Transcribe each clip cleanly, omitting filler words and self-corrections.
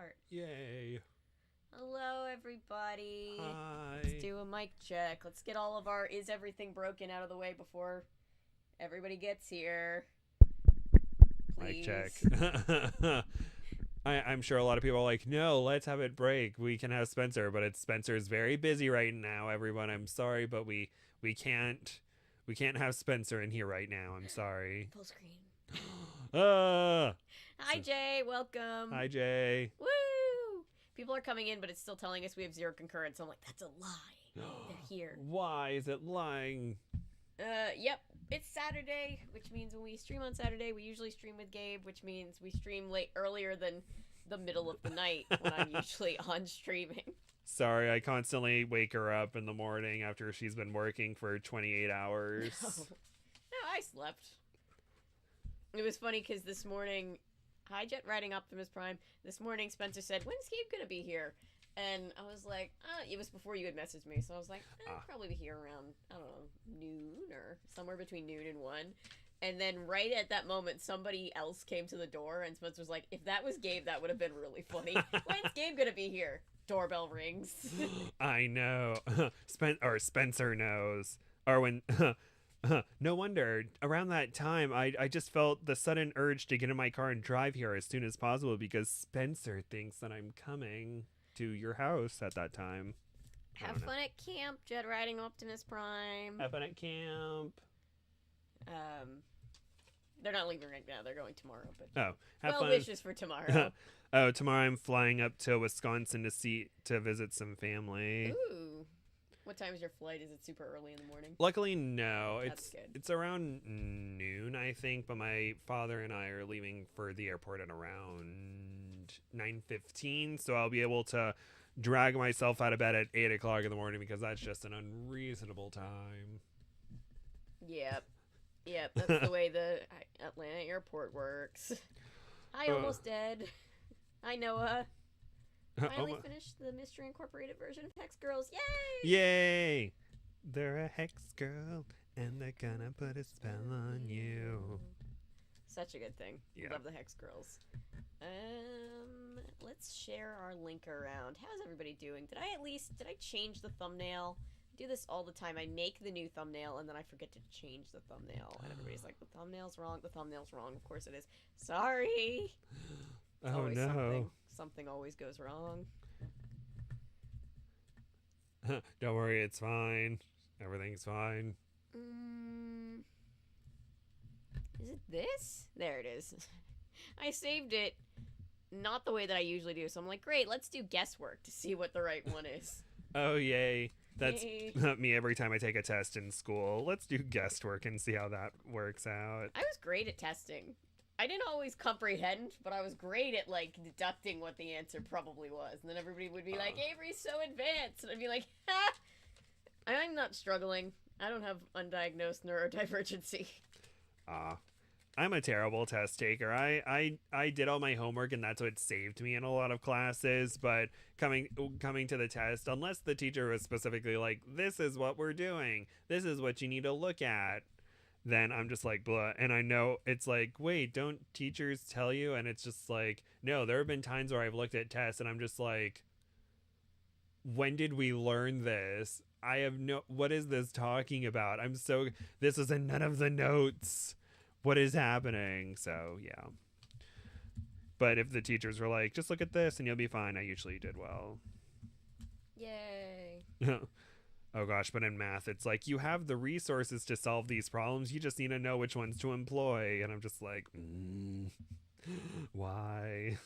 start. Yay. Hello, everybody. Hi. Let's do a mic check. Let's get all of our is everything broken out of the way before everybody gets here. Mic Please. check. I'm sure a lot of people are like, no, let's have it break. We can have Spencer, but Spencer's very busy right now, everyone. I'm sorry, but we can't have Spencer in here right now. I'm sorry. Full screen. Hi, Jay. Welcome. Hi, Jay. Woo! People are coming in, but it's still telling us we have 0 concurrence. So I'm like, that's a lie. They're here. Why is it lying? Yep. It's Saturday, which means when we stream on Saturday, we usually stream with Gabe, which means we stream earlier than the middle of the night when I'm usually on streaming. Sorry, I constantly wake her up in the morning after she's been working for 28 hours. No, I slept. It was funny because this morning, hi Jet riding Optimus Prime. This morning, Spencer said, "When's Gabe gonna be here?" And I was like, it was before you had messaged me, so I was like, probably be here around, I don't know, noon or somewhere between noon and 1. And then right at that moment, somebody else came to the door, and Spencer was like, if that was Gabe, that would have been really funny. When's Gabe gonna be here? Doorbell rings. I know. Spencer knows. Or when... no wonder. Around that time, I just felt the sudden urge to get in my car and drive here as soon as possible because Spencer thinks that I'm coming to your house at that time. Have fun at camp, Jet riding Optimus Prime. Have fun at camp. They're not leaving right now. They're going tomorrow. But have fun. Wishes for tomorrow. Tomorrow I'm flying up to Wisconsin to visit some family. Ooh. What time is your flight? Is it super early in the morning? Luckily, no. That's good. It's around noon, I think, but my father and I are leaving for the airport at around 9:15, so I'll be able to drag myself out of bed at 8 o'clock in the morning because that's just an unreasonable time. Yep, that's the way the Atlanta airport works. Hi, Almost Dead. Hi, Noah. Finally finished the Mystery Incorporated version of Hex Girls. Yay! Yay! They're a Hex Girl, and they're gonna put a spell on you. Such a good thing. Yeah. Love the Hex Girls. Let's share our link around. How's everybody doing? Did I change the thumbnail? I do this all the time. I make the new thumbnail, and then I forget to change the thumbnail. And everybody's like, the thumbnail's wrong, the thumbnail's wrong. Of course it is. Sorry! Oh no. Something always goes wrong. Don't worry, it's fine. Everything's fine. Is it this? There it is. I saved it not the way that I usually do. So I'm like, great, let's do guesswork to see what the right one is. Oh, yay. That's Yay. me every time I take a test in school. Let's do guesswork and see how that works out. I was great at testing. I didn't always comprehend, but I was great at, deducting what the answer probably was. And then everybody would be like, Avery's so advanced. And I'd be like, ha! I'm not struggling. I don't have undiagnosed neurodivergency. I'm a terrible test taker. I did all my homework, and that's what saved me in a lot of classes. But coming to the test, unless the teacher was specifically like, this is what we're doing, this is what you need to look at, then I'm just like, blah. And I know it's like, wait, don't teachers tell you? And it's just like, no, there have been times where I've looked at tests and I'm just like, when did we learn this? I have what is this talking about? This is in none of the notes. What is happening? So, yeah. But if the teachers were like, just look at this and you'll be fine, I usually did well. Yay. Oh gosh, but in math, it's like, you have the resources to solve these problems. You just need to know which ones to employ. And I'm just like, why?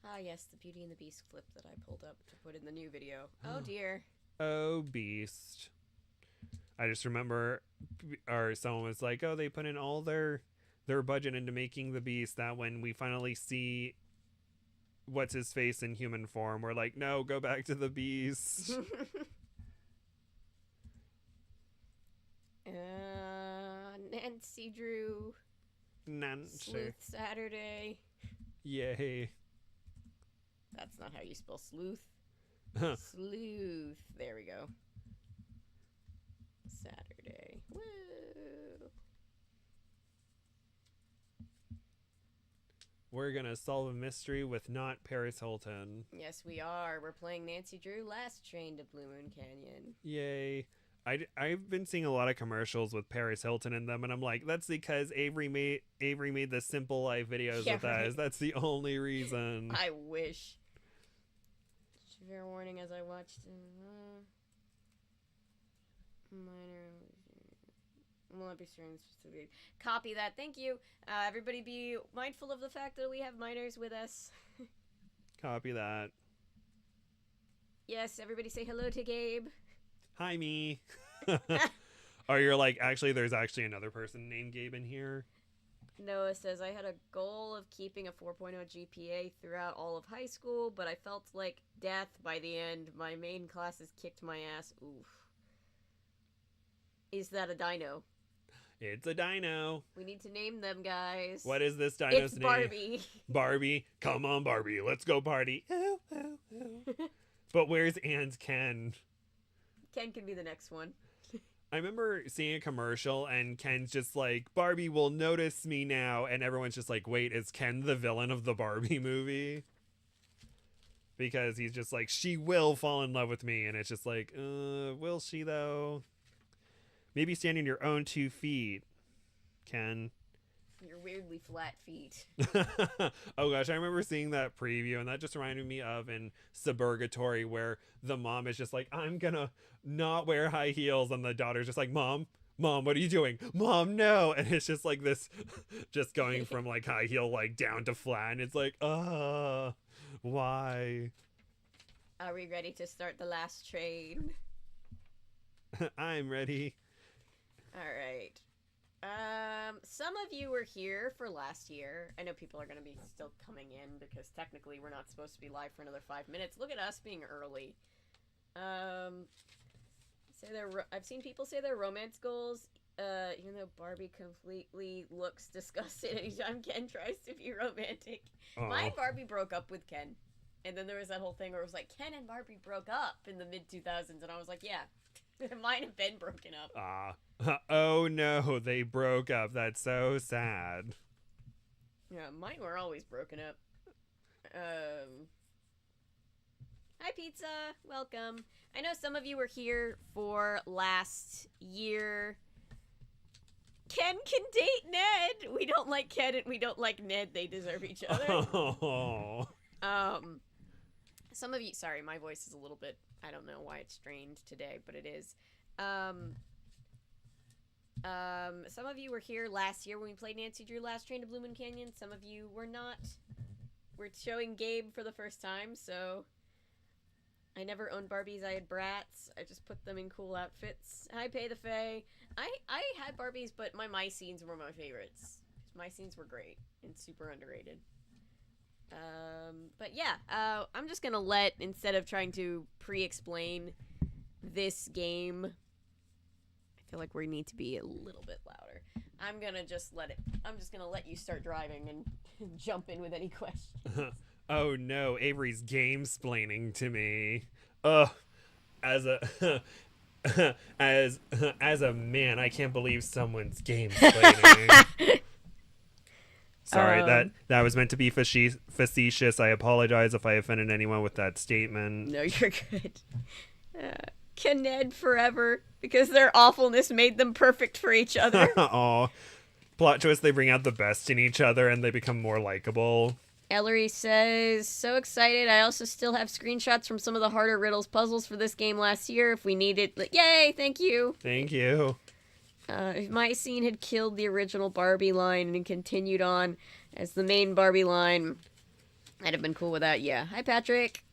Ah, yes, the Beauty and the Beast clip that I pulled up to put in the new video. Oh, dear. Oh, Beast. I just remember, or someone was like, oh, they put in all their budget into making the Beast, that when we finally see what's his face in human form, we're like, no, go back to the Beast. Nancy Drew. Nancy. Sleuth Saturday. Yay. That's not how you spell sleuth. Sleuth. There we go. Saturday. Woo! We're gonna solve a mystery with not Paris Hilton. Yes, we are. We're playing Nancy Drew Last Train to Blue Moon Canyon. Yay. I've been seeing a lot of commercials with Paris Hilton in them, and I'm like, that's because Avery made the Simple Life videos Yeah, with right. us. That's the only reason. I wish. Fair warning as I watched. Minor. Will not be sharing specific. Copy that. Thank you. Everybody be mindful of the fact that we have minors with us. Copy that. Yes, everybody say hello to Gabe. Hi, me. Oh, you're like, actually, there's actually another person named Gabe in here. Noah says, I had a goal of keeping a 4.0 GPA throughout all of high school, but I felt like death by the end. My main classes kicked my ass. Oof. Is that a dino? It's a dino. We need to name them, guys. What is this dino's It's name? Barbie. Barbie. Come on, Barbie. Let's go party. Ooh, ooh, ooh. But where's Anne's Ken? Ken can be the next one. I remember seeing a commercial and Ken's just like, Barbie will notice me now. And everyone's just like, wait, is Ken the villain of the Barbie movie? Because he's just like, she will fall in love with me. And it's just like, will she though? Maybe stand on your own 2 feet, Ken. Your weirdly flat feet. Oh gosh, I remember seeing that preview, and that just reminded me of in Suburgatory, where the mom is just like, I'm gonna not wear high heels, and the daughter's just like, Mom, what are you doing? Mom, no. And it's just like this, just going from like high heel like down to flat, and it's like, why? Are we ready to start the last train? I'm ready. All right. Some of you were here for last year. I know people are going to be still coming in because technically we're not supposed to be live for another 5 minutes. Look at us being early. I've seen people say their romance goals, even though Barbie completely looks disgusted anytime Ken tries to be romantic. My Oh. Barbie broke up with Ken. And then there was that whole thing where it was like, Ken and Barbie broke up in the mid-2000s. And I was like, yeah, mine have been broken up. Oh no, they broke up. That's so sad. Yeah, mine were always broken up. Hi, Pizza. Welcome. I know some of you were here for last year. Ken can date Ned. We don't like Ken and we don't like Ned. They deserve each other. Oh. Some of you, sorry, my voice is a little bit, I don't know why it's strained today, but it is. Some of you were here last year when we played Nancy Drew Last Train to Blue Moon Canyon. Some of you were not. We're showing Gabe for the first time, so I never owned Barbies. I had Brats. I just put them in cool outfits. Hi, Pay the Fae. I had Barbies, but my scenes were my favorites. My scenes were great and super underrated. But yeah, I'm just gonna instead of trying to pre-explain this game, I feel like we need to be a little bit louder. I'm just gonna let you start driving and jump in with any questions. Oh no, Avery's game-splaining to me. Ugh. As a as a man, I can't believe someone's game-splaining. Sorry, that was meant to be facetious. I apologize if I offended anyone with that statement. No, you're good. Can Ned forever, because their awfulness made them perfect for each other. Aw. Plot twist, they bring out the best in each other and they become more likable. Ellery says, so excited. I also still have screenshots from some of the harder riddles puzzles for this game last year if we need it. Yay, thank you. Thank you. If my scene had killed the original Barbie line and continued on as the main Barbie line, I'd have been cool with that. Yeah. Hi, Patrick.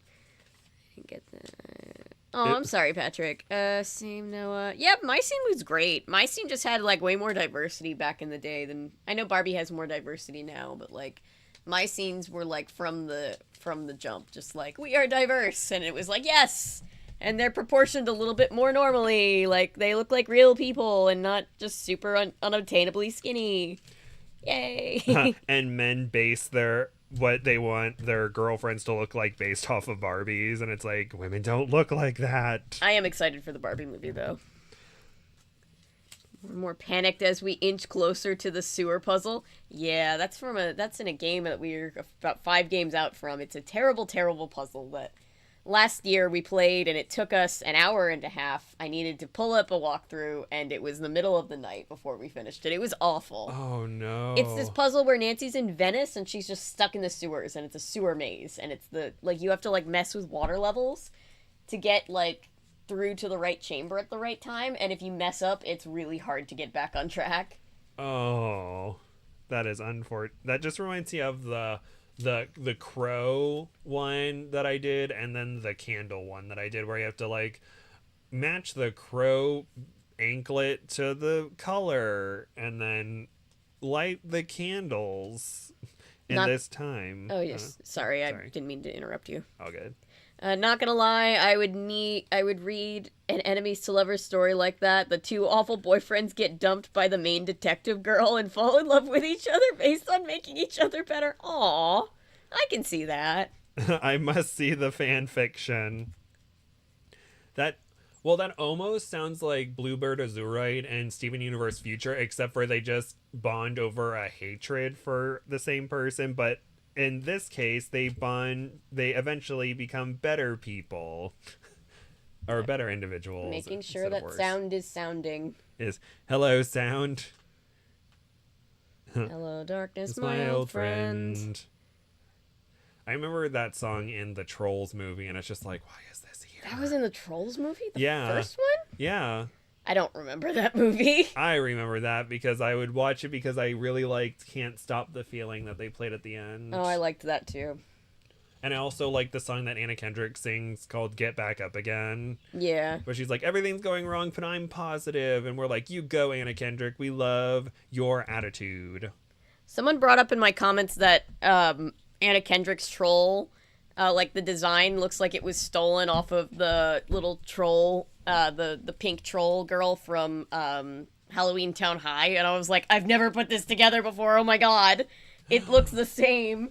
I didn't get that. Oh, I'm sorry, Patrick. Same Noah. Yep, my scene was great. My scene just had, like, way more diversity back in the day than... I know Barbie has more diversity now, but, like, my scenes were, like, from the jump. Just like, we are diverse. And it was like, yes! And they're proportioned a little bit more normally. Like, they look like real people and not just super unobtainably skinny. Yay! And men base what they want their girlfriends to look like based off of Barbies, and it's like, women don't look like that. I am excited for the Barbie movie, though. More panicked as we inch closer to the sewer puzzle. Yeah, that's in a game that we're about 5 games out from. It's a terrible, terrible puzzle that last year we played, and it took us an hour and a half. I needed to pull up a walkthrough, and it was the middle of the night before we finished it. It was awful. Oh no. It's this puzzle where Nancy's in Venice, and she's just stuck in the sewers, and it's a sewer maze, and it's you have to mess with water levels to get through to the right chamber at the right time, and if you mess up, it's really hard to get back on track. Oh, that is unfortunate. That just reminds me of the crow one that I did, and then the candle one that I did, where you have to match the crow anklet to the color, and then light the candles in this time. Oh yes, sorry, I didn't mean to interrupt you. All good. Not gonna lie, I would read an enemies to lovers story like that. The 2 awful boyfriends get dumped by the main detective girl and fall in love with each other based on making each other better. Aww, I can see that. I must see the fan fiction. That almost sounds like Bluebird Azurite and Steven Universe Future, except for they just bond over a hatred for the same person, but in this case, they eventually become better people. Or better individuals. Making sure that sound is sounding. Is hello, sound. Hello, darkness, my old friend. I remember that song in the Trolls movie, and it's just like, why is this here? That was in the Trolls movie? The yeah. first one? Yeah. I don't remember that movie. I remember that because I would watch it because I really liked Can't Stop the Feeling that they played at the end. Oh, I liked that too. And I also like the song that Anna Kendrick sings called Get Back Up Again. Yeah. Where she's like, everything's going wrong, but I'm positive. And we're like, you go, Anna Kendrick. We love your attitude. Someone brought up in my comments that Anna Kendrick's troll, the design looks like it was stolen off of the little troll, the pink troll girl from Halloween Town High. And I was like, I've never put this together before. Oh my god. It looks the same.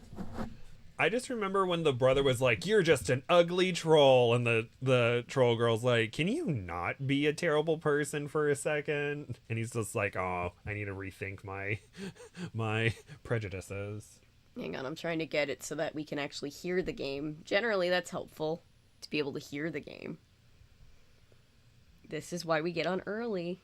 I just remember when the brother was like, you're just an ugly troll, and the troll girl's like, can you not be a terrible person for a second? And he's just like, oh, I need to rethink my prejudices. Hang on, I'm trying to get it so that we can actually hear the game. Generally, that's helpful, to be able to hear the game. This is why we get on early.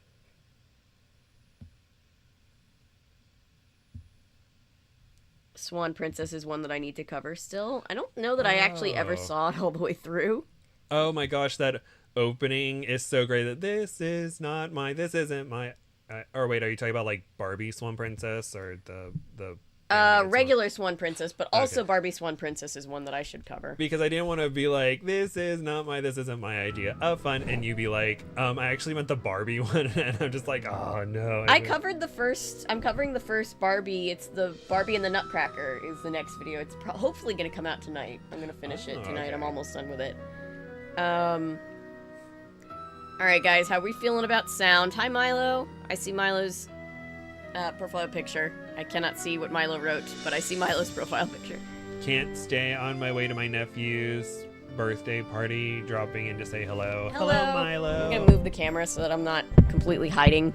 Swan Princess is one that I need to cover still. I don't know that I actually ever saw it all the way through. Oh my gosh, that opening is so great. That this isn't my. Or wait, are you talking about Barbie Swan Princess or the regular Swan Princess, but also Barbie Swan Princess is one that I should cover. Because I didn't want to be like, this isn't my idea of fun, and you be like, I actually meant the Barbie one, and I'm just like, oh no. I'm covering the first Barbie. It's the Barbie and the Nutcracker is the next video. It's hopefully going to come out tonight. I'm going to finish it tonight. Okay. I'm almost done with it. Alright guys, how are we feeling about sound? Hi Milo. I see Milo's profile picture. I cannot see what Milo wrote, but I see Milo's profile picture. Can't stay on my way to my nephew's birthday party, dropping in to say hello. Hello, Milo. I'm gonna move the camera so that I'm not completely hiding.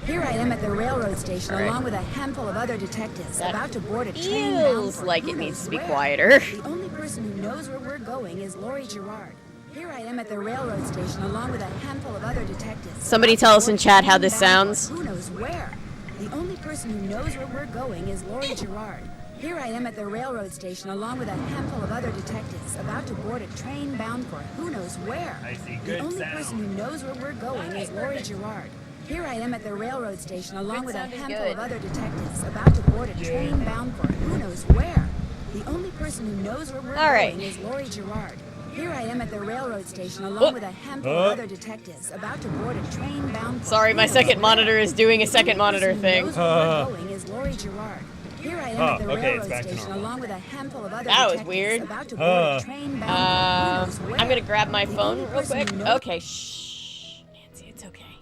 Here I am at the railroad station along with a handful of other detectives about to board a train bound Feels for like who it needs knows to be where. quieter. The only person who knows where we're going is Laurie Gerard. Here I am at the railroad station along with a handful of other detectives. Somebody tell us in chat how this sounds. Who knows where? The only person who knows where we're going is Laurie Gerard. Here I am at the railroad station along with a handful of other detectives about to board a train bound for who knows where. I see The good only sound. person who knows where we're going is Laurie Gerard. Here I am at the railroad station along with a sound is handful good. of other detectives about to board a train bound for who knows where. The only person who knows where we're going is Laurie Gerard. Here I am at the railroad station along with a handful of other detectives about to board a train bound for Sorry, who my knows second where. monitor is doing a The second only monitor person who thing. knows where we're going is Laurie Gerard. Here I am at the okay, it's railroad back to station normal. along with a handful of other That was detectives weird. about to board a train bound for who knows where. I'm gonna grab my The phone only real person quick. who knows- Okay, shh. Nancy, it's okay.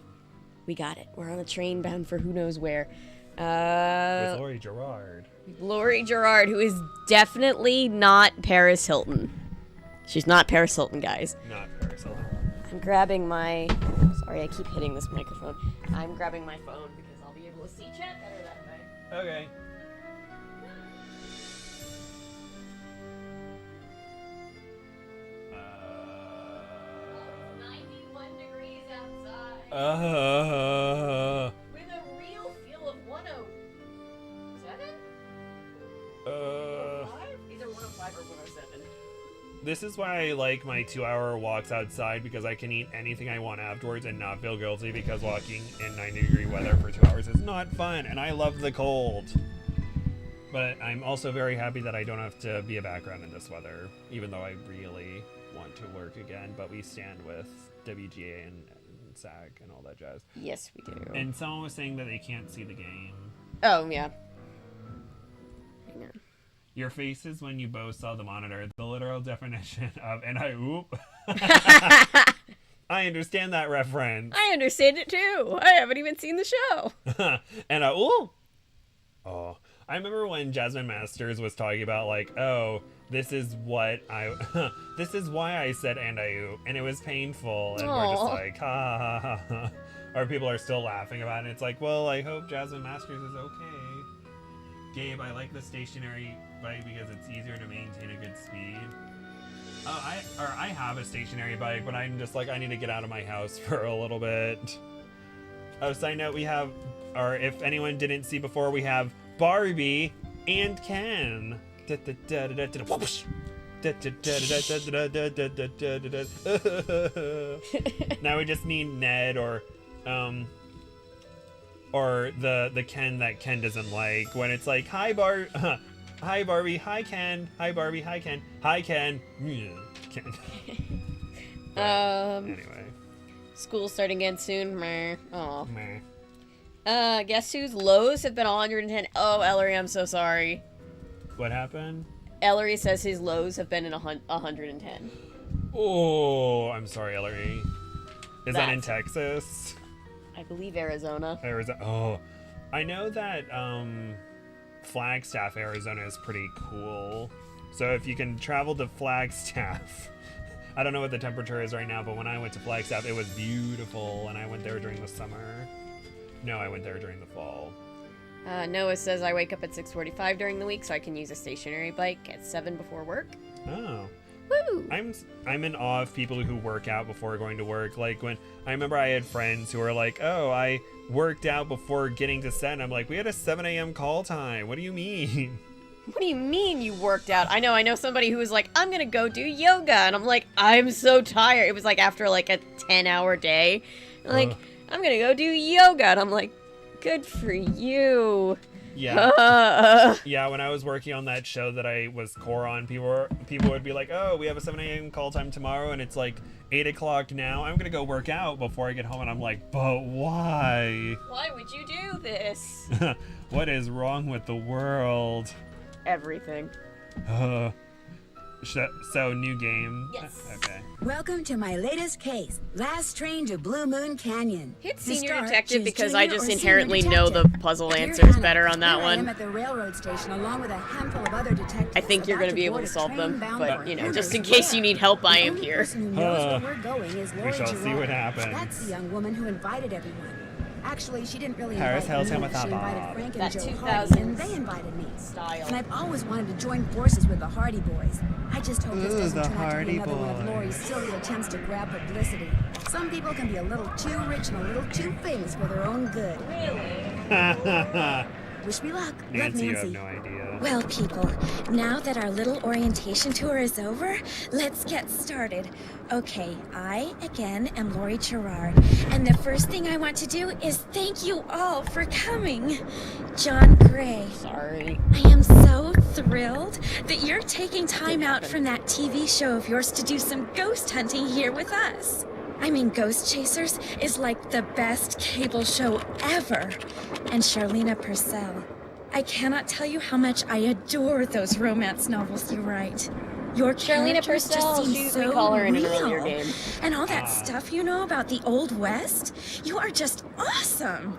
We got it. We're on a train bound for who knows where. With Laurie Gerard. Laurie Gerard, who is definitely not Paris Hilton. She's not Paris Hilton, guys. Not Paris Hilton. I'm grabbing my... Sorry, I keep hitting this microphone. I'm grabbing my phone because I'll be able to see chat better that way. Okay. It's 91 degrees outside. With a real feel of 107? 105? Either 105 or 107. This is why I like my 2-hour walks outside, because I can eat anything I want afterwards and not feel guilty, because walking in 90-degree weather for 2 hours is not fun, and I love the cold. But I'm also very happy that I don't have to be a background in this weather, even though I really want to work again, but we stand with WGA and SAG and all that jazz. Yes, we do. And someone was saying that they can't see the game. Oh, yeah. Hang on. Your faces when you both saw the monitor, the literal definition of and I oop. I understand that reference. I understand it too. I haven't even seen the show. And I ooh. Oh, I remember when Jasmine Masters was talking about like, oh, this is what I, this is why I said and I oop, and it was painful, and we're just Aw. like, ha ha ha ha. Or people are still laughing about it. It's like, well, I hope Jasmine Masters is okay. Gabe, I like the stationary bike because it's easier to maintain a good speed. Oh, I have a stationary bike, but I'm just like, I need to get out of my house for a little bit. Oh, side note, we have, or if anyone didn't see before, we have Barbie and Ken. Now we just need Ned or the Ken that Ken doesn't like, when it's like, hi hi Barbie, hi Ken, hi Barbie, hi Ken, hi Ken. Ken. Anyway. School starting again soon. Meh. Aw. Meh. Guess whose lows have been 110? Oh, Ellery, I'm so sorry. What happened? Ellery says his lows have been in 110. Oh, I'm sorry, Ellery. Is that in That's- Texas? I believe Arizona. Arizona. Oh, I know that Flagstaff, Arizona is pretty cool. So if you can travel to Flagstaff, I don't know what the temperature is right now, but when I went to Flagstaff, it was beautiful, and I went there during the summer. No, I went there during the fall. Noah says I wake up at 6:45 during the week, so I can use a stationary bike at 7 before work. Oh. Woo! I'm in awe of people who work out before going to work. Like when I remember I had friends who were like, "Oh, I worked out before getting to set." And I'm like, "We had a 7 a.m. call time. What do you mean?" What do you mean you worked out? I know somebody who was like, I'm gonna go do yoga, and I'm like, I'm so tired. It was like after like a 10-hour day. Like, I'm gonna go do yoga, and I'm like, good for you. Yeah. Yeah, when I was working on that show that I was core on, people would be like, "Oh, we have a 7 a.m. call time tomorrow, and it's like 8 o'clock now. I'm gonna go work out before I get home." And I'm like, "But why? Why would you do this? What is wrong with the world?" Everything. So new game. Yes. Okay. Welcome to my latest case, Last Train to Blue Moon Canyon. Hit To senior start, detective choose because junior I just or senior inherently know the detective. puzzle Dear answers Hannah, better on that here I am one. at the railroad station along with a handful of other detectives. I think you're about gonna be able board to a solve train them, bound but for you know, who just knows in case you where. need help, I The am only here. person who knows where we're going is Lori shall see Gerard. what happens. That's the young woman who invited everyone. Actually, she didn't really Paris invite me. Hilton with She a invited bob. Frank and That Joe 2000s Hardy, and they invited me. Style. And I've always wanted to join forces with the Hardy Boys. I just hope this Ooh, doesn't the turn out to Hardy be another one of Boys. Lori's silly attempts to grab publicity. Some people can be a little too rich and a little too famous for their own good. Wish me luck. Love, Nancy, you have Nancy. no idea. Well, people, now that our little orientation tour is over, let's get started. Okay, I, again, am Lori Gerard, and the first thing I want to do is thank you all for coming. John Gray, Sorry. I am so thrilled that you're taking time out from that TV show of yours to do some ghost hunting here with us. I mean, Ghost Chasers is like the best cable show ever. And Charlena Purcell. I cannot tell you how much I adore those romance novels you write. Your Charlena characters Purcell, just seem we so call her in an real. earlier game. And all that stuff you know about the Old West, you are just awesome.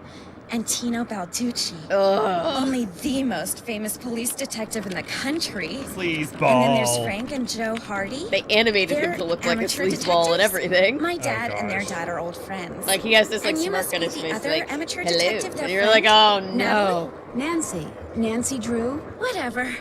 and Tino Balducci. Ugh. Only the most famous police detective in the country. Sleazeball. And then there's Frank and Joe Hardy. They animated him They're to look like a amateur sleazeball and detectives. everything. My dad and their gosh. dad are old friends. Like he has this like And you smirk must on be his the face, other like amateur hello, detective, their and you're like, friend, oh no. Nancy. Nancy Drew? Whatever.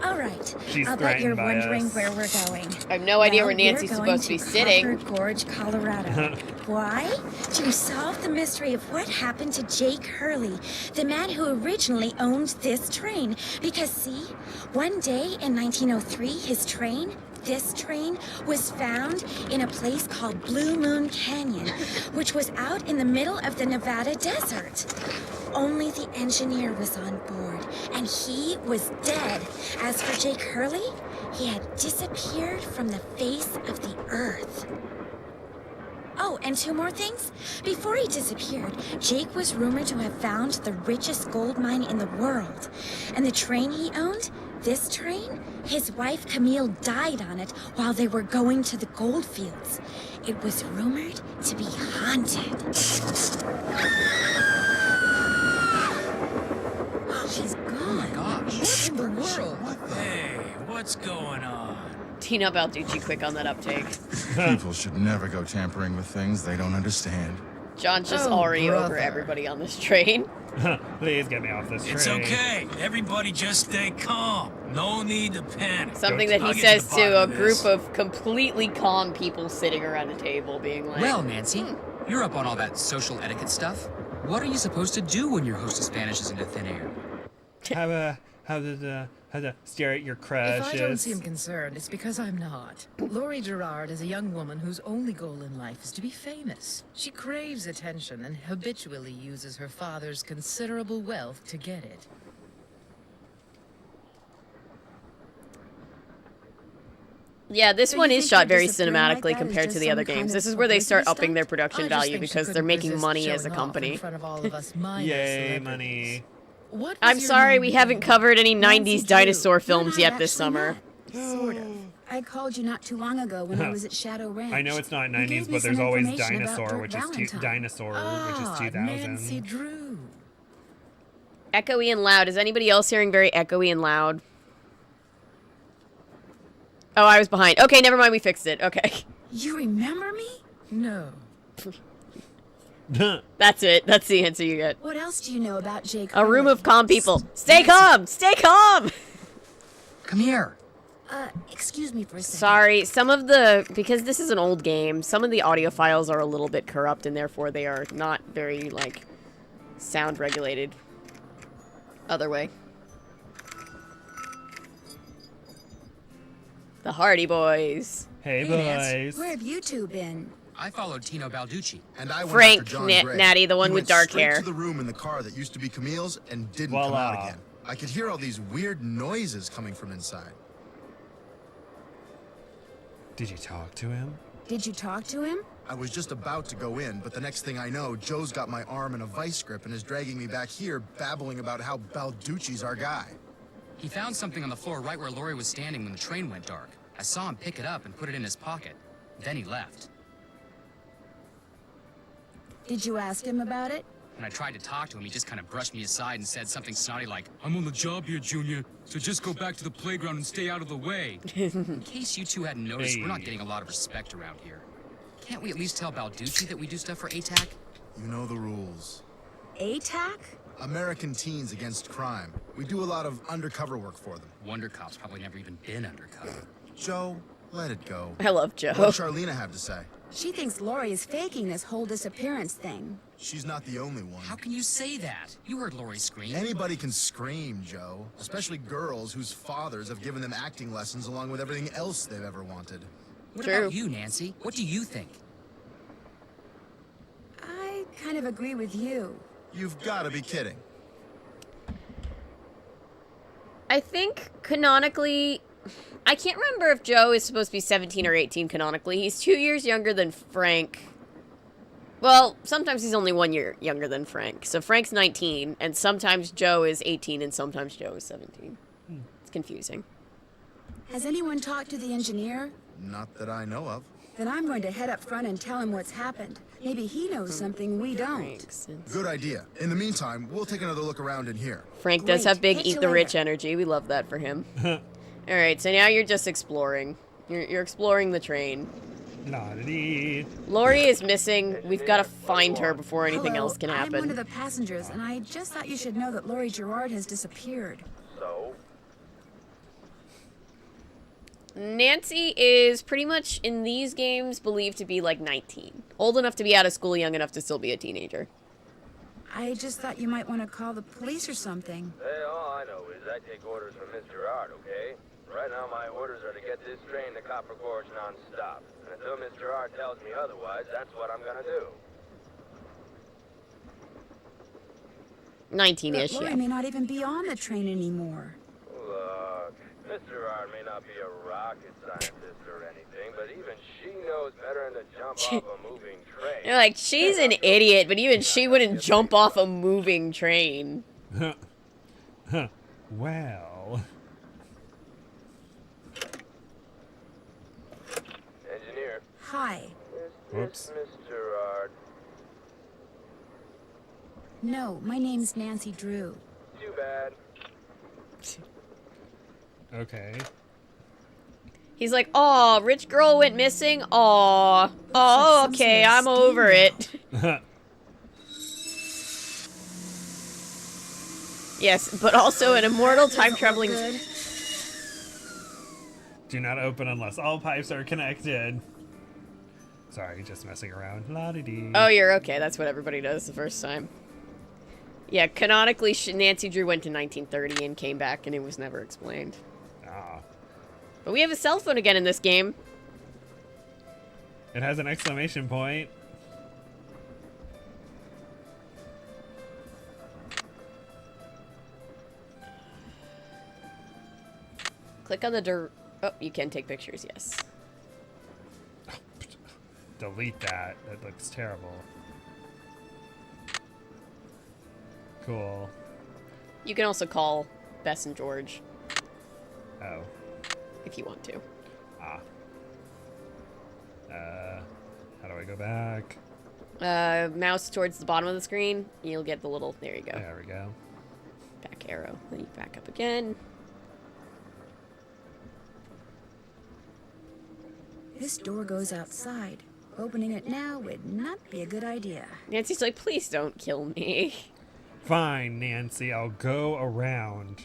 All right. She's I'll bet you're threatened by wondering us. where we're going. I have no idea Well, where Nancy's we're supposed to be going sitting. Crawford Gorge, Colorado. Why? To solve the mystery of what happened to Jake Hurley, the man who originally owned this train. Because see, one day in 1903, this train was found in a place called Blue Moon Canyon, which was out in the middle of the Nevada desert. Only the engineer was on board, and he was dead. As for Jake Hurley, he had disappeared from the face of the earth. Oh, and two more things. Before he disappeared, Jake was rumored to have found the richest gold mine in the world. And the train he owned, this train, his wife Camille died on it while they were going to the gold fields. It was rumored to be haunted. She's Oh my gone. gosh. What in the world? Hey, what's going on? Tina Balducci quick on that uptake. People should never go tampering with things they don't understand. John's just Oh, already over brother. everybody on this train. Please get me off this train. It's okay. Everybody just stay calm. No need to panic. Something that I'll he get says the to a bottom of group this. of completely calm people sitting around a table being like, Well, Nancy, you're up on all that social etiquette stuff. What are you supposed to do when your hostess vanishes into thin air? How to stare at your crushes. If I don't seem concerned, it's because I'm not. Laurie Gerard is a young woman whose only goal in life is to be famous. She craves attention and habitually uses her father's considerable wealth to get it. yeah, this So one you is think shot her very disappearing like cinematically that is compared just to the some other kind games. of This is where they start publicity upping their stunt? production I just value think she because they're couldn't making resist money as a showing off company. in front of all of us minor Yay, celebrities. money. What was I'm your sorry name we again? haven't covered any Nancy 90s Drew. dinosaur You and films I yet this actually summer. met. Sort of. I called you not too long ago when I was at Shadow Ranch. I know it's not You 90s, gave me but there's some always information about dinosaur, Dirk which is Valentine. dinosaur, which is 2000. Nancy Drew. Echoey and loud. Is anybody else hearing very echoey and loud? Oh, I was behind. Okay, never mind. We fixed it. Okay. You remember me? No. That's it. That's the answer you get. What else do you know about Jake A room Hurley? of calm people. Stay calm. Stay calm. Come here. Excuse me for a second. Sorry, because this is an old game, some of the audio files are a little bit corrupt and therefore they are not very, like, sound regulated. Other way. The Hardy Boys. Hey, Hey, Nance, boys. where have you two been? I followed Tino Balducci. And I went Frank after John Gray. Natty, the one He with went dark straight hair. to the room in the car that used to be Camille's and didn't come Voila. out again. I could hear all these weird noises coming from inside. Did you talk to him? Did you talk to him? I was just about to go in, but the next thing I know, Joe's got my arm in a vice grip and is dragging me back here, babbling about how Balducci's our guy. He found something on the floor right where Laurie was standing when the train went dark. I saw him pick it up and put it in his pocket. Then he left. Did you ask him about it? When I tried to talk to him, he just kind of brushed me aside and said something snotty like, "I'm on the job here, Junior, so just go back to the playground and stay out of the way." In case you two hadn't noticed, we're not Hey. getting a lot of respect around here. Can't we at least tell Balducci that we do stuff for ATAC? You know the rules. ATAC? American Teens Against Crime. We do a lot of undercover work for them. Wonder Cop's probably never even been undercover. Joe, let it go. I love Joe. What does Charlena have to say? She thinks Laurie is faking this whole disappearance thing. She's not the only one. How can you say that? You heard Laurie scream. Anybody can scream, Joe. Especially girls whose fathers have given them acting lessons along with everything else they've ever wanted. What True. about you, Nancy? What do you think? I kind of agree with you. You've got to be kidding. I think canonically, I can't remember if Joe is supposed to be 17 or 18 canonically. He's 2 years younger than Frank. Well, sometimes he's only 1 year younger than Frank. So Frank's 19, and sometimes Joe is 18, and sometimes Joe is 17. It's confusing. Has anyone talked to the engineer? Not that I know of. Then I'm going to head up front and tell him what's happened. Maybe he knows something we don't. Good idea. In the meantime, we'll take another look around in here. Frank does have big Catch eat you the rich later. energy. We love that for him. Alright, so now you're just exploring. You're exploring the train. La-da-dee. Lori is missing. We've got to find her before anything Hello, else can I'm one happen. of the passengers, and I just thought you should know that Laurie Gerard has disappeared. Nancy is pretty much, in these games, believed to be like 19. Old enough to be out of school, young enough to still be a teenager. I just thought you might want to call the police or something. Hey, all I know is I take orders from Miss Gerard, okay? Right now my orders are to get this train to Copper Gorge non-stop. And until Miss Gerard tells me otherwise, that's what I'm gonna do. 19-ish, Laurie yeah. may not even be on the train anymore. Look, Miss Gerard may not be a rocket scientist or anything, but even she knows better than to jump off a moving train. You're like, she's an idiot, but even she wouldn't jump off a moving train. Well. Engineer. Hi. Whoops. Miss Gerard. No, my name's Nancy Drew. Too bad. Okay. He's like, aw, rich girl went missing? Aw. Oh, some okay, sort of I'm over scheme it. Yes, but also an immortal time-traveling... Good. Do not open unless all pipes are connected. Sorry, just messing around. La-di-dee. Oh, you're okay. That's what everybody does the first time. Yeah, canonically, Nancy Drew went to 1930 and came back, and it was never explained. Ah. But we have a cell phone again in this game. It has an exclamation point. Click on the oh, you can take pictures, yes. Delete that. That looks terrible. Cool. You can also call Bess and George Oh. if you want to. Ah. How do I go back? Mouse towards the bottom of the screen. You'll get the little, there you go. There we go. Back arrow. Then you back up again. This door goes outside. Opening it now would not be a good idea. Nancy's like, please don't kill me. Fine, Nancy. I'll go around.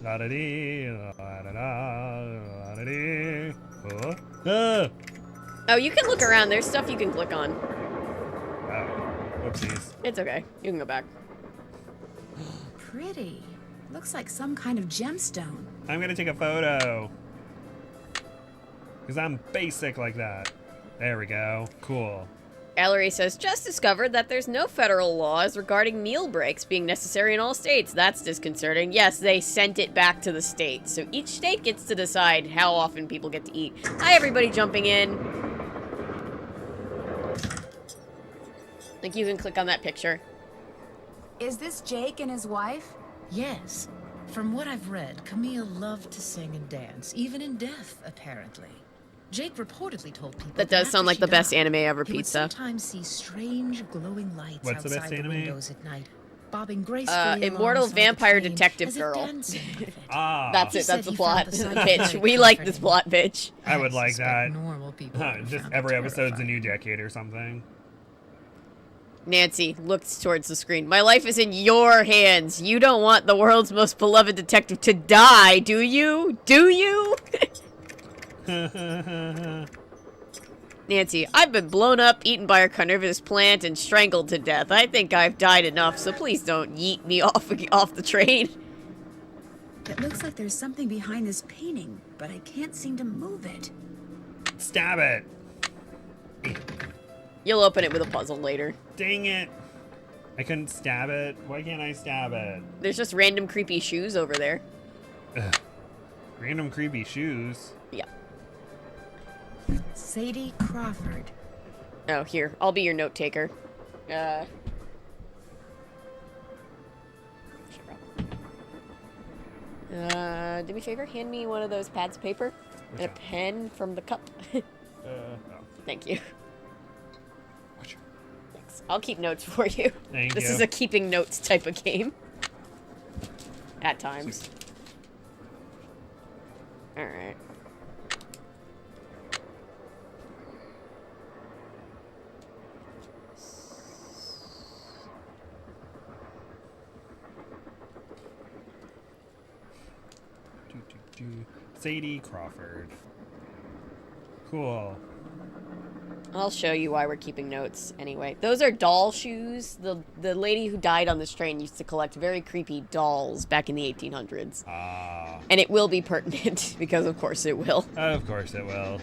La da dee, la da da, la da dee. Ah! Oh, you can look around. There's stuff you can click on. Oh, whoopsies. It's okay. You can go back. Pretty. Looks like some kind of gemstone. I'm gonna take a photo. Because I'm basic like that. There we go. Cool. Ellery says, just discovered that there's no federal laws regarding meal breaks being necessary in all states. That's disconcerting. Yes, they sent it back to the states. So each state gets to decide how often people get to eat. Hi, everybody jumping in. Like, you can click on that picture. Is this Jake and his wife? Yes. From what I've read, Camille loved to sing and dance, even in death, apparently. Jake reportedly told people That does after sound like she the best died, anime ever he would pizza. sometimes see strange glowing lights What's the outside best the anime? windows at night, bobbing gracefully Immortal alongside the Vampire train Detective as if Girl. dancing with it. Ah. That's He it. said That's the he plot. found the The sight pitch. very We like this comforting. plot, bitch. I would like suspect that. Normal people Huh, would just found every it episode's a terrifying. new decade or something. Nancy looks towards the screen. My life is in your hands. You don't want the world's most beloved detective to die, do you? Do you? Nancy, I've been blown up, eaten by a carnivorous plant, and strangled to death. I think I've died enough, so please don't yeet me off the train. It looks like there's something behind this painting, but I can't seem to move it. Stab it. You'll open it with a puzzle later. Dang it. I couldn't stab it. Why can't I stab it? There's just random creepy shoes over there. Ugh. Random creepy shoes. Yeah. Sadie Crawford. Oh, here. I'll be your note taker. Do me a favor, hand me one of those pads of paper and a pen from the cup. Thank you. Watch. Thanks. I'll keep notes for you. Thank This you. is a keeping notes type of game. At times. Alright. Sadie Crawford. Cool. I'll show you why we're keeping notes anyway. Those are doll shoes. The lady who died on this train used to collect very creepy dolls back in the 1800s. Ah. And it will be pertinent, because of course it will. Of course it will.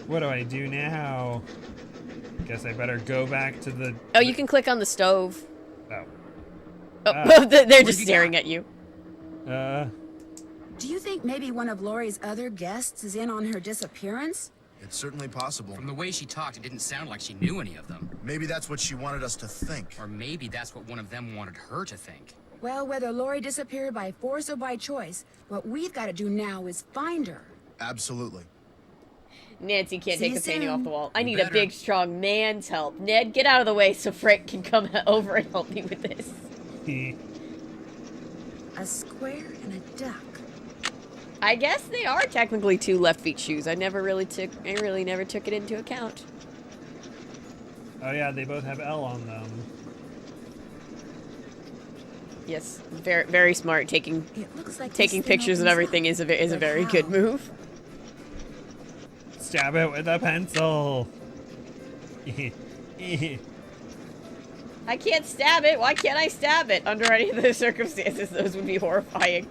What do I do now? Guess I better go back to the... Oh, you can click on the stove. Oh. Oh, they're just staring at you. Do you think maybe one of Lori's other guests is in on her disappearance? It's certainly possible. From the way she talked, it didn't sound like she knew any of them. Maybe that's what she wanted us to think. Or maybe that's what one of them wanted her to think. Well, whether Lori disappeared by force or by choice, what we've got to do now is find her. Absolutely. Nancy can't See take you Nathaniel off soon. the wall. I You need a better. big, strong man's help. Ned, get out of the way so Frank can come over and help me with this. A square and a duck. I guess they are technically two left feet shoes. I really never took it into account. Oh yeah, they both have L on them. Yes, very, very smart. Taking It looks like taking this thing pictures and opens everything up. is a But very good how? move. Stab it with a pencil. I can't stab it. Why can't I stab it? Under any of those circumstances, those would be horrifying.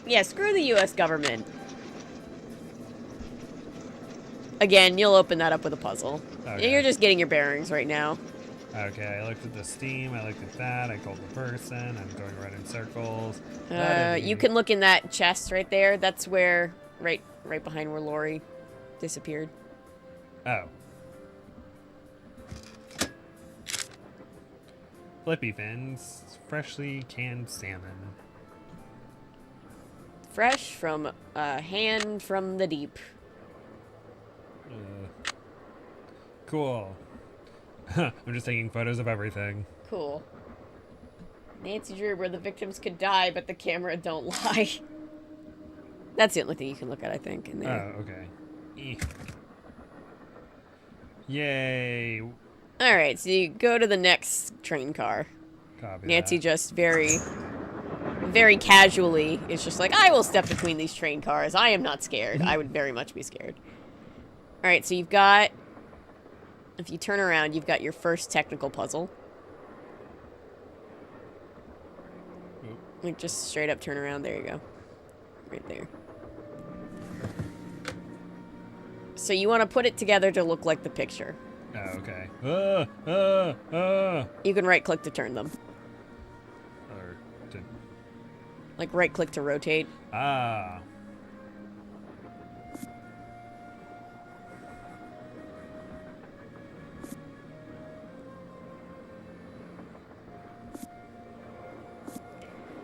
Yeah, screw the U.S. government. Again, you'll open that up with a puzzle. Okay. You're just getting your bearings right now. Okay, I looked at the steam, I looked at that, I called the person, I'm going around in circles. You can look in that chest right there. That's where, right behind where Lori disappeared. Oh. Flippy fins, freshly canned salmon. Fresh from a hand from the deep. Cool. I'm just taking photos of everything. Cool. Nancy Drew, where the victims could die, but the camera don't lie. That's the only thing you can look at, I think, in there. Oh, okay. Yay. Alright, so you go to the next train car. Copy Nancy that. just very casually is just like, I will step between these train cars. I am not scared. I would very much be scared. Alright, so you've got... If you turn around, you've got your first technical puzzle. Like, just straight up turn around. There you go. Right there. So you want to put it together to look like the picture. Oh, okay. You can right-click to turn them. Or to... Like, right-click to rotate. Ah.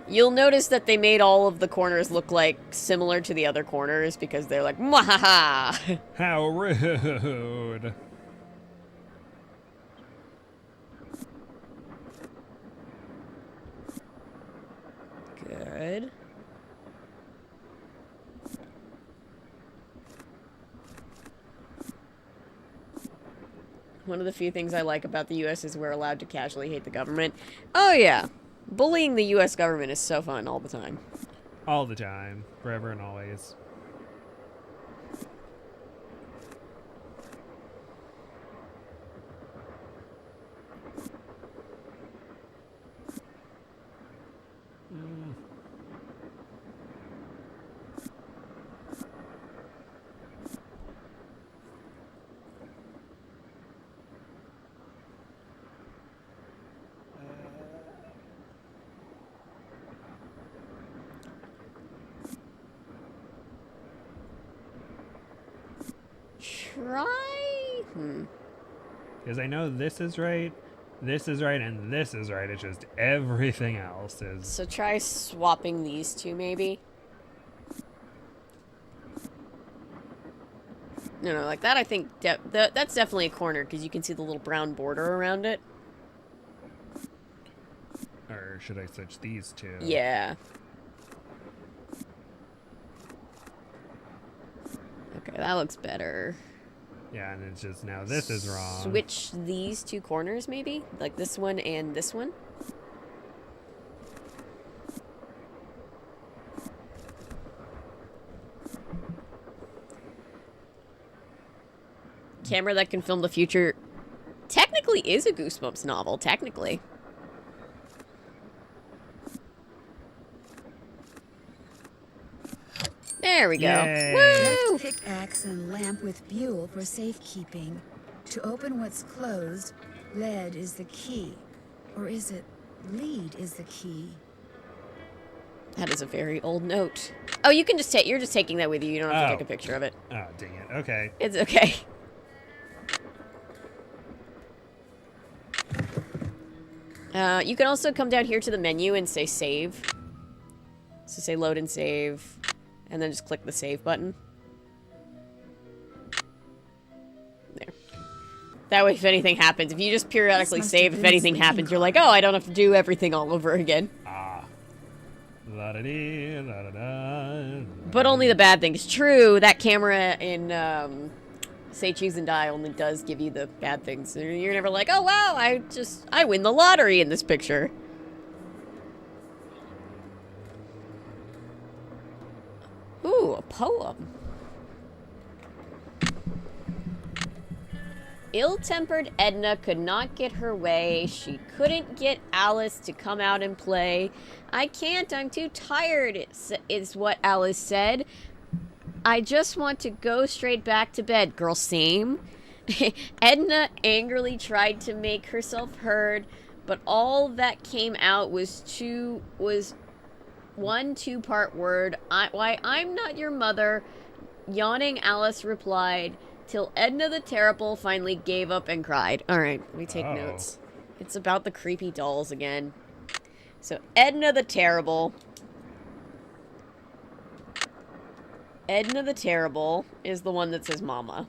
You'll notice that they made all of the corners look like similar to the other corners because they're like, mwahaha! How rude. Good. One of the few things I like about the U.S. is we're allowed to casually hate the government. Oh yeah, bullying the U.S. government is so fun all the time. All the time. Forever and always. Try... Because I know this is right, and this is right. It's just everything else is... So try swapping these two, maybe. No, no, like that. I think that's definitely a corner because you can see the little brown border around it. Or should I switch these two? Yeah. Okay, that looks better. Yeah, and it's just now this is wrong. Switch these two corners, maybe? Like this one and this one? Camera that can film the future technically is a Goosebumps novel, technically. There we go. Yay. Woo! Pickaxe and lamp with Buell for safekeeping. To open what's closed, lead is the key. Or is it lead is the key? That is a very old note. Oh, you can just take. You're just taking that with you. You don't have to take a picture of it. Oh, dang it. Okay. It's okay. You can also come down here to the menu and say save. So say load and save, and then just click the save button. There. That way, if anything happens, if you just periodically save, if anything happens, you're like, oh, I don't have to do everything all over again. Ah. La-da-dee, la-da-da. But only the bad things. True, that camera in Say Choose and Die only does give you the bad things. You're never like, oh wow, I win the lottery in this picture. Ooh, a poem. Ill-tempered Edna could not get her way. She couldn't get Alice to come out and play. I can't, I'm too tired, is what Alice said. I just want to go straight back to bed. Girl, same. Edna angrily tried to make herself heard, but all that came out was one two-part word. Why, I'm not your mother. Yawning Alice replied, till Edna the Terrible finally gave up and cried. Alright, let me take notes. It's about the creepy dolls again. So, Edna the Terrible. Edna the Terrible is the one that says mama.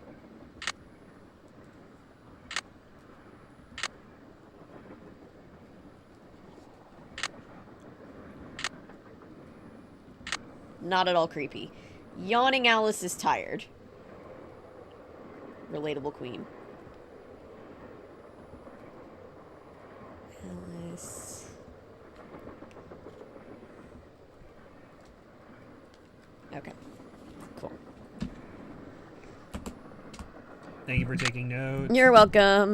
Not at all creepy. Yawning Alice is tired. Relatable queen. Alice. Okay. Cool. Thank you for taking notes. You're welcome.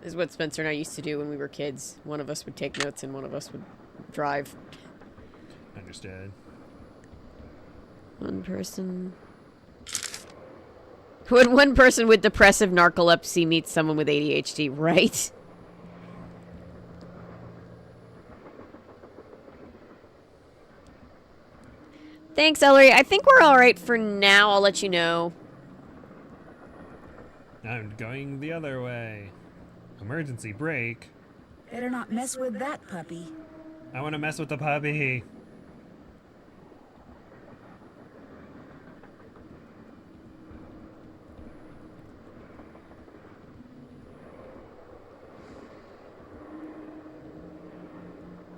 This is what Spencer and I used to do when we were kids. One of us would take notes and one of us would drive. Understood. One person. When one person with depressive narcolepsy meets someone with ADHD, right? Thanks, Ellery. I think we're alright for now. I'll let you know. I'm going the other way. Emergency brake. Better not mess with that puppy. I want to mess with the puppy.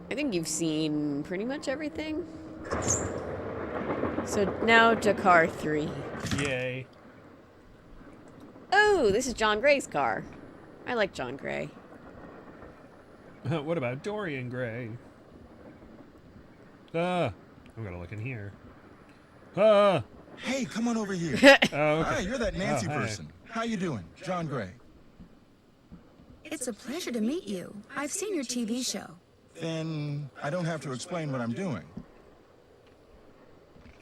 I think you've seen pretty much everything. So now Dakar 3. Yay. Oh, this is John Gray's car. I like John Gray. What about Dorian Gray? I'm gonna look in here. Hey, come on over here. Oh, okay. Hi, you're that Nancy hi. person. How you doing? John Gray. It's a pleasure to meet you. I've seen your TV show. Then I don't have to explain what I'm doing.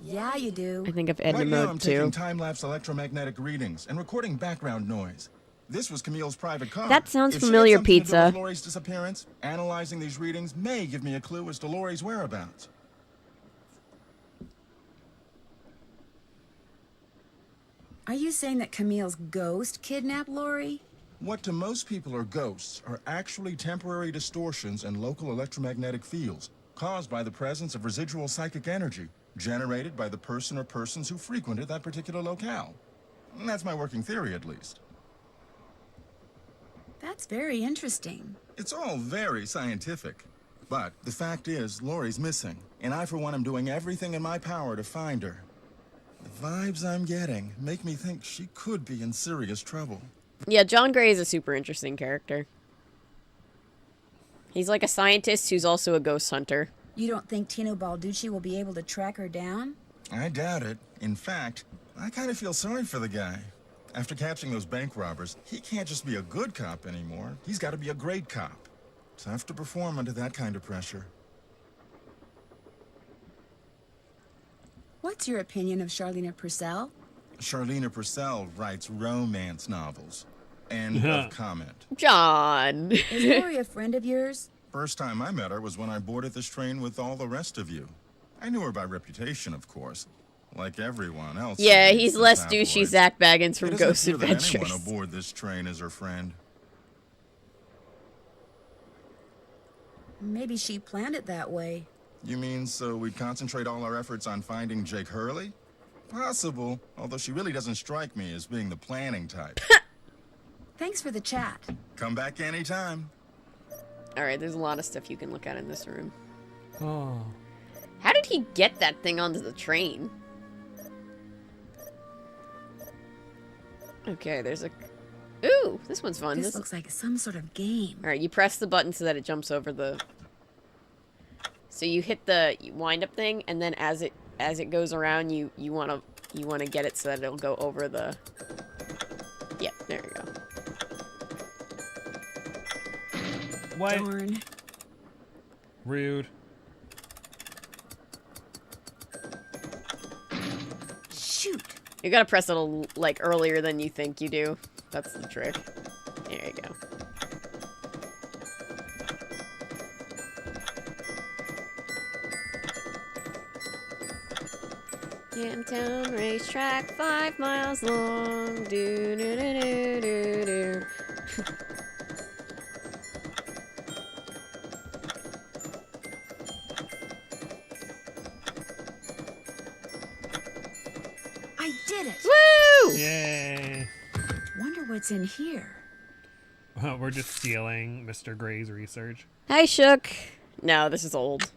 Yeah, you do. I think of Edna Right now I'm mode taking too. time-lapse electromagnetic readings and recording background noise. This was Camille's private car. That sounds If she had familiar, something to do Pizza. with Lori's disappearance, analyzing these readings may give me a clue as to Lori's whereabouts. Are you saying that Camille's ghost kidnapped Lori? What to most people are ghosts are actually temporary distortions in local electromagnetic fields caused by the presence of residual psychic energy generated by the person or persons who frequented that particular locale. And that's my working theory, at least. That's very interesting. It's all very scientific. But the fact is, Lori's missing, and I, for one, am doing everything in my power to find her. The vibes I'm getting make me think she could be in serious trouble. Yeah, John Gray is a super interesting character. He's like a scientist who's also a ghost hunter. You don't think Tino Balducci will be able to track her down? I doubt it. In fact, I kind of feel sorry for the guy. After catching those bank robbers, he can't just be a good cop anymore. He's got to be a great cop. Tough to perform under that kind of pressure. What's your opinion of Charlena Purcell? Charlena Purcell writes romance novels. End of comment. John! Is Lori a friend of yours? First time I met her was when I boarded this train with all the rest of you. I knew her by reputation, of course. Like everyone else. Yeah, he's less tabloids. douchey Zach Baggins from It doesn't Ghost appear that Adventures. anyone aboard this train is her friend. Maybe she planned it that way. You mean so we'd concentrate all our efforts on finding Jake Hurley? Possible, although she really doesn't strike me as being the planning type. Thanks for the chat. Come back anytime. Alright, there's a lot of stuff you can look at in this room. Oh. How did he get that thing onto the train? Okay, there's a... Ooh, this one's fun. This looks like some sort of game. Alright, you press the button so that it jumps over the... So you hit the wind-up thing, and then as it goes around, you wanna get it so that it'll go over the... Yep, there you go. What? Darn. Rude. Shoot. You gotta press it like earlier than you think you do. That's the trick. There you go. Town racetrack, 5 miles long. Do do do do do do. I did it. Woo! Yay. Wonder what's in here. We're just stealing Mr. Gray's research. Hi, Shook. No, this is old.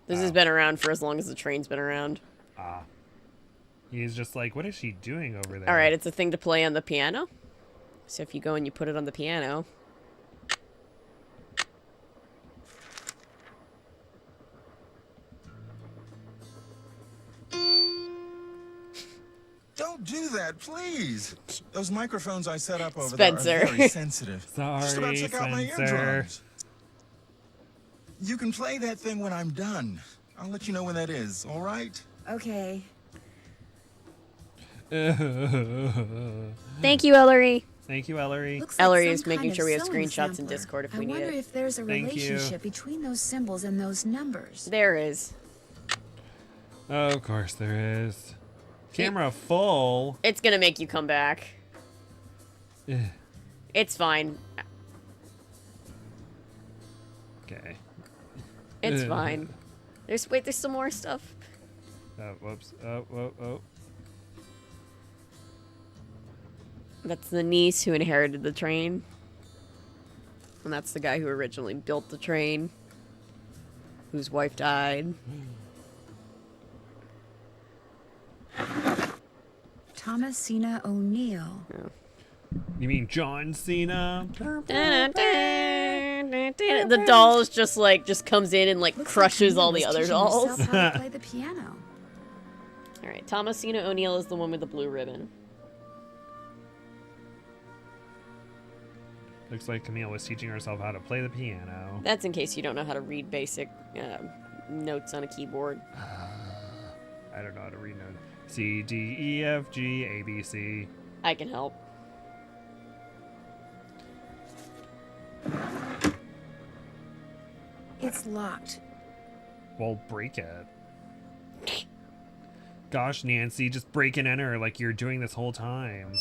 This has been around for as long as the train's been around. Ah. He's just like, what is she doing over there? Alright, it's a thing to play on the piano. So if you go and you put it on the piano... Don't do that, please. Those microphones I set up over Spencer. there are very sensitive. Sorry, Just about check out my Spencer. eardrums. You can play that thing when I'm done. I'll let you know when that is, all right? Okay. Thank you, Ellery. Thank you, Ellery. Looks Ellery like is some making kind sure of we have sewing screenshots in sampler. Discord if I we need wonder it. if there's a Thank you. relationship between those symbols and those numbers. There is. Oh, of course there is. Camera full. It's gonna make you come back. Ugh. It's fine. Okay. It's Ugh. fine. There's some more stuff. Oh, whoops. Oh, whoa, oh. That's the niece who inherited the train. And that's the guy who originally built the train. Whose wife died. Thomasina O'Neill. You mean John Cena? The doll just comes in and like crushes all the other dolls. Herself how to play the piano. Alright, Thomasina O'Neill is the one with the blue ribbon. Looks like Camille was teaching herself how to play the piano. That's in case you don't know how to read basic notes on a keyboard. I don't know how to read notes. C, D, E, F, G, A, B, C. I can help. It's locked. Well, break it. Gosh, Nancy, just break and enter like you're doing this whole time.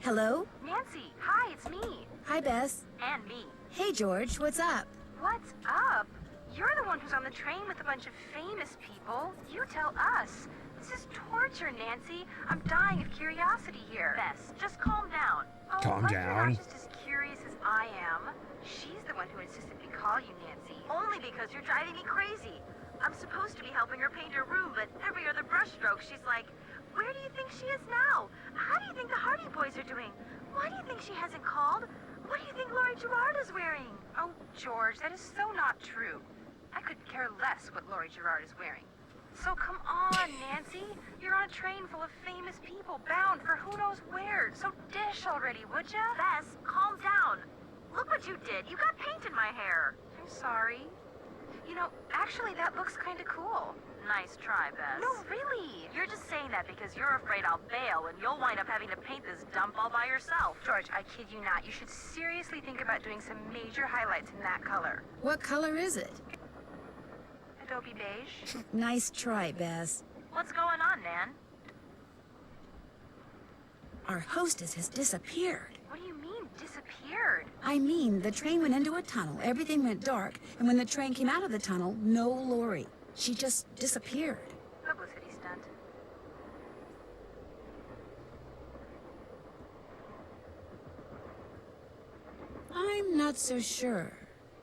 Hello? Nancy, hi, it's me. Hi, Bess. And me. Hey, George, what's up? What's up? You're the one who's on the train with a bunch of famous people. You tell us. This is torture, Nancy. I'm dying of curiosity here. Bess, just calm down. Oh, Calm down. You're not just as curious as I am. She's the one who insisted we call you Nancy. Only because you're driving me crazy. I'm supposed to be helping her paint her room, but every other brushstroke, she's like, where do you think she is now? How do you think the Hardy Boys are doing? Why do you think she hasn't called? What do you think Laurie Gerard is wearing? Oh, George, that is so not true. I could care less what Laurie Gerard is wearing. So come on, Nancy. You're on a train full of famous people bound for who knows where. So dish already, would ya? Bess, calm down. Look what you did. You got paint in my hair. I'm sorry. You know, actually, that looks kind of cool. Nice try, Bess. No, really. You're just saying that because you're afraid I'll bail and you'll wind up having to paint this dump all by yourself. George, I kid you not. You should seriously think about doing some major highlights in that color. What color is it? Adobe beige. Nice try, Bess. What's going on, Nan? Our hostess has disappeared. What do you mean, disappeared? I mean, the train went into a tunnel, everything went dark, and when the train came out of the tunnel, no Laurie. She just disappeared. Publicity stunt. I'm not so sure.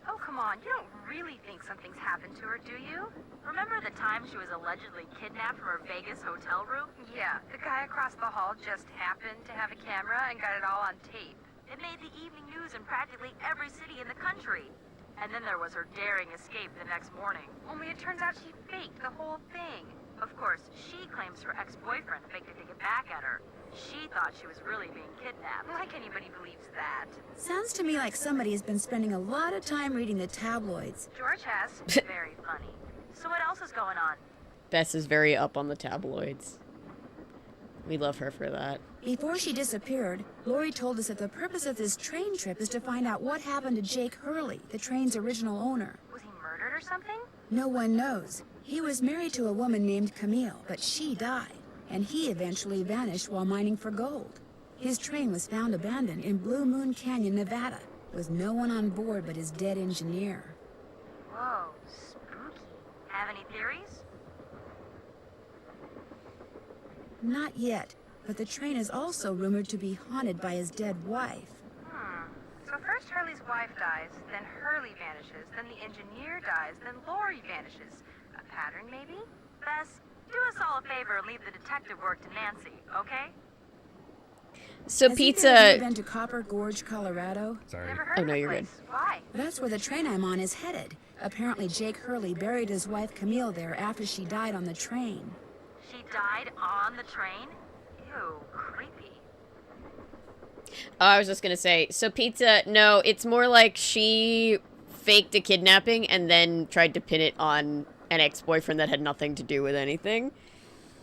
Oh, come on. You don't really think something's happened to her, do you? Remember the time she was allegedly kidnapped from her Vegas hotel room? Yeah, the guy across the hall just happened to have a camera and got it all on tape. It made the evening news in practically every city in the country. And then there was her daring escape the next morning. Only it turns out she faked the whole thing. Of course, she claims her ex-boyfriend faked it to get back at her. She thought she was really being kidnapped. Like anybody believes that. Sounds to me like somebody has been spending a lot of time reading the tabloids. George has. Very funny. So what else is going on? Bess is very up on the tabloids. We love her for that. Before she disappeared, Laurie told us that the purpose of this train trip is to find out what happened to Jake Hurley, the train's original owner. Was he murdered or something? No one knows. He was married to a woman named Camille, but she died, and he eventually vanished while mining for gold. His train was found abandoned in Blue Moon Canyon, Nevada, with no one on board but his dead engineer. Whoa, spooky. Have any theories? Not yet, but the train is also rumored to be haunted by his dead wife. So first Hurley's wife dies, then Hurley vanishes, then the engineer dies, then Laurie vanishes. A pattern, maybe? Bess, do us all a favor and leave the detective work to Nancy, okay? So Has Pizza... either of you been to Copper Gorge, Colorado? Sorry. Never heard Oh, of no, the you're place. Why? That's where the train I'm on is headed. Apparently Jake Hurley buried his wife Camille there after she died on the train. She died on the train? Ew, creepy. Oh, I was just gonna say, so Pizza, no, it's more like she faked a kidnapping and then tried to pin it on an ex-boyfriend that had nothing to do with anything.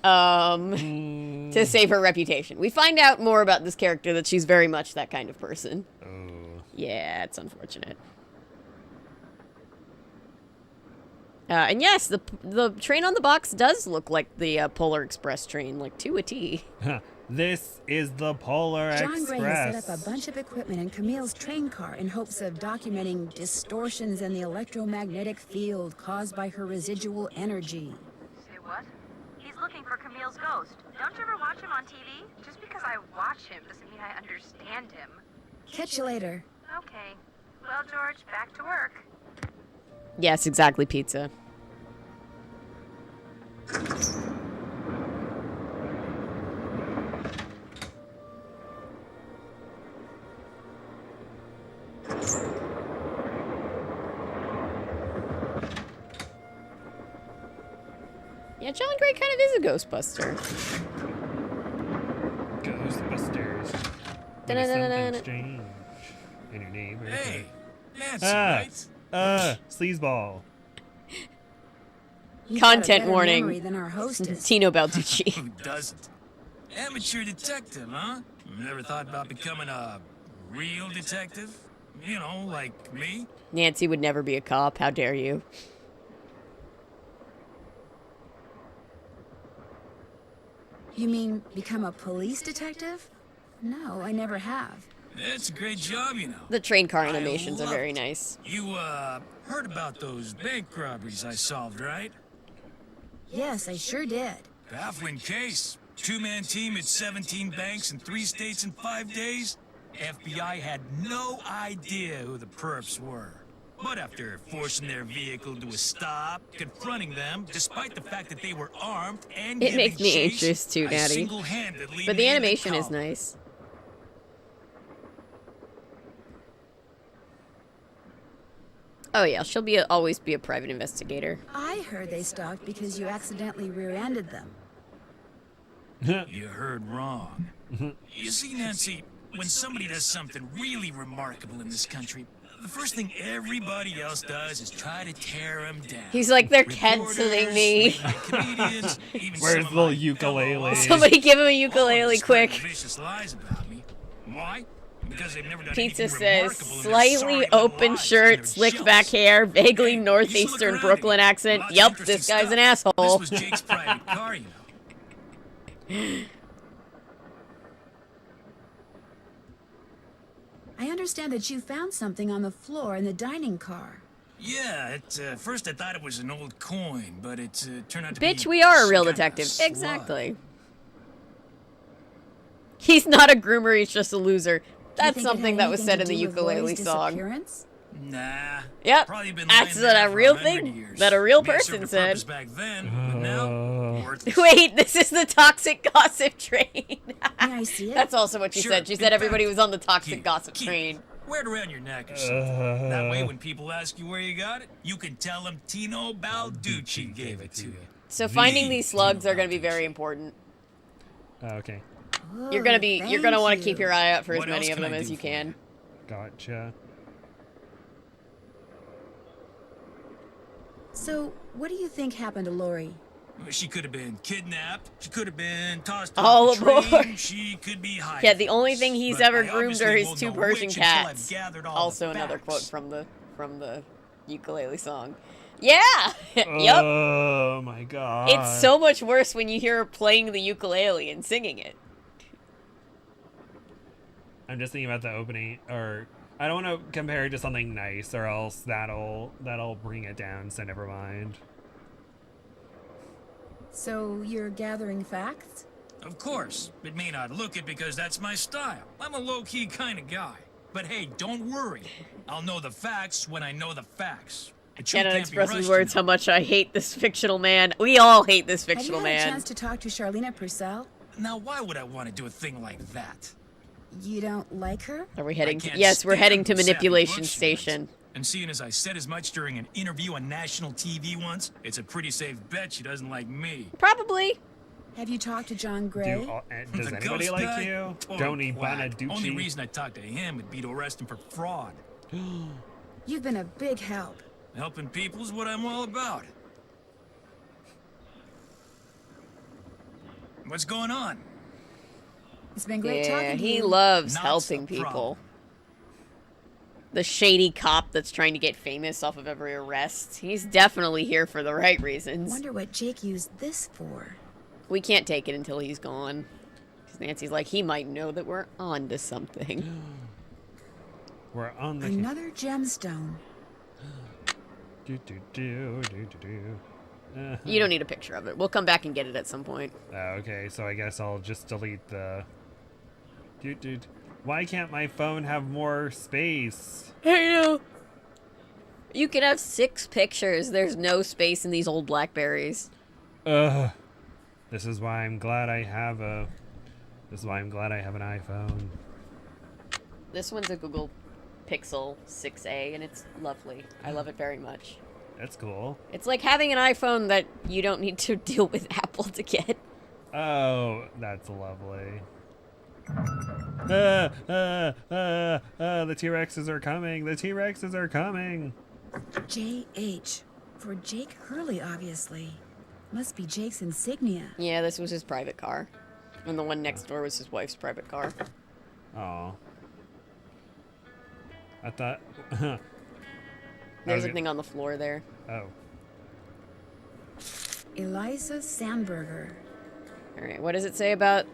To save her reputation. We find out more about this character that she's very much that kind of person. Oh. Yeah, it's unfortunate. And yes, the train on the box does look like the Polar Express train, like to a T. This is the Polar John Gray has Express. set up a bunch of equipment in Camille's train car in hopes of documenting distortions in the electromagnetic field caused by her residual energy. Say what? He's looking for Camille's ghost. Don't you ever watch him on TV? Just because I watch him doesn't mean I understand him. Catch you later. Okay. Well, George, back to work. Yes, exactly, Pizza. Yeah, John Gray kind of is a Ghostbuster. Ghostbusters. Da-da-da-da-da. Something strange in your name. Hey, Nancy, right? Sleazeball. He's got a Content better warning. memory than our hostess. Tino Balducci. Who doesn't? Amateur detective, huh? Never thought about becoming a real detective? You know, like me? Nancy would never be a cop. How dare you? You mean become a police detective? No, I never have. It's a great job, you know. The train car animations are very nice. You, heard about those bank robberies I solved, right? Yes, I sure did. Baffling case. Two-man team at 17 banks in 3 states in 5 days. FBI had no idea who the perps were. But after forcing their vehicle to a stop, confronting them, despite the fact that they were armed and It makes me chase, anxious too, I Daddy. single-handedly But the made animation is call. nice. Oh yeah, she'll always be a private investigator. I heard they stopped because you accidentally rear-ended them. You heard wrong. You see, Nancy, when somebody does something really remarkable in this country, the first thing everybody else does is try to tear them down. He's like, they're canceling me. Comedians, even Where's some the of my ukulele? Somebody give him a ukulele quick. vicious lies about me. Why? Because they've never done Pizza anything says, remarkable in their slightly sorry little open lives shirt, and slicked their back shells. hair, vaguely Hey, you northeastern should look around Brooklyn you. accent. Lots of Yup, interesting this guy's an stuff. asshole. This was Jake's private car, you know. I understand that you found something on the floor in the dining car. Yeah, at first I thought it was an old coin, but it turned out to Bitch, be we are a real kinda detective. slug. Exactly. He's not a groomer, he's just a loser. Do you That's think it something had that was anything said to in the do with Lori's ukulele song. disappearance? Nah. Yep. Probably been That's lying there a for real 100 thing years. that a real May have person served a said. purpose back then, but now, worthless. Wait, this is the toxic gossip train. May I see it? That's also what she Sure, said. She in said everybody fact, was on the toxic keep- gossip keep. train. Wear it around your neck or something. That way, when people ask you where you got it, you can tell them Tino Balducci gave it to you. So finding The these slugs Tino are going to be Balducci. very important. Okay, You're going to Oh, you're going to want to thank keep you. your eye out for What as many else of can them I as do you for you? can. gotcha. So, what do you think happened to Lori? She could have been kidnapped. She could have been tossed All off the train. aboard. She could be hiding. Yeah, the only thing he's But ever I groomed obviously are his won't 2 know Persian which until I've cats. gathered all Also the another quote facts. from the ukulele song. Yeah. Yep. Oh my god. It's so much worse when you hear her playing the ukulele and singing it. I'm just thinking about the opening, or I don't want to compare it to something nice, or else that'll bring it down. So never mind. So, you're gathering facts? Of course. It may not look it because that's my style. I'm a low-key kind of guy. But hey, don't worry. I'll know the facts when I know the facts. The truth Cannot can't be express in rushed, words you how much I hate this fictional man. We all hate this Have you fictional had a man. chance to talk to Charlena Purcell? know. Now, why would I want to do a thing like that? You don't like her? Are we heading? can't Yes, we're stand heading to the sappy manipulation look she station. And seeing as I said as much during an interview on national TV once, it's a pretty safe bet she doesn't like me. Probably. Have you talked to John Gray? Does The anybody ghost like guy? you? Total Tony quack. Only Bonaducci. reason I talked to him would be to arrest him for fraud. You've been a big help. Helping people is what I'm all about. What's going on? It's been great Yeah, talking to he you. loves Not helping a people. problem. The shady cop that's trying to get famous off of every arrest. He's definitely here for the right reasons. Wonder what Jake used this for. We can't take it until he's gone. 'Cause Nancy's like, he might know that we're on to something. We're on the. Another gemstone. Do, do, do, do, do, do. You don't need a picture of it. We'll come back and get it at some point. Okay, so I guess I'll just delete the. Dude. Why can't my phone have more space? I know. You can have 6 pictures. There's no space in these old Blackberries. Ugh. This is why I'm glad I have a. This is why I'm glad I have an iPhone. This one's a Google Pixel 6a, and it's lovely. I love it very much. That's cool. It's like having an iPhone that you don't need to deal with Apple to get. Oh, that's lovely. The T-Rexes are coming. The T-Rexes are coming. JH. For Jake Hurley, obviously. Must be Jake's insignia. Yeah, this was his private car. And the one next door was his wife's private car. Oh. I thought. There's a Okay. thing on the floor there. Oh. Eliza Sandberger. Alright, what does it say about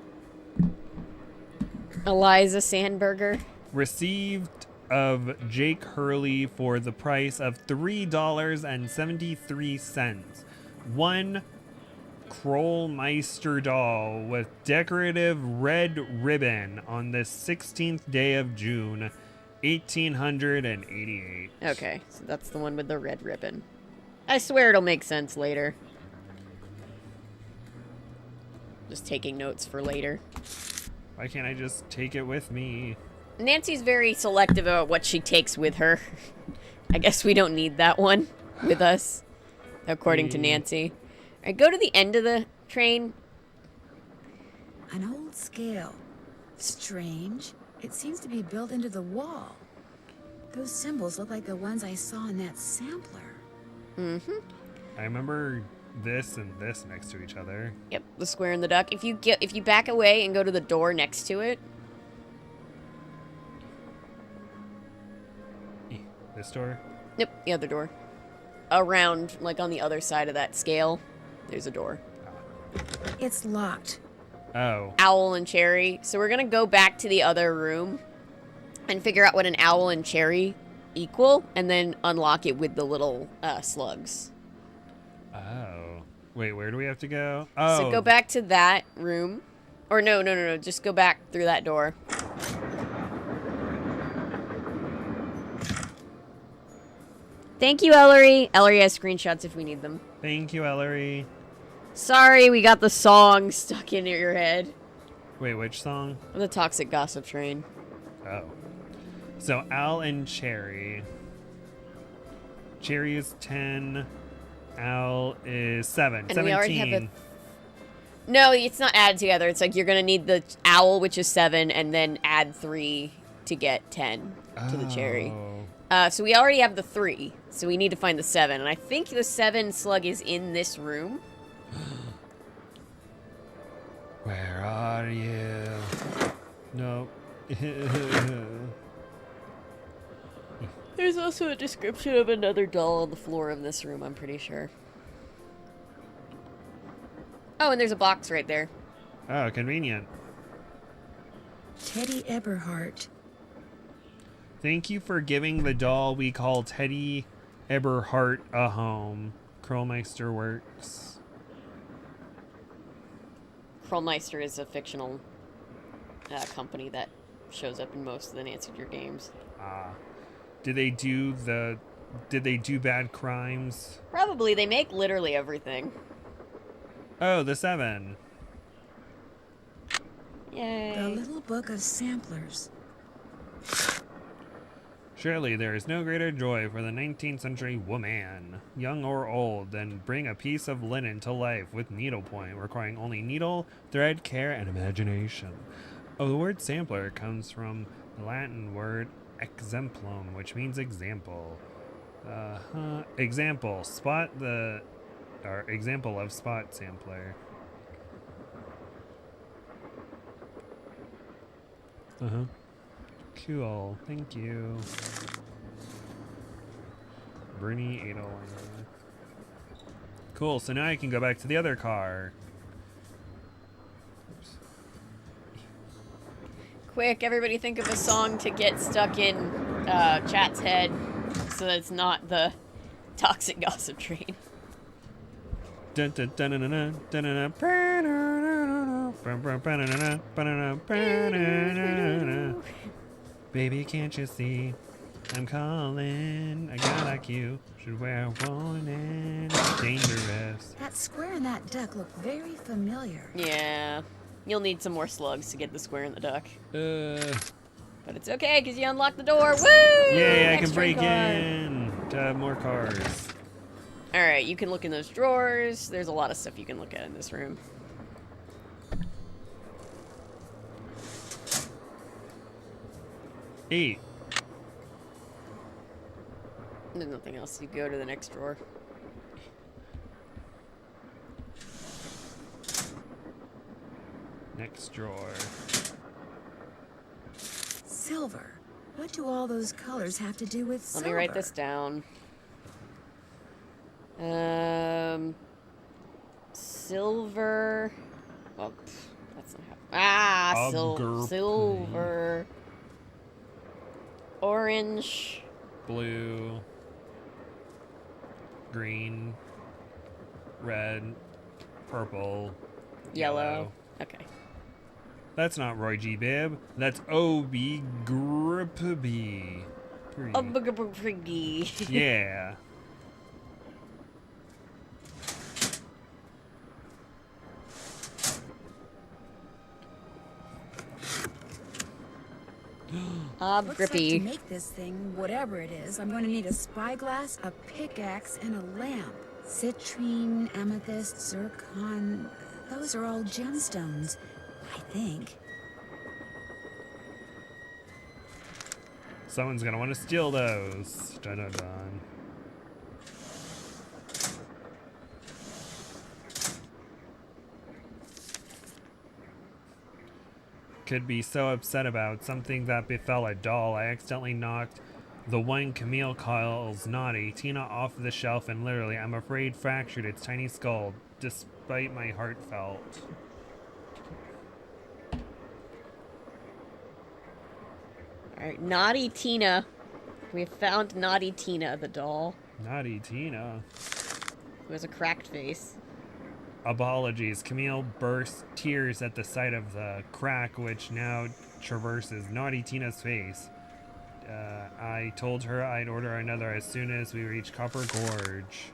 Eliza Sandberger? Received of Jake Hurley for the price of $3.73. One Krollmeister doll with decorative red ribbon on the 16th day of June, 1888. Okay, so that's the one with the red ribbon. I swear it'll make sense later. Just taking notes for later. Why can't I just take it with me? Nancy's very selective about what she takes with her. I guess we don't need that one with us, according to Nancy. All right, go to the end of the train. An old scale. Strange. It seems to be built into the wall. Those symbols look like the ones I saw in that sampler. Mm-hmm. I remember this and this next to each other. Yep, the square and the duck. If you back away and go to the door next to it. This door? Yep, the other door. Around, like on the other side of that scale, there's a door. It's locked. Oh. Owl and cherry. So we're gonna go back to the other room and figure out what an owl and cherry equal, and then unlock it with the little slugs. Oh. Wait, where do we have to go? Oh. So go back to that room. Or no. Just go back through that door. Thank you, Ellery. Ellery has screenshots if we need them. Thank you, Ellery. Sorry, we got the song stuck in your head. Wait, which song? The Toxic Gossip Train. Oh. So, Al and Cherry. Cherry is 10. Al is 7. And 17. we already have a... No, it's not added together. It's like you're going to need the owl, which is 7, and then add 3 to get 10 to the cherry. So we already have the 3, so we need to find the 7. And I think the 7 slug is in this room. Where are you? No. There's also a description of another doll on the floor of this room, I'm pretty sure. Oh, and there's a box right there. Oh, convenient. Teddy Eberhardt. Thank you for giving the doll we call Teddy Eberhardt a home. Krollmeister Works. Krollmeister is a fictional company that shows up in most of the Nancy Drew games. Did they do bad crimes? Probably. They make literally everything. Oh, the 7. Yay. The little book of samplers. Surely there is no greater joy for the 19th century woman, young or old, than bring a piece of linen to life with needlepoint, requiring only needle, thread, care, and imagination. Oh, the word sampler comes from the Latin word exemplum, which means example. Example, example of spot sampler. Cool, thank you. Bernie 801. Cool, so now I can go back to the other car. Oops. Quick, everybody think of a song to get stuck in chat's head so that it's not the Toxic Gossip Train. Dun, dun, dun, dun, dun, dun, dun, dun. Baby, can't you see? I'm calling. A guy like you should wear warning. Dangerous. That square and that duck look very familiar. Yeah. You'll need some more slugs to get the square and the duck. But it's okay, because you unlock the door. Woo! Yay, I can Extra break car. in to have more cars. Alright, you can look in those drawers. There's a lot of stuff you can look at in this room. Eight. There's nothing else. You go to the next drawer. Next drawer. Silver. What do all those colors have to do with silver? Let me write this down. Silver. Well, that's not how. Silver. Orange. Blue. Green. Red. Purple. Yellow. Okay. That's not Roy G. Bibb. That's O.B. Grippy. Oh, Priggy. Yeah. Looks like to Grippy. make this thing, whatever it is, I'm going to need a spyglass, a pickaxe, and a lamp. Citrine, amethyst, zircon. Those are all gemstones, I think. Someone's gonna want to steal those. Dun dun dun. Could be so upset about something that befell a doll. I accidentally knocked the one Camille calls naughty Tina off the shelf and literally, I'm afraid, fractured its tiny skull, despite my heartfelt. Alright, Naughty Tina. We have found Naughty Tina, the doll, Naughty Tina. who has a cracked face. Apologies. Camille burst tears at the sight of the crack which now traverses Naughty Tina's face. I told her I'd order another as soon as we reach Copper Gorge.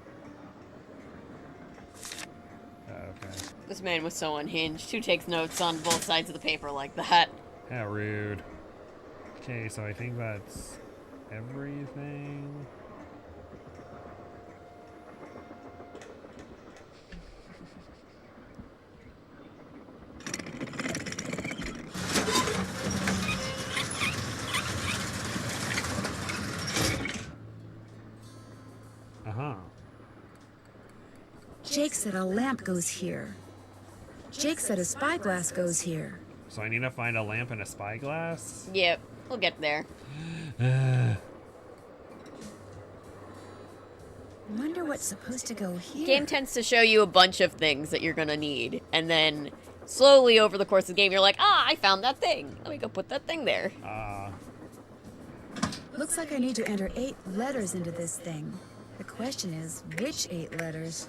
Okay. This man was so unhinged. Who takes notes on both sides of the paper like that? How rude. Okay, so I think that's everything. Jake said a lamp goes here. Jake said a spyglass goes here. So I need to find a lamp and a spyglass? Yep, we'll get there. Wonder what's supposed to go here. Game tends to show you a bunch of things that you're gonna need, and then slowly over the course of the game, you're like, ah, I found that thing. Let me go put that thing there. Looks like I need to enter 8 letters into this thing. The question is, which 8 letters?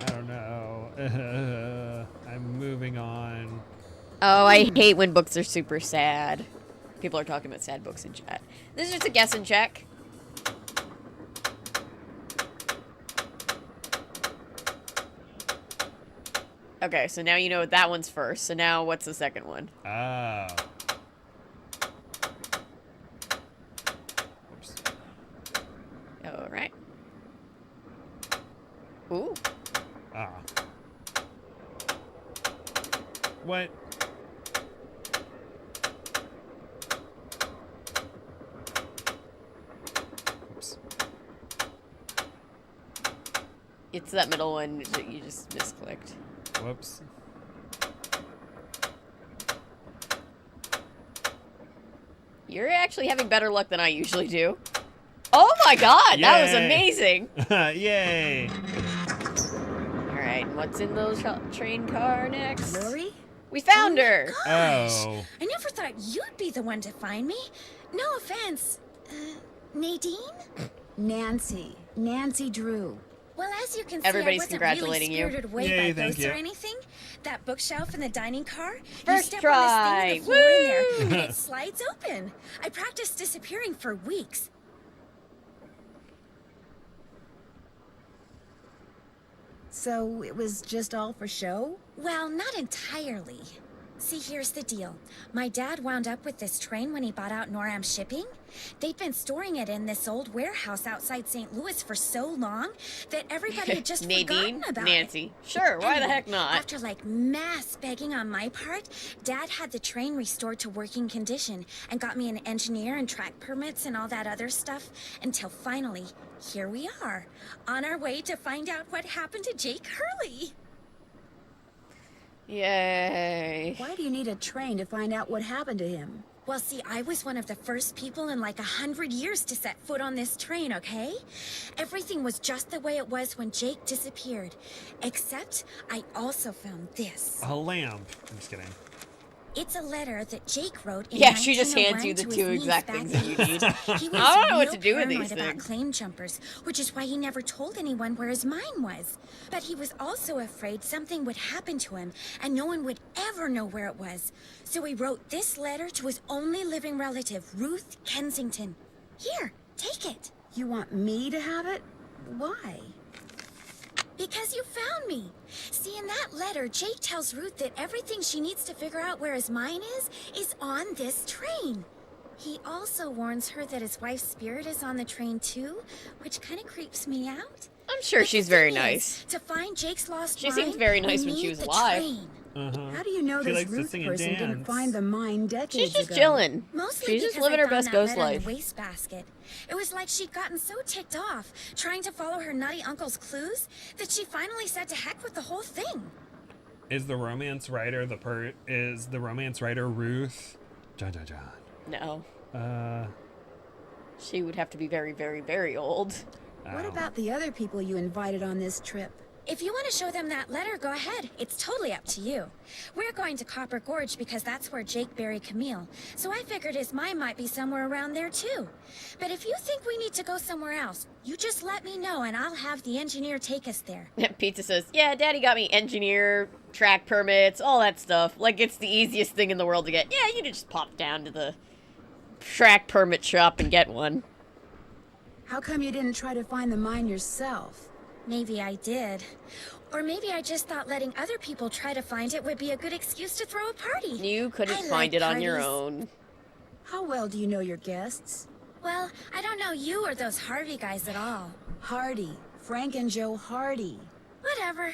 I don't know. I'm moving on. Oh, I hate when books are super sad. People are talking about sad books in chat. This is just a guess and check. Okay, so now you know that one's first. So now what's the second one? Oh. All right. Ooh. Ah. What? Oops. It's that middle one that you just misclicked. Whoops. You're actually having better luck than I usually do. Oh my god, that was Yay. amazing! Yay! Alright, what's in the train car next? Lori? We found her! Gosh, Oh. I never thought you'd be the one to find me. No offense. Nadine? Nancy. Nancy Drew. Well, as you can Everybody's see, I wasn't congratulating really you. spirited away Yay, by thank ghosts you. or anything. That bookshelf in the dining car, First you step try. on this thing on the floor in there, Woo! and it slides open. I practiced disappearing for weeks. So it was just all for show? Well, not entirely. See, here's the deal. My dad wound up with this train when he bought out Noram Shipping. They'd been storing it in this old warehouse outside St. Louis for so long that everybody had just Nadine, forgotten about Nancy. it. Sure, why the Anyway, heck not? After like mass begging on my part, Dad had the train restored to working condition and got me an engineer and track permits and all that other stuff until finally, here we are, on our way to find out what happened to Jake Hurley. Yay. Why do you need a train to find out what happened to him? Well, see, I was one of the first people in like 100 years to set foot on this train, okay? Everything was just the way it was when Jake disappeared. Except, I also found this. A lamp. I'm just kidding. It's a letter that Jake wrote in Yeah, she just 1901 hands you the to his two niece exact back things then. that you need. He was I don't know what real to do with paranoid these about things. claim jumpers, which is why he never told anyone where his mine was. But he was also afraid something would happen to him, and no one would ever know where it was. So he wrote this letter to his only living relative, Ruth Kensington. Here, take it. You want me to have it? Why? Because you found me. See, in that letter, Jake tells Ruth that everything she needs to figure out where his mine is on this train. He also warns her that his wife's spirit is on the train too, which kind of creeps me out. I'm sure But she's the very thing is, nice. to find Jake's lost She mine, seemed very nice we when she need was the alive. train. How do you know She this likes to Ruth sing and person didn't dance. find the mine decades She's just ago? chilling. Mostly She's just because living I her found best that ghost letter in life. the wastebasket. It was like she'd gotten so ticked off trying to follow her nutty uncle's clues that she finally said to heck with the whole thing. Is the romance writer Ruth? Dun, dun, dun. No. She would have to be very, very, very old. What about the other people you invited on this trip? If you want to show them that letter, go ahead. It's totally up to you. We're going to Copper Gorge because that's where Jake buried Camille, so I figured his mine might be somewhere around there too. But if you think we need to go somewhere else, you just let me know and I'll have the engineer take us there. Pizza says, yeah, Daddy got me engineer, track permits, all that stuff. Like, it's the easiest thing in the world to get. Yeah, you can just pop down to the track permit shop and get one. How come you didn't try to find the mine yourself? Maybe I did. Or maybe I just thought letting other people try to find it would be a good excuse to throw a party. You couldn't I find like it on your parties. own. How well do you know your guests? Well, I don't know you or those Harvey guys at all. Hardy. Frank and Joe Hardy. Whatever.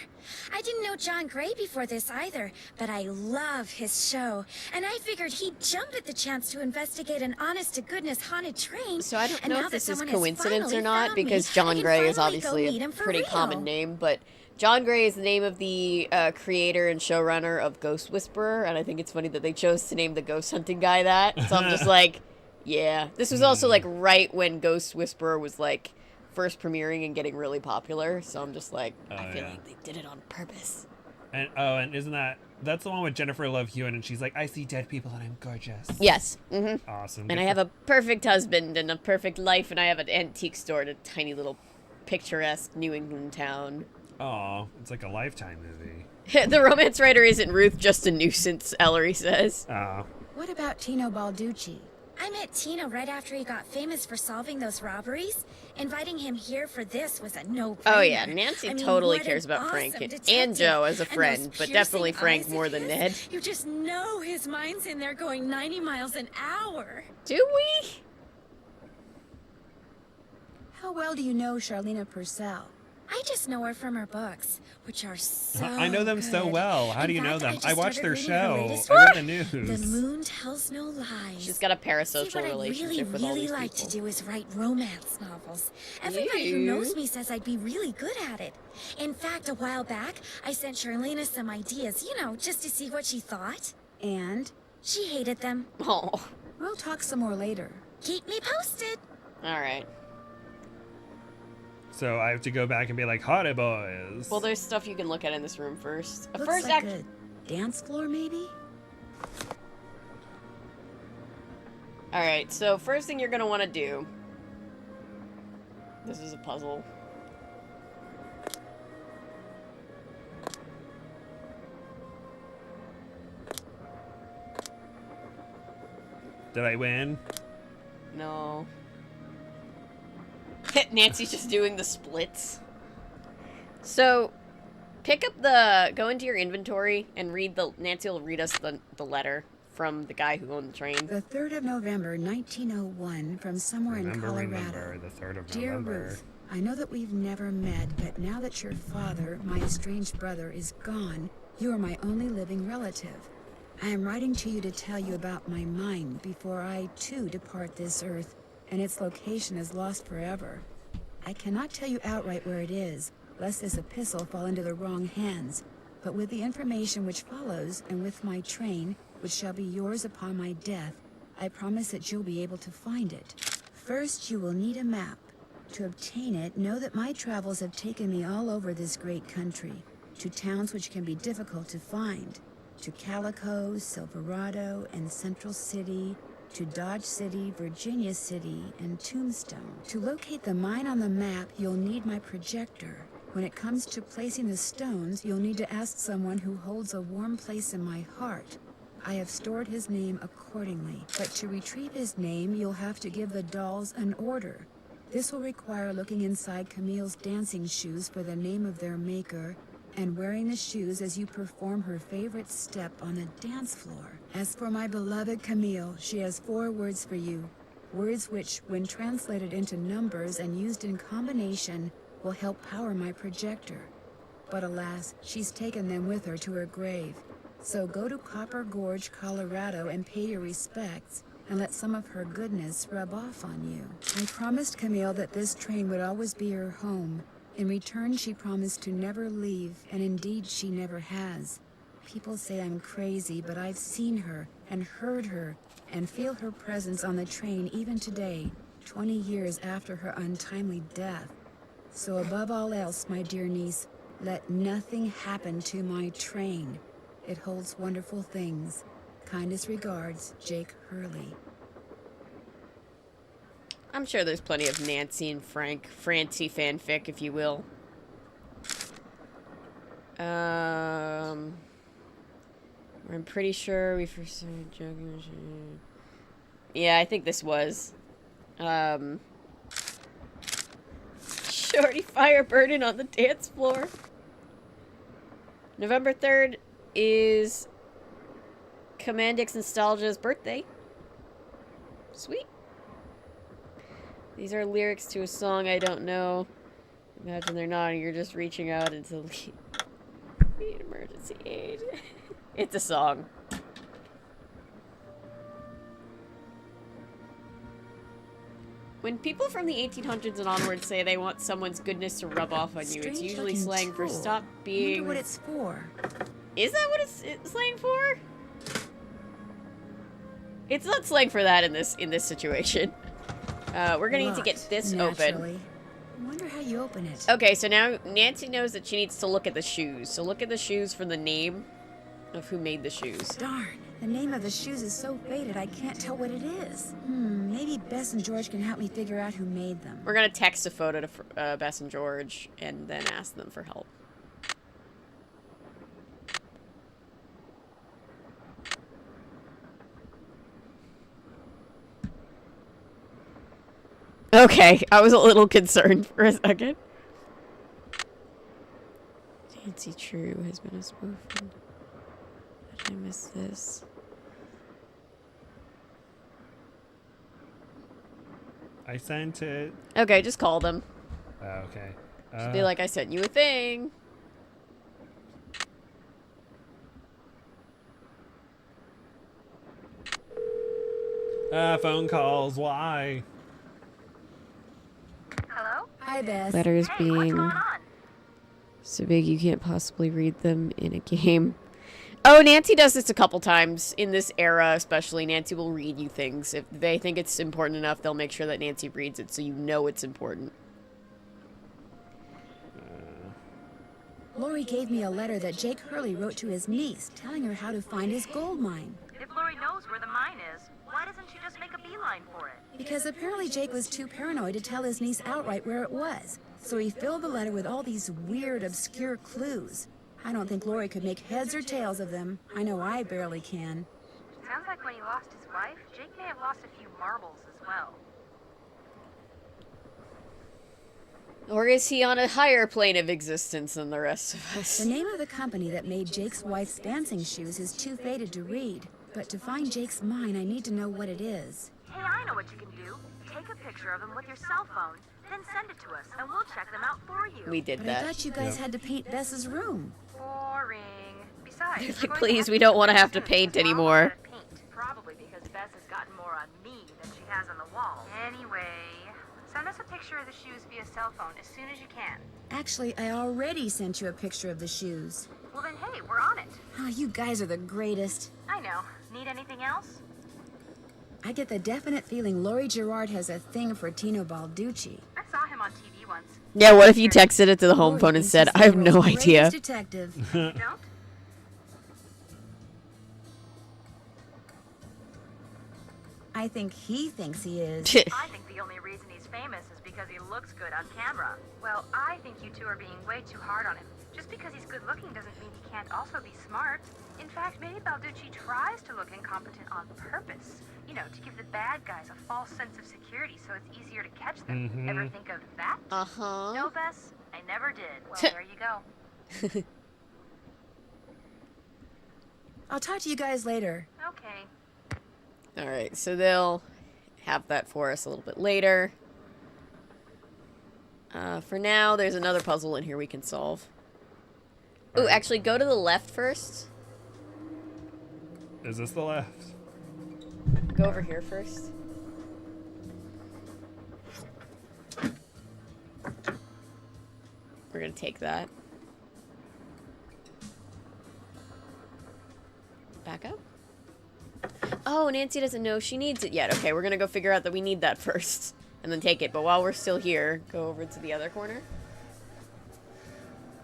I didn't know John Gray before this either, but I love his show. And I figured he'd jump at the chance to investigate an honest-to-goodness haunted train. So I don't And know now if this that is someone has coincidence or finally not, found me, because I John can Gray is finally go obviously meet a him for pretty real. common name, but John Gray is the name of the creator and showrunner of Ghost Whisperer, and I think it's funny that they chose to name the ghost hunting guy that. So I'm just like, yeah. This was also like right when Ghost Whisperer was like first premiering and getting really popular, so I'm just like, I feel like they did it on purpose. And isn't that's the one with Jennifer Love Hewitt, and she's like, I see dead people and I'm gorgeous. Yes. Mm-hmm. Awesome. And I have a perfect husband and a perfect life, and I have an antique store in a tiny little picturesque New England town. Oh, it's like a Lifetime movie. The romance writer isn't Ruth, just a nuisance, Ellery says. Oh. What about Tino Balducci? I met Tino right after he got famous for solving those robberies. Inviting him here for this was a no-brainer. Oh yeah, Nancy I mean, totally what cares an about awesome Frank and detective. Joe as a And friend, those but definitely piercing Frank eyes more of than his, Ned. You just know his mind's in there going 90 miles an hour. Do we? How well do you know Charlena Purcell? I just know her from her books, which are so I know them so good. well. How In do you know fact, them? just I watch started their reading her show. latest I read book. the news. The Moon Tells No Lies. She's got a See, parasocial what I'd relationship with all really these like people. to do is write romance novels. Everybody who You? knows me says I'd be really good at it. In fact, a while back, I sent Charlena some ideas, just to see what she thought. And? She hated them. Oh. We'll talk some more later. Keep me posted. All right. So I have to go back and be like, hottie boys. Well, there's stuff you can look at in this room first. Looks First like act. a dance floor, maybe? All right. So first thing you're gonna want to do. This is a puzzle. Did I win? No. Nancy's just doing the splits. So, go into your inventory and read Nancy will read us the letter from the guy who owned the train. The 3rd of November, 1901, from somewhere in Colorado. The 3rd of Dear November. Ruth, I know that we've never met, but now that your father, my estranged brother, is gone, you are my only living relative. I am writing to you to tell you about my mine before I, too, depart this earth, and its location is lost forever. I cannot tell you outright where it is, lest this epistle fall into the wrong hands, but with the information which follows, and with my train, which shall be yours upon my death, I promise that you'll be able to find it. First, you will need a map. To obtain it, know that my travels have taken me all over this great country, to towns which can be difficult to find, to Calico, Silverado, and Central City, to Dodge City, Virginia City, and Tombstone. To locate the mine on the map, you'll need my projector. When it comes to placing the stones, you'll need to ask someone who holds a warm place in my heart. I have stored his name accordingly, but to retrieve his name, you'll have to give the dolls an order. This will require looking inside Camille's dancing shoes for the name of their maker, and wearing the shoes as you perform her favorite step on the dance floor. As for my beloved Camille, she has 4 words for you. Words which, when translated into numbers and used in combination, will help power my projector. But alas, she's taken them with her to her grave. So go to Copper Gorge, Colorado, and pay your respects, and let some of her goodness rub off on you. I promised Camille that this train would always be her home. In return, she promised to never leave, and indeed she never has. People say I'm crazy, but I've seen her, and heard her, and feel her presence on the train even today, 20 years after her untimely death. So above all else, my dear niece, let nothing happen to my train. It holds wonderful things. Kindest regards, Jake Hurley. I'm sure there's plenty of Nancy and Francie fanfic, if you will. I'm pretty sure we first started joking. Yeah, I think this was. Shorty fire burning on the dance floor. November 3rd is Commandix Nostalgia's birthday. Sweet. These are lyrics to a song I don't know. Imagine they're not, and you're just reaching out into need emergency aid. It's a song. When people from the 1800s and onwards say they want someone's goodness to rub off on you, it's usually slang for stop being... Wonder what it's for. Is that what it's slang for? It's not slang for that in this situation. We're gonna need to get this open. I wonder how you open it. Okay, so now Nancy knows that she needs to look at the shoes. So look at the shoes for the name of who made the shoes. Darn, the name of the shoes is so faded I can't tell what it is. Maybe Bess and George can help me figure out who made them. We're gonna text a photo to Bess and George and then ask them for help. Okay, I was a little concerned for a second. Nancy True has been a spoofed. How did I miss this? I sent it. Okay, just call them. Okay. Just be like, I sent you a thing. Phone calls. Why? Hello? Hi, Bess. Letters Hey, what's being going on? so big you can't possibly read them in a game. Oh, Nancy does this a couple times in this era, especially. Nancy will read you things. If they think it's important enough, they'll make sure that Nancy reads it so you know it's important. Lori gave me a letter that Jake Hurley wrote to his niece, telling her how to find his gold mine. If Lori knows where the mine is, why doesn't she just make a beeline for it? Because apparently Jake was too paranoid to tell his niece outright where it was. So he filled the letter with all these weird, obscure clues. I don't think Lori could make heads or tails of them. I know I barely can. Sounds like when he lost his wife, Jake may have lost a few marbles as well. Or is he on a higher plane of existence than the rest of us? The name of the company that made Jake's wife's dancing shoes is too faded to read. But to find Jake's mine, I need to know what it is. Hey, I know what you can do. Take a picture of them with your cell phone, then send it to us, and we'll check them out for you. We did But that. I thought you guys had to paint Bess's room. Boring. Besides, Like, we're going please, to we don't want to have to paint We're all anymore. out of paint, probably because Bess has gotten more on me than she has on the wall. Anyway, send us a picture of the shoes via cell phone as soon as you can. Actually, I already sent you a picture of the shoes. Well then, hey, we're on it. Oh, you guys are the greatest. I know. Need anything else? I get the definite feeling Laurie Gerard has a thing for Tino Balducci. I saw him on TV once. Yeah, what if you texted it to the home Laurie phone and thinks said, he's I have the no world's idea. greatest detective. You don't? I think he thinks he is. I think the only reason he's famous is because he looks good on camera. Well, I think you two are being way too hard on him. Just because he's good looking doesn't mean he can't also be smart. In fact, maybe Balducci tries to look incompetent on purpose. You know, to give the bad guys a false sense of security so it's easier to catch them. Mhm. Ever think of that? Uh-huh. No, Bess, I never did. Well, there you go. I'll talk to you guys later. Okay. Alright, so they'll have that for us a little bit later. For now, there's another puzzle in here we can solve. Ooh, actually, go to the left first. Is this the left? Go over here first. We're gonna take that. Back up. Oh, Nancy doesn't know she needs it yet. Okay, we're gonna go figure out that we need that first. And then take it. But while we're still here, go over to the other corner.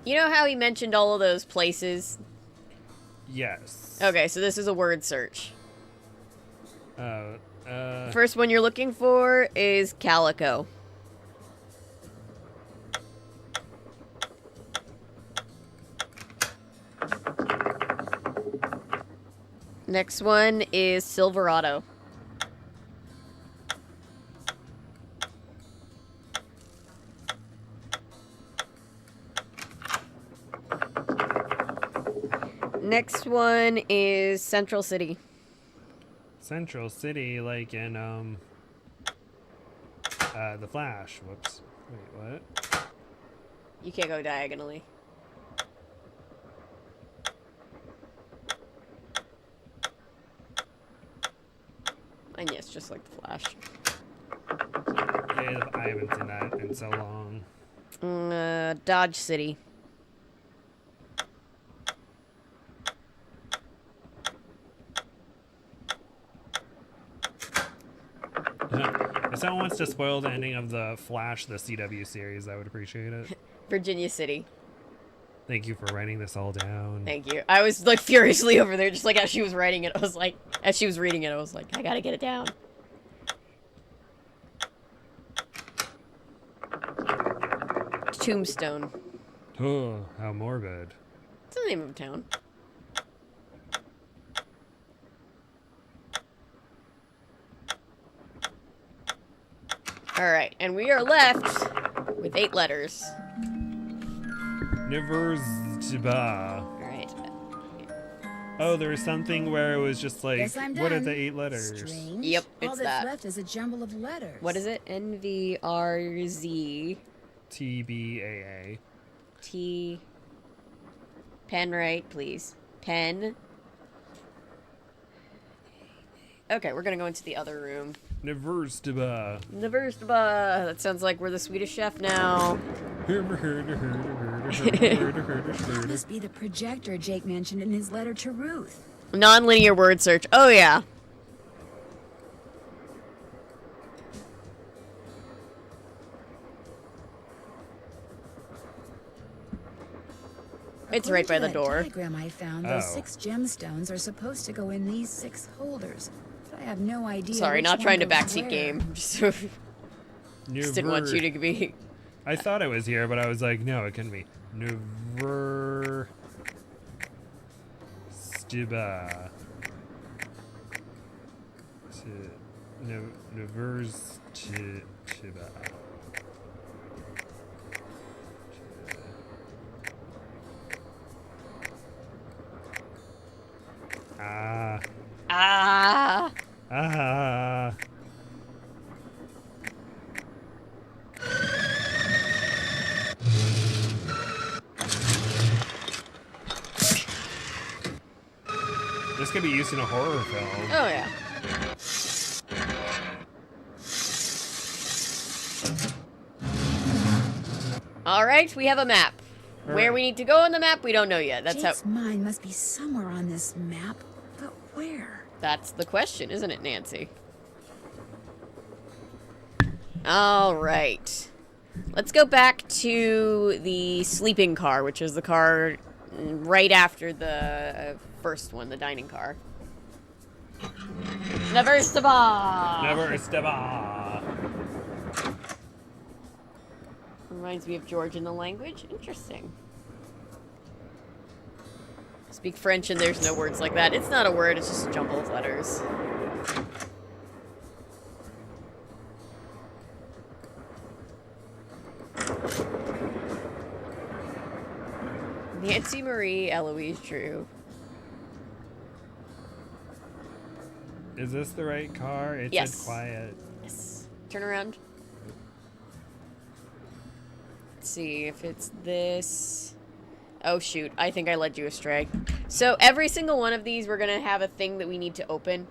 You know how he mentioned all of those places? Yes. Okay, so this is a word search. Oh, First one you're looking for is calico. Next one is Silverado. Next one is Central City. Central City, like in, The Flash. Whoops. Wait, what? You can't go diagonally. And yes, just like The Flash. Yeah, I haven't seen that in so long. Dodge City. If someone wants to spoil the ending of The Flash, the CW series, I would appreciate it. Virginia City. Thank you for writing this all down. Thank you. I was like furiously over there, just like as she was writing it. I was like, as she was reading it, I was like, I gotta get it down. Tombstone. Oh, how morbid. It's the name of a town. Alright, and we are left with 8 letters. Niversba. Alright. Oh, there was something where it was just like, Guess I'm what are done. the 8 letters? Strange. Yep, All it's that's that. left is a jumble of letters. What is it? NVRZ TBAA. T. Pen right, please. Pen. Okay, we're gonna go into the other room. Niversba. Niverstaba. That sounds like we're the Swedish chef now. Must be the projector Jake mentioned in his letter to Ruth. Non-linear word search. Oh yeah. It's right by the According to that door. diagram I found, those Oh. 6 gemstones are supposed to go in these 6 holders. But I have no idea. Sorry, which not one trying to goes backseat where. game. Just didn't want you to be. I thought it was here, but I was like, no, it couldn't be. Niver. Stiba. Nivers Tiba. Ah. Ah. Ah. This could be used in a horror film. Oh yeah. All right, we have a map. Where we need to go on the map, we don't know yet. That's Jake's how. mind must be somewhere on this map, but where? That's the question, isn't it, Nancy? All right. Let's go back to the sleeping car, which is the car right after the first one, the dining car. Never stop. Never stop. Reminds me of Georgian, the language. Interesting. Speak French and there's no words like that. It's not a word, it's just a jumble of letters. Nancy Marie Eloise Drew. Is this the right car? It Yes. said quiet. Yes. Turn around. Let's see if it's this. Oh shoot, I think I led you astray. So every single one of these, we're gonna have a thing that we need to open.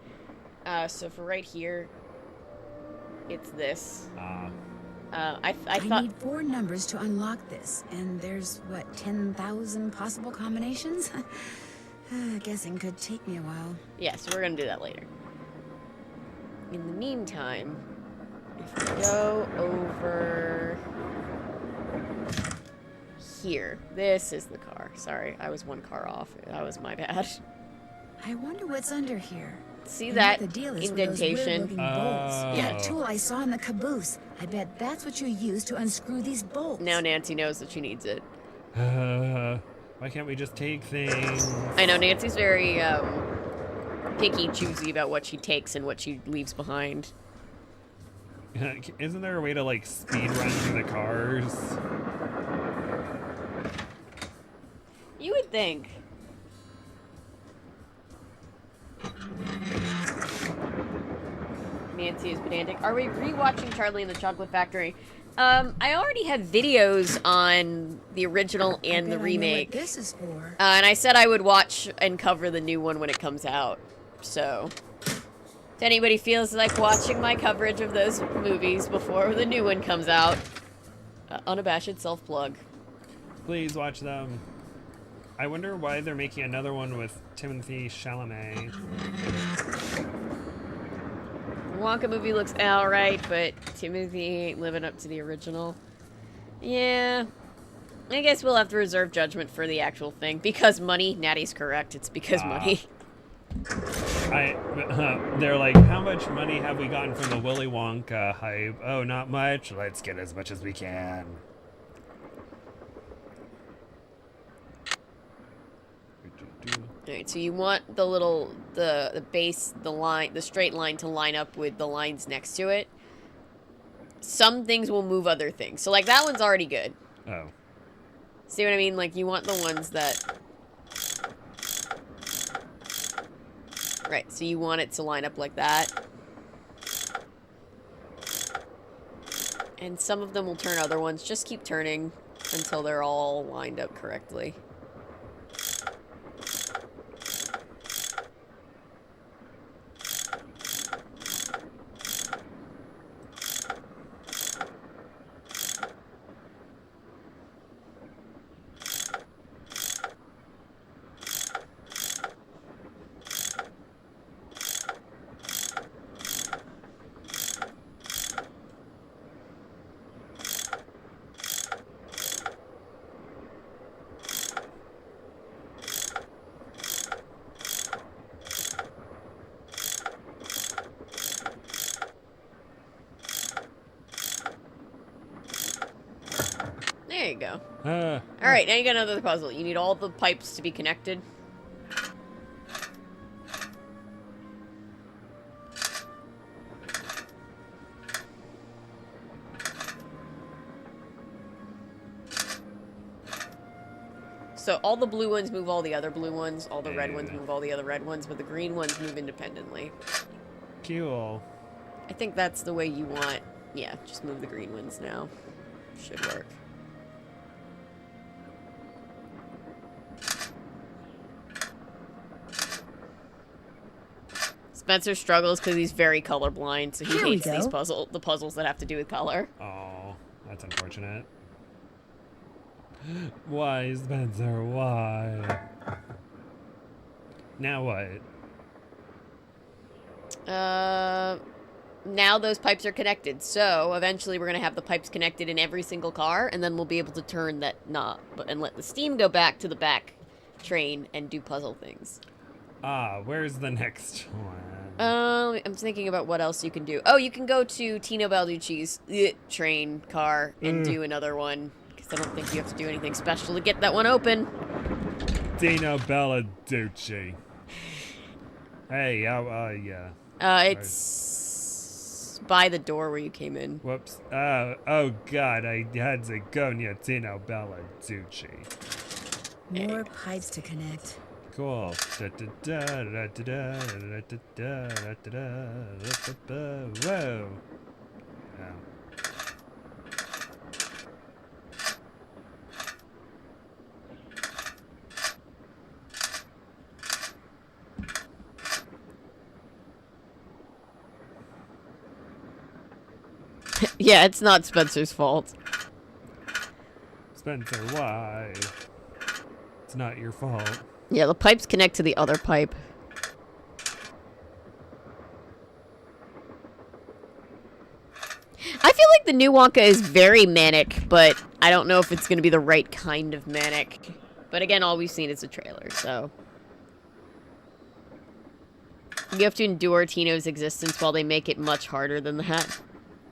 So for right here, it's this. I I thought. need 4 numbers to unlock this, and there's, what, 10,000 possible combinations? Guessing could take me a while. Yeah, so we're gonna do that later. In the meantime, if we go over here, this is the car. Sorry, I was 1 car off. That was my bad. I wonder what's under here. See And that what the deal is with indentation? those weird-looking bolts. That tool I saw in the caboose. I bet that's what you use to unscrew these bolts. Now Nancy knows that she needs it. Why can't we just take things? I know Nancy's very picky, choosy about what she takes and what she leaves behind. Isn't there a way to like speed run through the cars? You would think. Nancy is pedantic. Are we rewatching Charlie and the Chocolate Factory? I already have videos on the original and the remake. This is for. And I said I would watch and cover the new one when it comes out. So, if anybody feels like watching my coverage of those movies before the new one comes out, unabashed self-plug. Please watch them. I wonder why they're making another one with Timothée Chalamet. Wonka movie looks alright, but Timothy ain't living up to the original. Yeah. I guess we'll have to reserve judgment for the actual thing. Because money, Natty's correct, it's because money. They're like, how much money have we gotten from the Willy Wonka hype? Oh, not much. Let's get as much as we can. Alright, so you want the little, the base, the line, the straight line to line up with the lines next to it. Some things will move other things. So, like, that one's already good. Oh. See what I mean? Like, you want the ones that... Right, so you want it to line up like that. And some of them will turn other ones. Just keep turning until they're all lined up correctly. There you go. Alright, now you got another puzzle. You need all the pipes to be connected. So all the blue ones move all the other blue ones, all the red ones move all the other red ones, but the green ones move independently. Cool. I think that's the way you want. Yeah, just move the green ones now. Should work. Spencer struggles because he's very colorblind, so he Here we hates these go. the puzzles that have to do with color. Oh, that's unfortunate. Why, Spencer? Why? Now what? now those pipes are connected. So eventually we're going to have the pipes connected in every single car, and then we'll be able to turn that knob and let the steam go back to the back train and do puzzle things. Where's the next one? I'm thinking about what else you can do. Oh, you can go to Tino Balducci's train car and do another one, because I don't think you have to do anything special to get that one open. Tino Balducci. Hey, yeah. It's by the door where you came in. Whoops. Oh God, I had to go near Tino Balducci. More pipes to connect. Cool. Whoa. Yeah, it's not Spencer's fault. Spencer, why? It's not your fault. Yeah, the pipes connect to the other pipe. I feel like the new Wonka is very manic, but I don't know if it's going to be the right kind of manic. But again, all we've seen is a trailer, so... You have to endure Tino's existence while they make it much harder than that.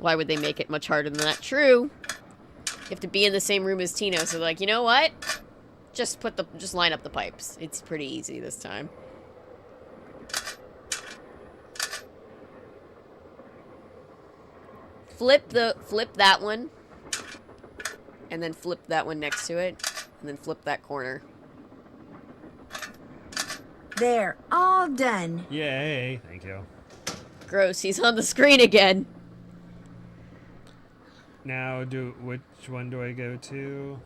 Why would they make it much harder than that? True. You have to be in the same room as Tino, so like, you know what? Just line up the pipes. It's pretty easy this time. Flip that one. And then flip that one next to it. And then flip that corner. There, all done. Yay, thank you. Gross, he's on the screen again. Now, which one do I go to?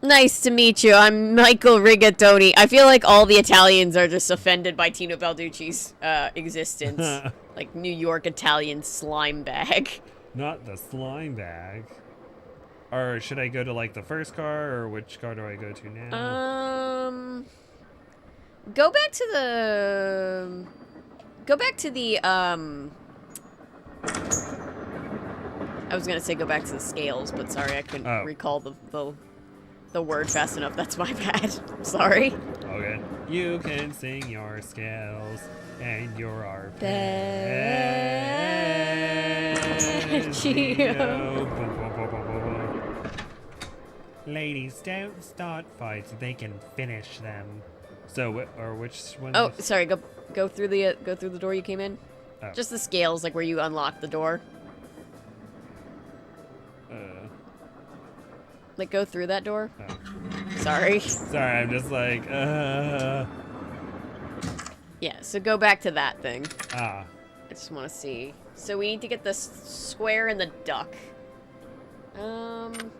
Nice to meet you. I'm Michael Rigatoni. I feel like all the Italians are just offended by Tino Balducci's existence. Like New York Italian slime bag. Not the slime bag. Or should I go to like the first car, or which car do I go to now? Go back to the I was gonna say go back to the scales, but sorry, I couldn't recall the word fast enough. That's my bad. I'm sorry. Okay. You can sing your scales and your arpeggio. Ladies, don't start fights. They can finish them. So, or which one? Oh, sorry. Go through the door you came in. Oh. Just the scales, like where you unlock the door. Like go through that door. Oh. Sorry. Sorry, I'm just like. Yeah. So go back to that thing. Ah. I just want to see. So we need to get the square and the duck. -8.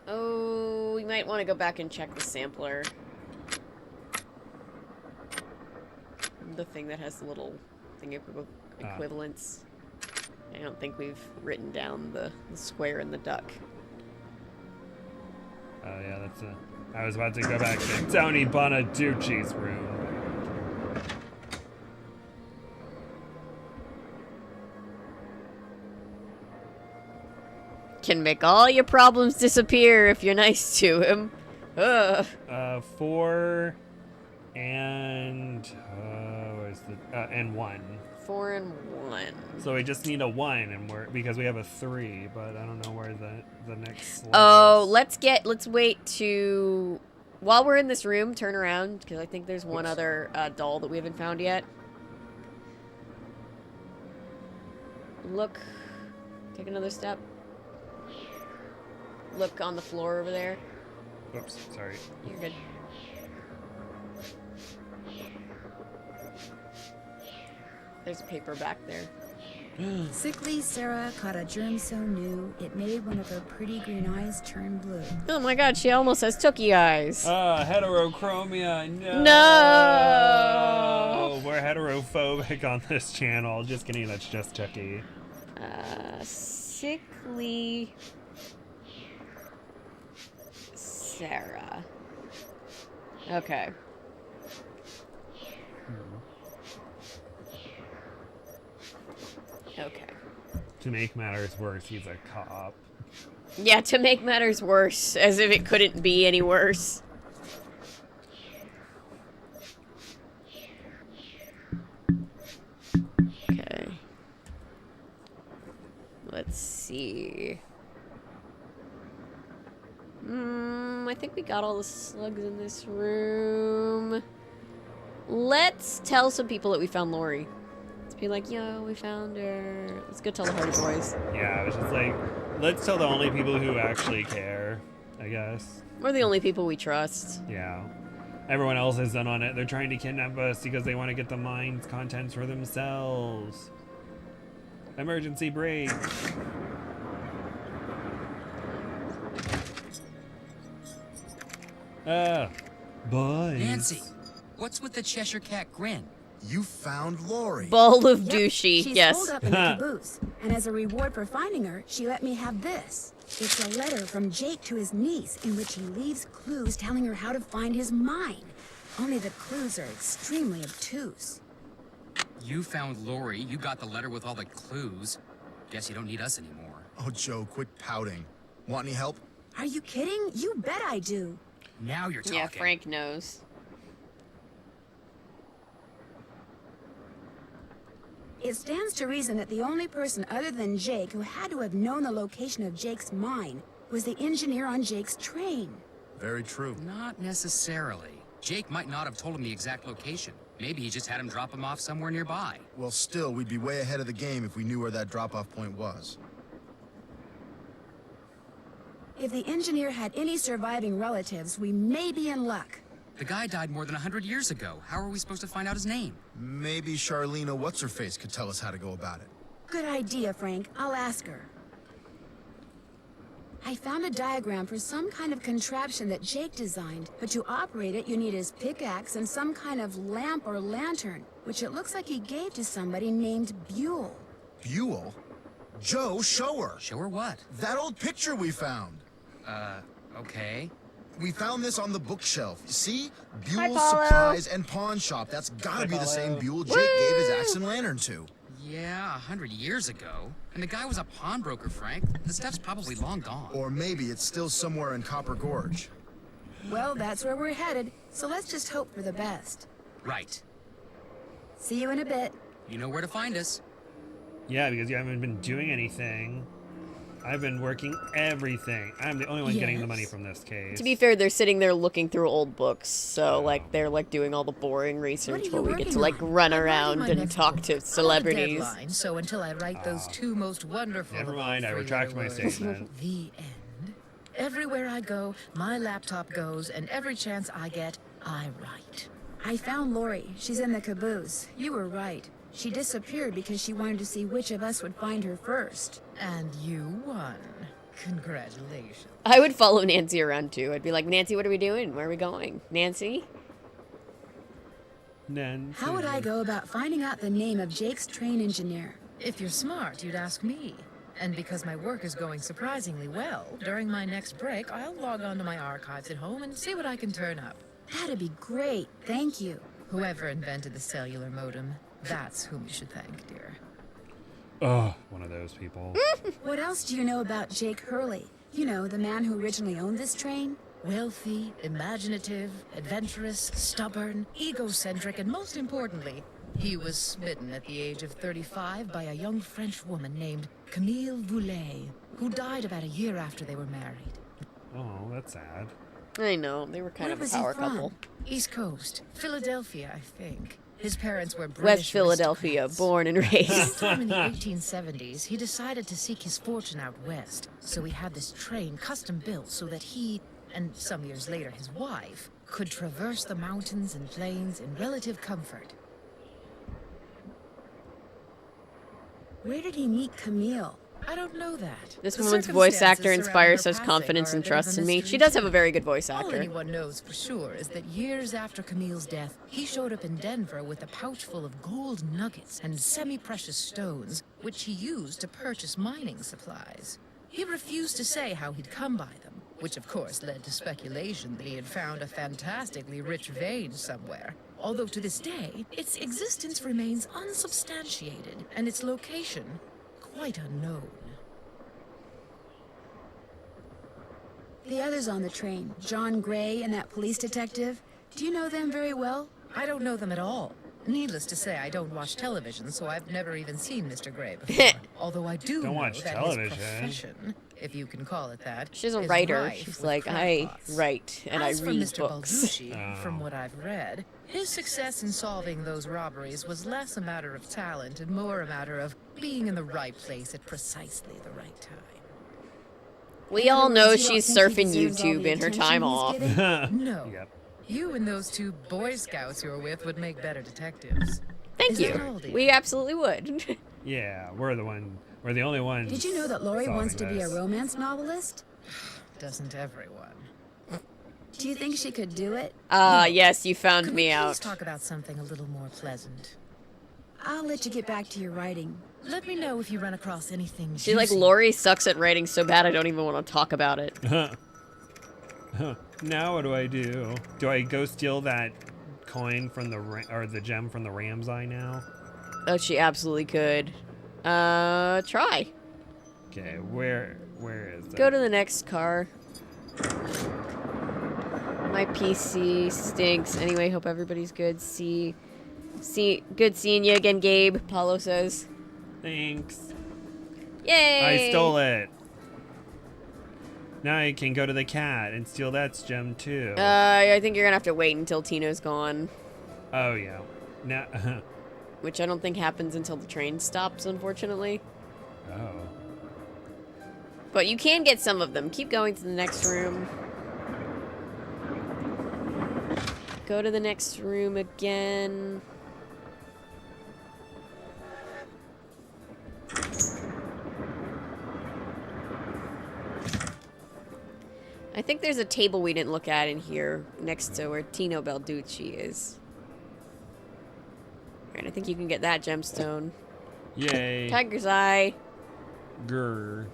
Oh, we might want to go back and check the sampler. The thing that has the little thing of equivalence. I don't think we've written down the square and the duck. Oh yeah, that's I was about to go back to Tony Bonaducci's room. Can make all your problems disappear if you're nice to him. Ugh. 4 and where's the and 1. 4 and 1. So we just need a 1, and because we have a 3, but I don't know where the next. Oh, let's wait to while we're in this room. Turn around because I think there's one other doll that we haven't found yet. Look, take another step. Look on the floor over there. Oops, sorry. You're good. There's a paper back there. Sickly Sarah caught a germ so new, it made one of her pretty green eyes turn blue. Oh my god, she almost has Tookie eyes. Heterochromia, no! No! We're heterophobic on this channel. Just kidding, that's just Tookie. Sickly Sarah. Okay. Okay. To make matters worse, he's a cop. Yeah, to make matters worse, as if it couldn't be any worse. Okay. Let's see. I think we got all the slugs in this room. Let's tell some people that we found Lori. Let's be like, yo, we found her. Let's go tell the Hardy Boys. Yeah, I was just like, let's tell the only people who actually care, I guess. We're the only people we trust. Yeah. Everyone else is in on it. They're trying to kidnap us because they want to get the mine's contents for themselves. Emergency brake. Boys. Nancy, what's with the Cheshire Cat grin? You found Lori. Ball of Yep, douchey, she's yes. holed up in the caboose, and as a reward for finding her, she let me have this. It's a letter from Jake to his niece in which he leaves clues telling her how to find his mine. Only the clues are extremely obtuse. You found Lori, you got the letter with all the clues. Guess you don't need us anymore. Oh, Joe, quit pouting. Want any help? Are you kidding? You bet I do. Now you're talking. Yeah, Frank knows. It stands to reason that the only person other than Jake who had to have known the location of Jake's mine was the engineer on Jake's train. Very true. Not necessarily. Jake might not have told him the exact location. Maybe he just had him drop him off somewhere nearby. Well, still, we'd be way ahead of the game if we knew where that drop-off point was. If the engineer had any surviving relatives, we may be in luck. The guy died more than 100 years ago. How are we supposed to find out his name? Maybe Charlena What's-Her-Face could tell us how to go about it. Good idea, Frank. I'll ask her. I found a diagram for some kind of contraption that Jake designed, but to operate it, you need his pickaxe and some kind of lamp or lantern, which it looks like he gave to somebody named Buell. Buell? Joe, show her! Show her what? That old picture we found! Okay. We found this on the bookshelf. See? Hi, Buell's Paulo. Supplies and Pawn Shop. That's gotta be the same Buell Jake gave his axe and lantern to. Yeah, 100 years ago. And the guy was a pawnbroker, Frank. The stuff's probably long gone. Or maybe it's still somewhere in Copper Gorge. Well, that's where we're headed, so let's just hope for the best. Right. See you in a bit. You know where to find us. Yeah, because you haven't been doing anything. I've been working everything. I'm the only one getting the money from this case. To be fair, they're sitting there looking through old books, so like they're like doing all the boring research while we get to like run around and talk to celebrities. Deadline, so until I write those two most wonderful. Never of all mind, I retract my three-letter words, statement. The end. Everywhere I go, my laptop goes, and every chance I get, I write. I found Lori. She's in the caboose. You were right. She disappeared because she wanted to see which of us would find her first. And you won. Congratulations. I would follow Nancy around too. I'd be like, Nancy, what are we doing? Where are we going? Nancy? Nancy. How would I go about finding out the name of Jake's train engineer? If you're smart, you'd ask me. And because my work is going surprisingly well, during my next break, I'll log onto my archives at home and see what I can turn up. That'd be great. Thank you. Whoever invented the cellular modem, that's whom you should thank, dear. Oh, one of those people. What else do you know about Jake Hurley? You know, the man who originally owned this train? Wealthy, imaginative, adventurous, stubborn, egocentric, and most importantly, he was smitten at the age of 35 by a young French woman named Camille Voulet, who died about a year after they were married. Oh, that's sad. I know, they were kind Where of a was he power from? couple. East Coast, Philadelphia, I think. His parents were British West Philadelphia, aristocrats. born and raised. Sometime in the 1870s, he decided to seek his fortune out west. So he had this train custom built so that he, and some years later his wife, could traverse the mountains and plains in relative comfort. Where did he meet Camille? I don't know that. This The woman's voice actor circumstances inspires surrounding such her confidence passing and are a bit of trust a in me. mystery, She does too. have a very good voice All actor. anyone knows for sure is that years after Camille's death, he showed up in Denver with a pouch full of gold nuggets and semi-precious stones, which he used to purchase mining supplies. He refused to say how he'd come by them, which of course led to speculation that he had found a fantastically rich vein somewhere. Although to this day, its existence remains unsubstantiated, and its location quite unknown. The others on the train, John Gray and that police detective, do you know them very well? I don't know them at all. Needless to say, I don't watch television, so I've never even seen Mr. Gray before. Although I do Don't know watch that television. his profession, if you can call it that, She's a is writer. rife She's with like, I crackpots. write and As I for read Mr. books. Balducci, from what I've read, his success in solving those robberies was less a matter of talent and more a matter of being in the right place at precisely the right time. We all know you don't she's think he surfing deserves all YouTube the in her attention time he's off. getting? No. Yep. You and those two Boy Scouts you're with would make better detectives. Thank Is you. that all, dear? We absolutely would. Yeah, we're the only ones. Did you know that Laurie wants to solving be a this. romance novelist? Doesn't everyone? Do you think she could do it? Yes, you found Could me we out. please talk about something a little more pleasant? I'll let you get back to your writing. Let me know if you run across anything She like juicy. Lori sucks at writing so bad I don't even want to talk about it. Now what do I do? Do I go steal that coin from or the gem from the ram's eye now? Oh, she absolutely could. Try. Okay, where is that? Go to the next car. My PC stinks. Anyway, hope everybody's good. Good seeing you again, Gabe. Paulo says. Thanks. Yay! I stole it. Now I can go to the cat and steal that gem too. I think you're gonna have to wait until Tino's gone. Oh yeah. Now. Which I don't think happens until the train stops, unfortunately. Oh. But you can get some of them. Keep going to the next room. Go to the next room again. I think there's a table we didn't look at in here next to where Tino Balducci is. Alright, I think you can get that gemstone. Yay. Tiger's Eye. Grr.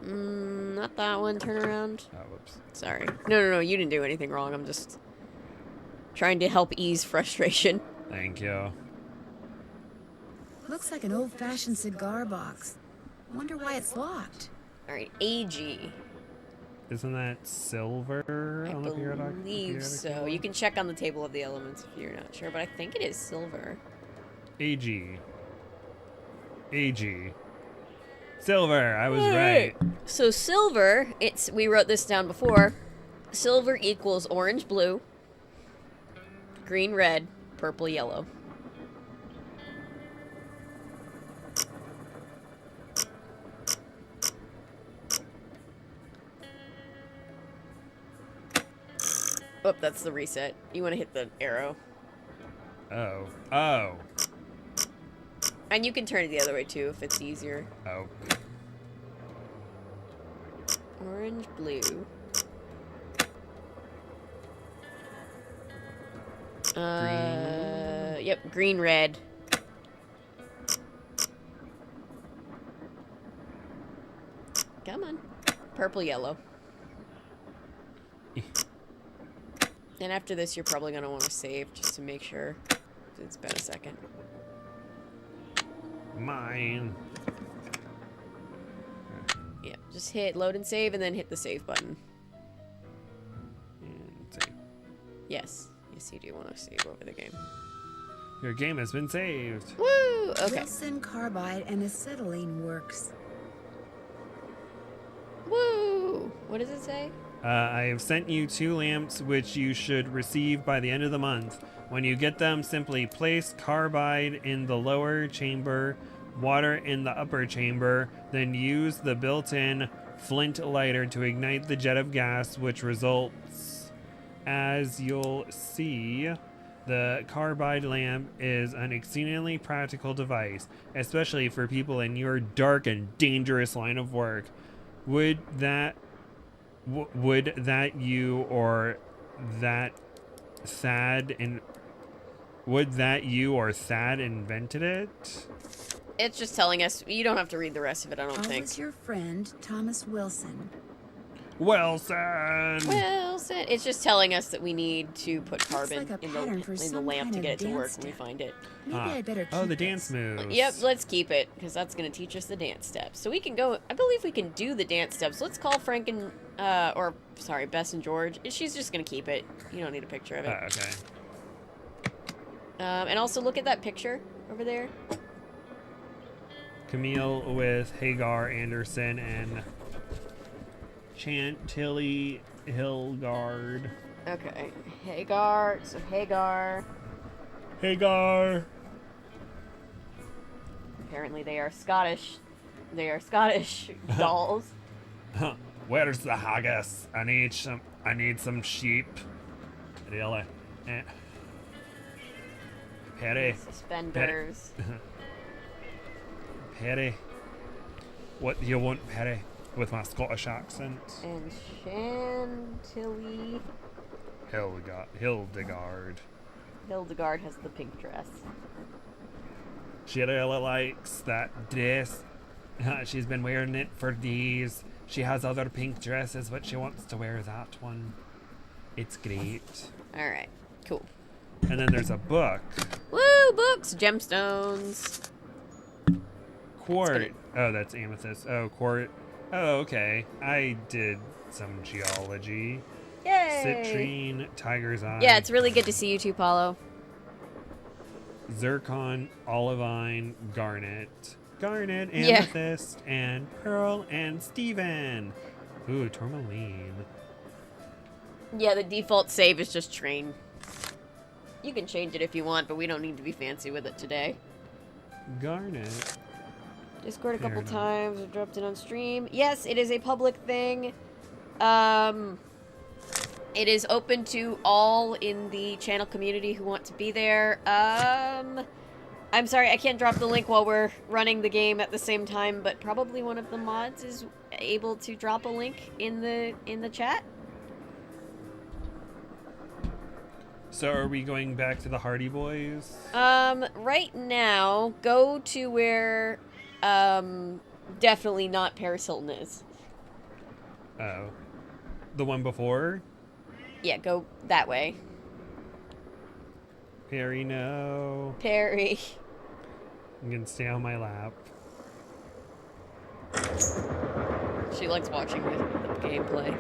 Not that one. Turn around. Oh, whoops. Sorry. No, you didn't do anything wrong. I'm just trying to help ease frustration. Thank you. Looks like an old-fashioned cigar box. Wonder why it's locked. Alright, AG. Isn't that silver I on the periodic? believe so. You can check on the table of the elements if you're not sure, but I think it is silver. AG. AG. Silver. I was Alright. right. So silver, we wrote this down before. Silver equals orange, blue, green, red, purple, yellow. Oh, that's the reset. You want to hit the arrow. Oh. Oh. And you can turn it the other way too if it's easier. Oh. Orange, blue. Yep, green, red. Come on. Purple, yellow. And after this, you're probably going to want to save just to make sure. It's been a second. Mine. Yeah, just hit load and save and then hit the save button. And save. Yes. Yes, you do want to save over the game. Your game has been saved. Woo! Okay. Wilson carbide and acetylene works. Woo! What does it say? I have sent you 2 lamps which you should receive by the end of the month. When you get them, simply place carbide in the lower chamber, water in the upper chamber, then use the built-in flint lighter to ignite the jet of gas, which results, as you'll see, The carbide lamp is an exceedingly practical device, especially for people in your dark and dangerous line of work. Would that you or Thad invented it? It's just telling us. You don't have to read the rest of it, I don't think. Was your friend Thomas Wilson. Wilson! It's just telling us that we need to put carbon like a in pattern for the some lamp to kind get of it to work dance when we step. find it. Maybe I better keep Oh, the this. dance moves. Yep, let's keep it, because that's going to teach us the dance steps. So we can go, I believe we can do the dance steps. Let's call Frank and, Bess and George. She's just going to keep it. You don't need a picture of it. Okay. And also look at that picture over there. Camille with Hagar Anderson and Chantilly Hilgard. Okay, Hagar. So Hagar. Apparently they are Scottish. They are Scottish dolls. Where's the haggis? I need some sheep. Really? Perry. Suspenders. Perry. What do you want, Perry? With my Scottish accent. And Chantilly. Hildegard. Hildegard has the pink dress. She really likes that dress. She's been wearing it for days. She has other pink dresses, but she wants to wear that one. It's great. Alright, cool. And then there's a book. Woo, books! Gemstones. Quart. Oh, that's amethyst. Oh, quart. Oh, okay. I did some geology. Yay! Citrine, tiger's eye. Yeah, it's really good to see you too, Paulo. Zircon, olivine, garnet. Garnet, amethyst, and pearl, and Steven. Ooh, tourmaline. Yeah, the default save is just train. You can change it if you want, but we don't need to be fancy with it today. Garnet. Discord a couple Fair enough. times. I dropped it on stream. Yes, it is a public thing. It is open to all in the channel community who want to be there. I'm sorry, I can't drop the link while we're running the game at the same time, but probably one of the mods is able to drop a link in the chat. So are we going back to the Hardy Boys? Right now, go to where, definitely not Paris Hilton is. Oh. The one before? Yeah, go that way. Perry, no. Perry. I'm gonna stay on my lap. She likes watching the gameplay.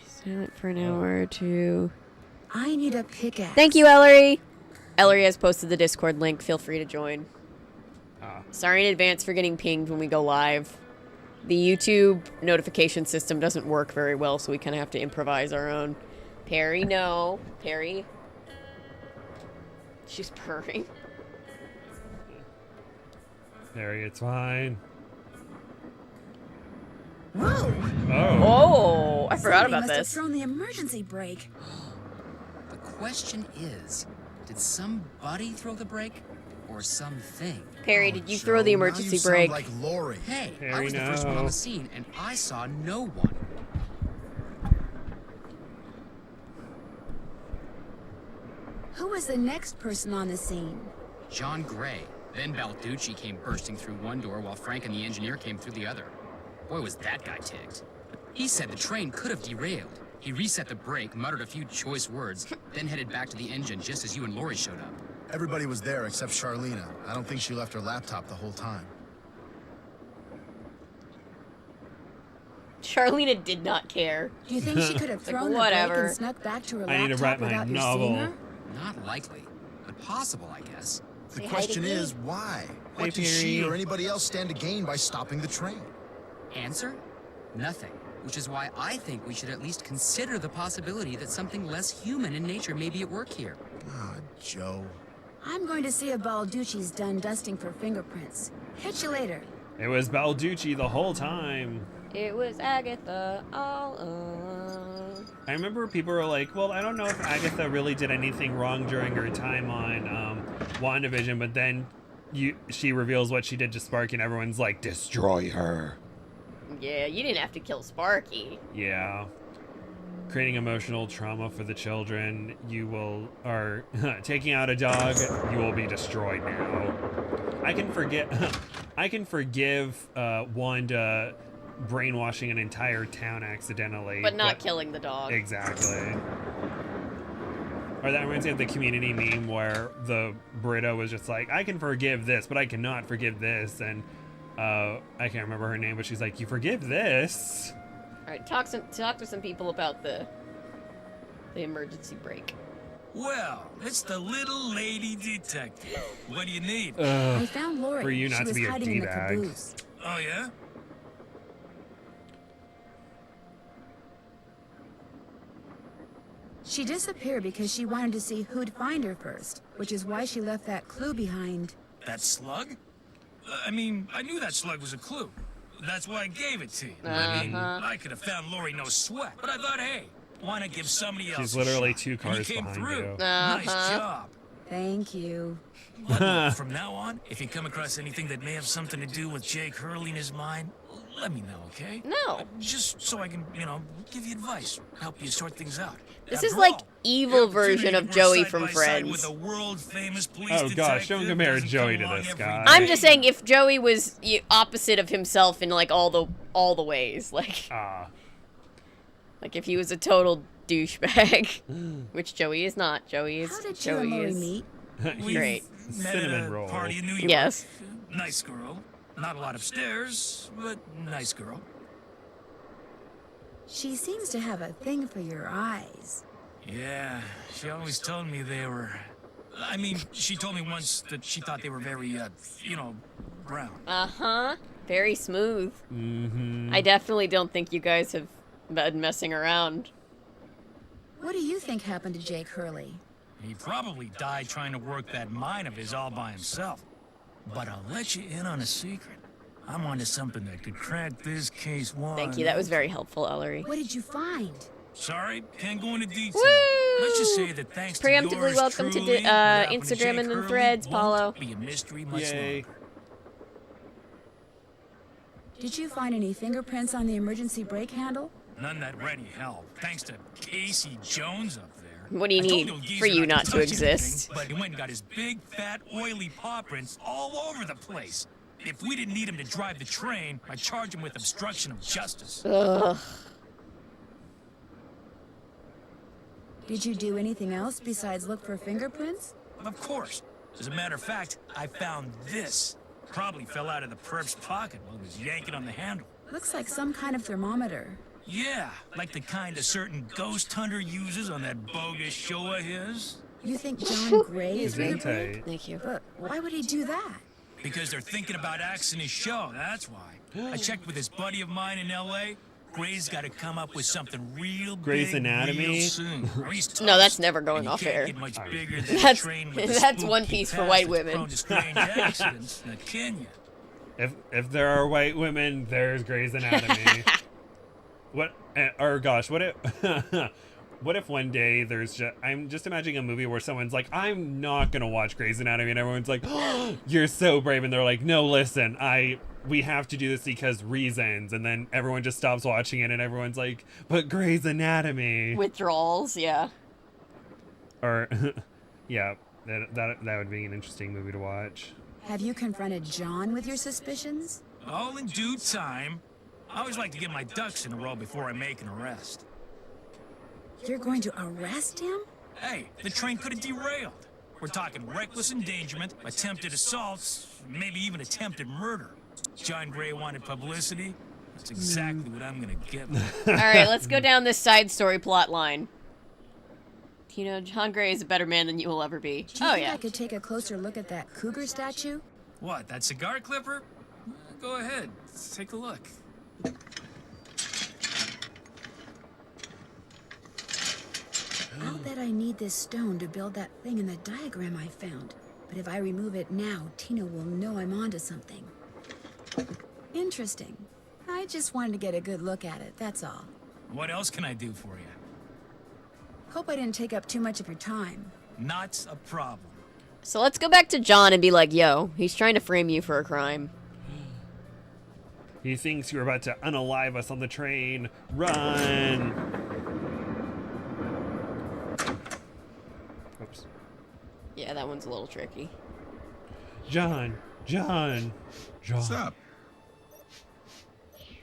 Silent for an hour or two. I need a pickaxe. Thank you, Ellery. Ellery has posted the Discord link. Feel free to join. Sorry in advance for getting pinged when we go live. The YouTube notification system doesn't work very well, so we kind of have to improvise our own. Perry, no. Perry. She's purring. Perry, it's fine. Whoa! Oh, I forgot Somebody about must have this. thrown the emergency brake. The question is, did somebody throw the brake or something? Perry, did you throw the emergency brake? Like Lori. Hey, I Perry, was the first one on no. the scene, and I saw no one. Who was the next person on the scene? John Gray. Then Balducci came bursting through one door while Frank and the engineer came through the other. Boy, was that guy ticked. He said the train could have derailed. He reset the brake, muttered a few choice words, then headed back to the engine just as you and Lori showed up. Everybody was there except Charlena. I don't think she left her laptop the whole time. Charlena did not care. Do you think she could have Like, thrown the whatever. brake and snuck back to her I need to laptop write my without you novel. seeing her? Not likely, but possible, I guess. The Say hi to question me. is, why? Hey, What did she Perry. or anybody else stand to gain by stopping the train? Answer? Nothing. Which is why I think we should at least consider the possibility that something less human in nature may be at work here. Ah, Joe. I'm going to see if Balducci's done dusting for fingerprints. Catch you later. It was Balducci the whole time. It was Agatha all along. I remember people were like, well, I don't know if Agatha really did anything wrong during her time on WandaVision, but then she reveals what she did to Sparky, and everyone's like, destroy her. Yeah, you didn't have to kill Sparky. Yeah. Creating emotional trauma for the children. Are taking out a dog, you will be destroyed now. I can forgive Wanda brainwashing an entire town accidentally. But not killing the dog. Exactly. Or that reminds me of the Community meme where the Britta was just like, I can forgive this, but I cannot forgive this. And I can't remember her name, but she's like, you forgive this? All right, talk to some people about the emergency brake. Well, it's the little lady detective. What do you need? I found Lori. For you not she to was be a hiding in the D-bag. caboose. Oh, yeah? She disappeared because she wanted to see who'd find her first, which is why she left that clue behind. That slug? I mean, I knew that slug was a clue. That's why I gave it to you. I mean, I could have found Lori no sweat. But I thought, hey, why not give somebody else She's a literally shot? 2 cars And you came behind through. you. Nice job. Thank you. Look, from now on, if you come across anything that may have something to do with Jake Hurley in his mind, let me know, okay? No. Just so I can, give you advice, help you sort things out. This After is like all, evil the opportunity version to of work Joey side from by side Friends. with a world-famous police Oh gosh, don't detective compare doesn't Joey come to along this every guy. I'm just saying, if Joey was opposite of himself in like all the ways, like if he was a total douchebag, which Joey is not. Joey is. How did you Joey and Lori is meet? great. Met at Cinnamon a roll. party in New York. Yes. Nice girl. Not a lot upstairs, but nice girl. She seems to have a thing for your eyes. Yeah, she always told me they were... I mean, she told me once that she thought they were very, brown. Uh-huh. Very smooth. Mm-hmm. I definitely don't think you guys have been messing around. What do you think happened to Jake Hurley? He probably died trying to work that mine of his all by himself. But I'll let you in on a secret. I'm onto something that could crack this case wide. Thank you. That was very helpful, Ellery. What did you find? Sorry, can't go into detail. Woo! Let's just say that thanks to Preemptively yours welcome to truly, what happened to Instagram Jake and then Hurley Threads, won't Paulo. be a mystery much Yay. longer. Did you find any fingerprints on the emergency brake handle? None that ready hell. Thanks to Casey Jones up there. What do you I told need the old geezer for you not to touch exist? anything, but he went and got his big, fat, oily paw prints all over the place. If we didn't need him to drive the train, I'd charge him with obstruction of justice. Ugh. Did you do anything else besides look for fingerprints? Of course. As a matter of fact, I found this. Probably fell out of the perp's pocket while he was yanking on the handle. Looks like some kind of thermometer. Yeah, like the kind a certain ghost hunter uses on that bogus show of his. You think John Gray is He's in fingerprint? tight. Thank you. But why would he do that? Because they're thinking about axing his show, that's why. I checked with this buddy of mine in L.A. Gray's got to come up with something real Grey's big Anatomy? real soon. or he's No, that's toast. never going And you off can't air. get much bigger than a That's train with a that's spooky One Piece for past white that's women. prone to strange accidents, now can you? If there are white women, there's Grey's Anatomy. What if what if one day there's I'm just imagining a movie where someone's like, I'm not gonna watch Grey's Anatomy, and everyone's like, oh, you're so brave, and they're like, no, listen, we have to do this because reasons, and then everyone just stops watching it, and everyone's like, but Grey's Anatomy. Withdrawals, yeah. Or yeah, that would be an interesting movie to watch. Have you confronted John with your suspicions? All in due time. I always like to get my ducks in a row before I make an arrest. You're going to arrest him? Hey, the train could have derailed. We're talking reckless endangerment, attempted assaults, maybe even attempted murder. John Gray wanted publicity. That's exactly what I'm gonna get. All right, let's go down this side story plot line. You know, John Gray is a better man than you will ever be. Do you Oh think yeah. I could take a closer look at that cougar statue? What, that cigar clipper? Go ahead, let's take a look. I'll bet I need this stone to build that thing in the diagram I found. But if I remove it now, Tino will know I'm onto something. Interesting. I just wanted to get a good look at it, that's all. What else can I do for you? Hope I didn't take up too much of your time. Not a problem. So let's go back to John and be like, yo, he's trying to frame you for a crime. He thinks you're about to unalive us on the train. Run! Oops. Yeah, that one's a little tricky. John! What's up?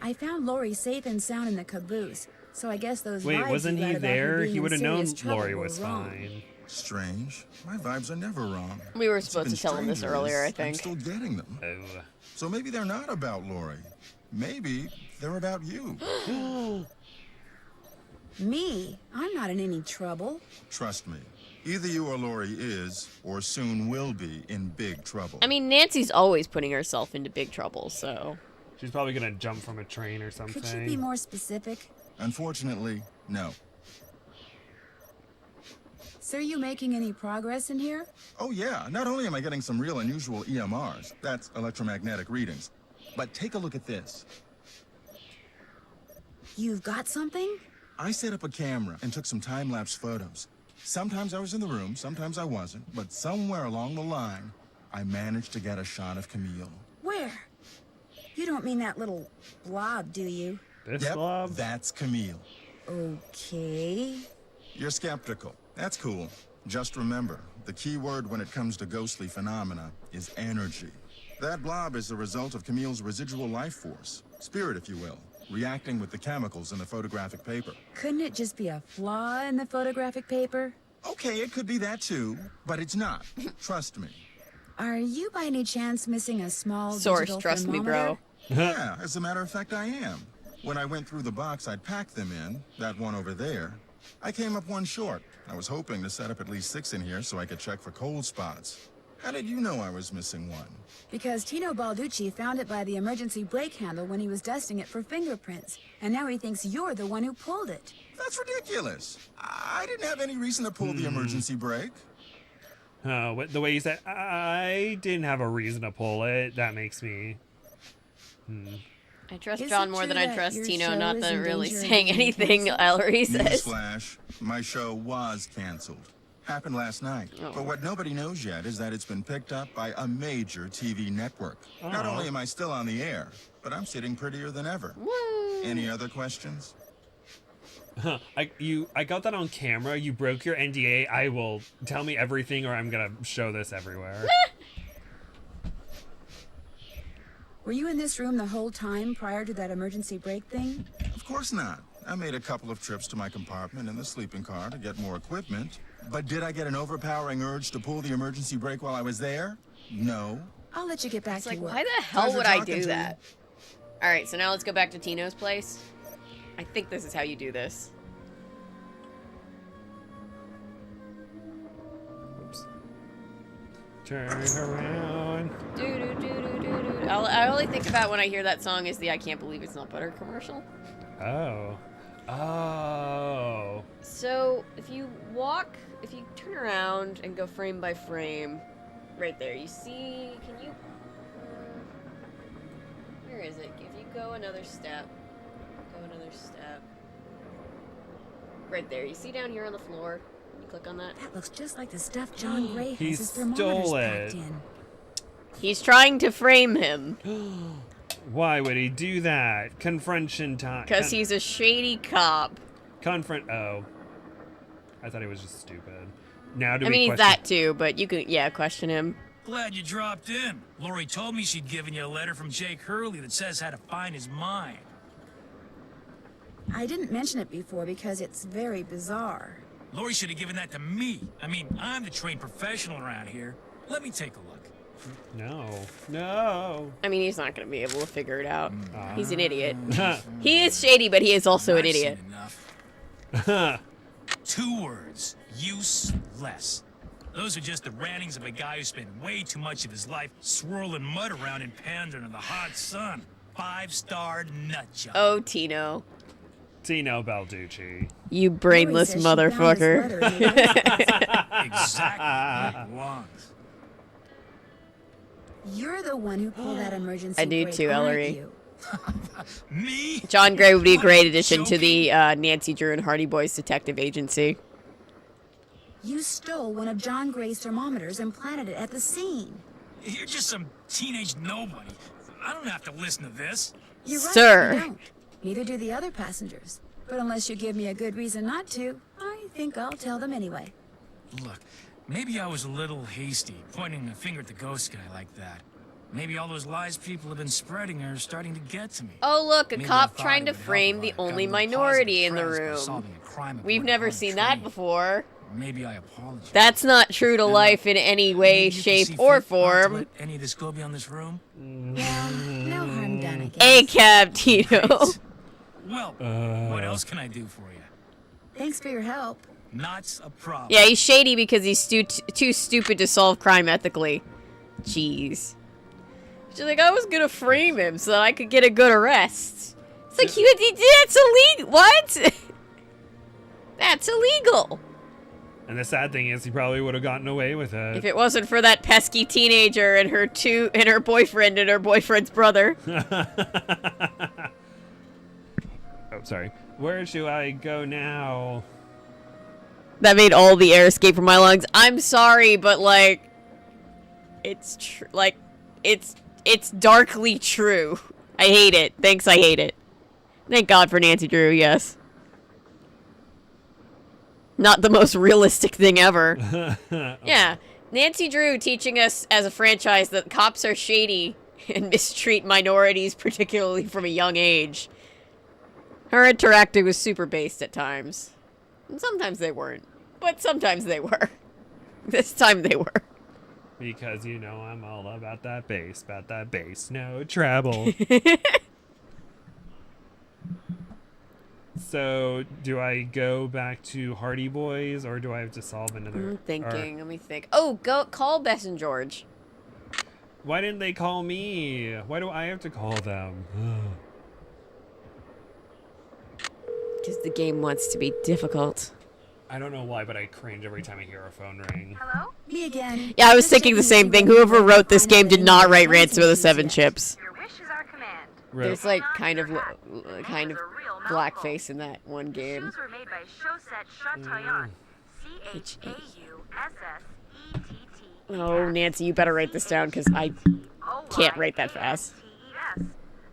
I found Lori safe and sound in the caboose, so I guess those Wait, vibes wasn't you he got about her there? being He in would have known serious trouble Lori were was wrong. fine. Strange. My vibes are never wrong. We were What's supposed even to tell him this stranger earlier, is I think. I'm still getting them. Oh. So maybe they're not about Lori. Maybe they're about you. Me? I'm not in any trouble. Trust me. Either you or Lori is, or soon will be, in big trouble. I mean, Nancy's always putting herself into big trouble, so... She's probably gonna jump from a train or something. Could you be more specific? Unfortunately, no. So are you making any progress in here? Oh yeah, not only am I getting some real unusual EMRs, that's electromagnetic readings, but take a look at this. You've got something? I set up a camera and took some time-lapse photos. Sometimes I was in the room, sometimes I wasn't, but somewhere along the line, I managed to get a shot of Camille. Where? You don't mean that little blob, do you? This Yep, blob? that's Camille. Okay. You're skeptical. That's cool. Just remember, the key word when it comes to ghostly phenomena is energy. That blob is the result of Camille's residual life force, spirit if you will, reacting with the chemicals in the photographic paper. Couldn't it just be a flaw in the photographic paper? Okay, it could be that too, but it's not. Trust me. Are you by any chance missing a small Source, digital trust me, bro. thermometer? Yeah, as a matter of fact, I am. When I went through the box I'd packed them in, that one over there, I came up one short. I was hoping to set up at least 6 in here so I could check for cold spots. How did you know I was missing one? Because Tino Balducci found it by the emergency brake handle when he was dusting it for fingerprints. And now he thinks you're the one who pulled it. That's ridiculous. I didn't have any reason to pull the emergency brake. Oh, the way you said, I didn't have a reason to pull it. That makes me... I trust Is John it more true than I that trust your Tino, show not is that in really danger of saying being anything canceled? Ellery says. Newsflash, my show was canceled. Happened last night. Oh. But what nobody knows yet is that it's been picked up by a major TV network. Not Oh. only am I still on the air, but I'm sitting prettier than ever. Woo. Any other questions? I got that on camera. You broke your NDA. I will tell me everything or I'm gonna show this everywhere. Were you in this room the whole time prior to that emergency brake thing? Of course not. I made a couple of trips to my compartment in the sleeping car to get more equipment. But did I get an overpowering urge to pull the emergency brake while I was there? No. I'll let you get back It's to like, work. why the hell Pleasure would I talking do to that? All right, so now let's go back to Tino's place. I think this is how you do this. Oops. Turn around. I only think about when I hear that song is the I Can't Believe It's Not Butter commercial. Oh. Oh. So if you turn around and go frame by frame, right there, you see, where is it? If you go another step, right there, you see down here on the floor, you click on that. That looks just like the stuff John Gray He has his thermometers stole packed it. in. He's trying to frame him, Why would he do that? Confrontation time. because he's a shady cop. Oh. I thought he was just stupid. Now do I we mean, he's question... that too, but you could, question him. Glad you dropped in. Lori told me she'd given you a letter from Jake Hurley that says how to find his mind. I didn't mention it before because it's very bizarre. Lori should have given that to me. I mean, I'm the trained professional around here. Let me take a look. No. I mean, he's not going to be able to figure it out. Ah. He's an idiot. He is shady, but he is also an I've idiot. seen enough. 2 words. Useless. Those are just the rantings of a guy who spent way too much of his life swirling mud around in pans under the hot sun. 5-star nut job. Oh, Tino. Tino Balducci. You brainless Lori says she found this motherfucker. letter in the Exactly what it was. You're the one who pulled that emergency I do brake, too, aren't Ellery. you? Me? John Gray would be a great addition to the Nancy Drew and Hardy Boys detective agency. You stole one of John Gray's thermometers and planted it at the scene. You're just some teenage nobody. I don't have to listen to this. You're right, Sir. you don't. Neither do the other passengers. But unless you give me a good reason not to, I think I'll tell them anyway. Look, maybe I was a little hasty, pointing a finger at the ghost guy like that. Maybe all those lies people have been spreading are starting to get to me. Oh, look, a Maybe I cop thought trying it to would help frame if the I got a only little minority in positive the press by room. solving a crime aboard We've a never haunted seen that train. before. Maybe I apologize. That's not true to life in any way, Maybe you can shape, see or fit not to form. let any of this go beyond this room? Well, no harm done, I guess. A cab, Tito. Well, what else can I do for you? Thanks for your help. Not a problem. Yeah, he's shady because he's too stupid to solve crime ethically. Jeez. She's like, I was gonna frame him so that I could get a good arrest. It's like, that's illegal. What? That's illegal. And the sad thing is, he probably would have gotten away with it. If it wasn't for that pesky teenager and her boyfriend and her boyfriend's brother. Oh, sorry. Where should I go now? That made all the air escape from my lungs. I'm sorry, but like, it's true. Like, it's darkly true. I hate it. Thanks, I hate it. Thank God for Nancy Drew. Yes. Not the most realistic thing ever. Yeah, Nancy Drew teaching us as a franchise that cops are shady and mistreat minorities, particularly from a young age. Her interacting was super based at times. And sometimes they weren't. But sometimes they were. This time they were. Because, you know, I'm all about that bass, no treble. So, do I go back to Hardy Boys, or do I have to solve another... I'm thinking, let me think. Oh, go call Bess and George. Why didn't they call me? Why do I have to call them? Because the game wants to be difficult. I don't know why, but I cringe every time I hear a phone ring. Hello? Me again. Yeah, I was Just thinking the checking same to see thing. whether Whoever you wrote this find game out did any not more write Ransom of the licenses Seven yet. Chips. Your wish is our command. There's like kind of Name kind is of a real blackface in that one The game. shoes were made by Chaussette Chateaubriand. C-H-A-U-S-S-E-T-T. Oh, Nancy, you better write this down because I can't write that fast. O-Y-A-N-T-E-S.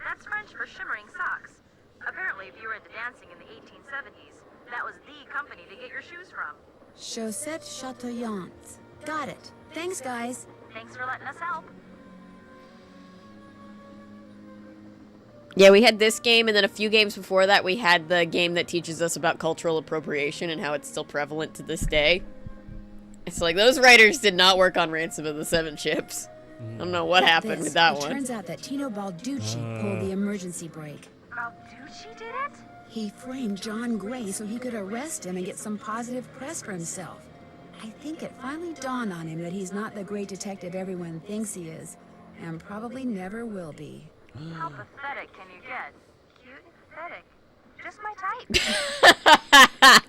That's French for shimmering socks. Apparently, if you were into dancing in the 1870s, that was the company to get your shoes from. Chaussette Chateaubriand. Got it. Thanks, guys. Thanks for letting us help. Yeah, we had this game, and then a few games before that, we had the game that teaches us about cultural appropriation and how it's still prevalent to this day. It's like, those writers did not work on Ransom of the Seven Chips. I don't know what Get happened this. with that It one. turns out that Tino Balducci pulled the emergency brake. Balducci did it? He framed John Gray so he could arrest him and get some positive press for himself. I think it finally dawned on him that he's not the great detective everyone thinks he is, and probably never will be. How pathetic can you get? Cute and pathetic. Just my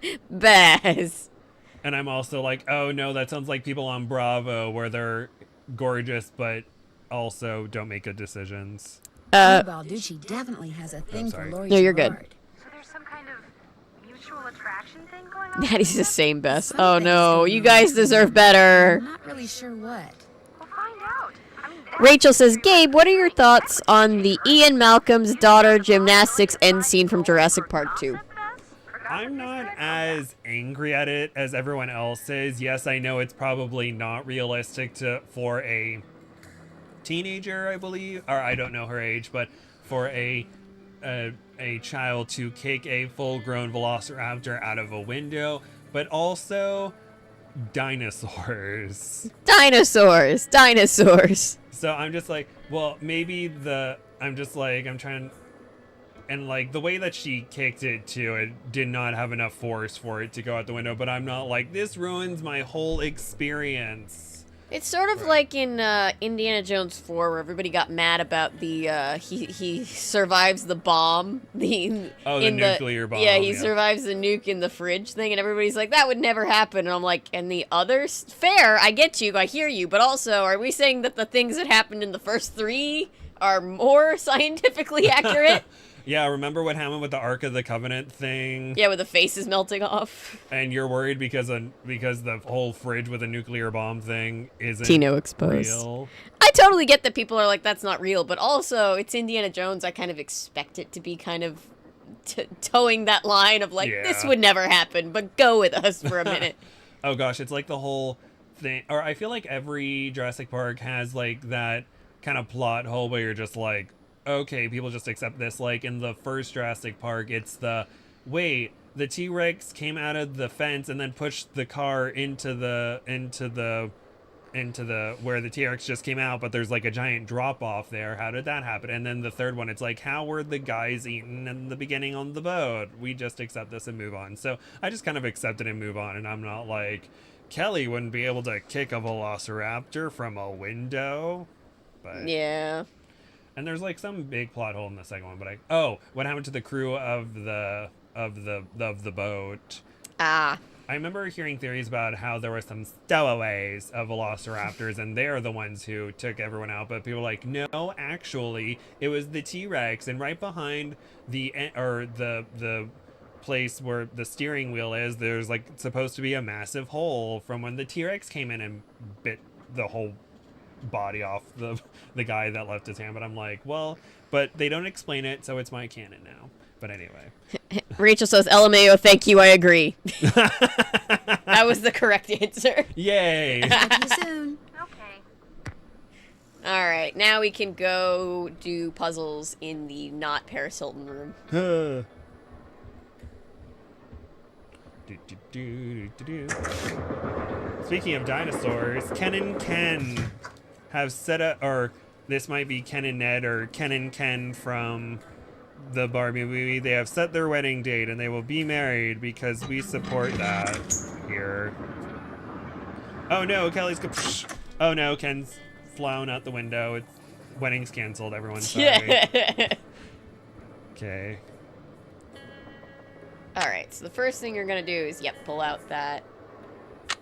type. Baz. And I'm also like, oh no, that sounds like people on Bravo where they're gorgeous but also don't make good decisions. Tino Balducci definitely has a thing for sorry. Laurie No, you're good. Gerard. So there's some kind of mutual attraction thing going on? That is the same, Bess. Oh Something's no, going you on. guys deserve better. I'm not really sure what. We'll find out. I mean, that's Rachel says, really Gabe, what are your thoughts on the Ian Malcolm's daughter gymnastics end scene from Jurassic Park 2? I'm not as angry at it as everyone else is. Yes, I know it's probably not realistic for a teenager, I believe, or I don't know her age, but for a child to kick a full-grown velociraptor out of a window, but also dinosaurs. Dinosaurs. So I'm just like, well, maybe I'm trying, and like the way that she kicked it too, it did not have enough force for it to go out the window, but I'm not like, this ruins my whole experience. It's sort of like in Indiana Jones 4, where everybody got mad about the he survives the bomb. The nuclear bomb. Yeah, he survives the nuke in the fridge thing, and everybody's like, that would never happen. And I'm like, and the others? Fair, I get you, I hear you, but also, are we saying that the things that happened in the first 3 are more scientifically accurate? Yeah, remember what happened with the Ark of the Covenant thing? Yeah, with the faces melting off. And you're worried because the whole fridge with a nuclear bomb thing isn't Tino exposed. real. I totally get that people are like, that's not real, but also, it's Indiana Jones. I kind of expect it to be kind of towing that line of like, this would never happen, but go with us for a minute. Oh gosh, it's like the whole thing, or I feel like every Jurassic Park has like that kind of plot hole where you're just like, okay, people just accept this. Like in the first Jurassic Park, it's the T-Rex came out of the fence and then pushed the car into the where the T-Rex just came out, but there's like a giant drop off there. How did that happen? And then the third one, it's like, how were the guys eaten in the beginning on the boat? We just accept this and move on. So I just kind of accept it and move on, and I'm not like, Kelly wouldn't be able to kick a velociraptor from a window. But yeah. And there's like some big plot hole in the second one, but what happened to the crew of the boat? I remember hearing theories about how there were some stowaways of velociraptors, and they're the ones who took everyone out. But people were like, no, actually, it was the T-Rex, and right behind the place where the steering wheel is, there's like supposed to be a massive hole from when the T-Rex came in and bit the whole body off the guy that left his hand. But I'm like, well, but they don't explain it, so it's my canon now. But anyway. Rachel says, LMAO, thank you, I agree. That was the correct answer. Yay. Talk to you soon. Okay. Alright, now we can go do puzzles in the not Paris Hilton room. Speaking of dinosaurs, Ken and Ken have set up, or this might be Ken and Ned, or Ken and Ken from the Barbie movie. They have set their wedding date, and they will be married because we support that here. Oh no, Kelly's oh no, Ken's flown out the window. It's wedding's canceled. Everyone's sorry. Okay. Alright, so the first thing you're gonna do is, pull out that.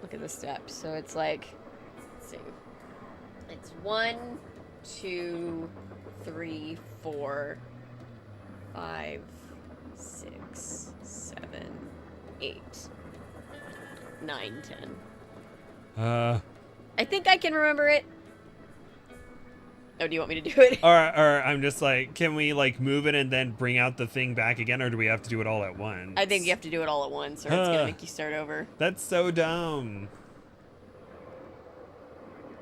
Look at the steps. So it's like, let's see. It's 1, 2, 3, 4, 5, 6, 7, 8, 9, 10. I think I can remember it. Oh, do you want me to do it? Or I'm just like, can we like move it and then bring out the thing back again, or do we have to do it all at once? I think you have to do it all at once, or it's gonna make you start over. That's so dumb.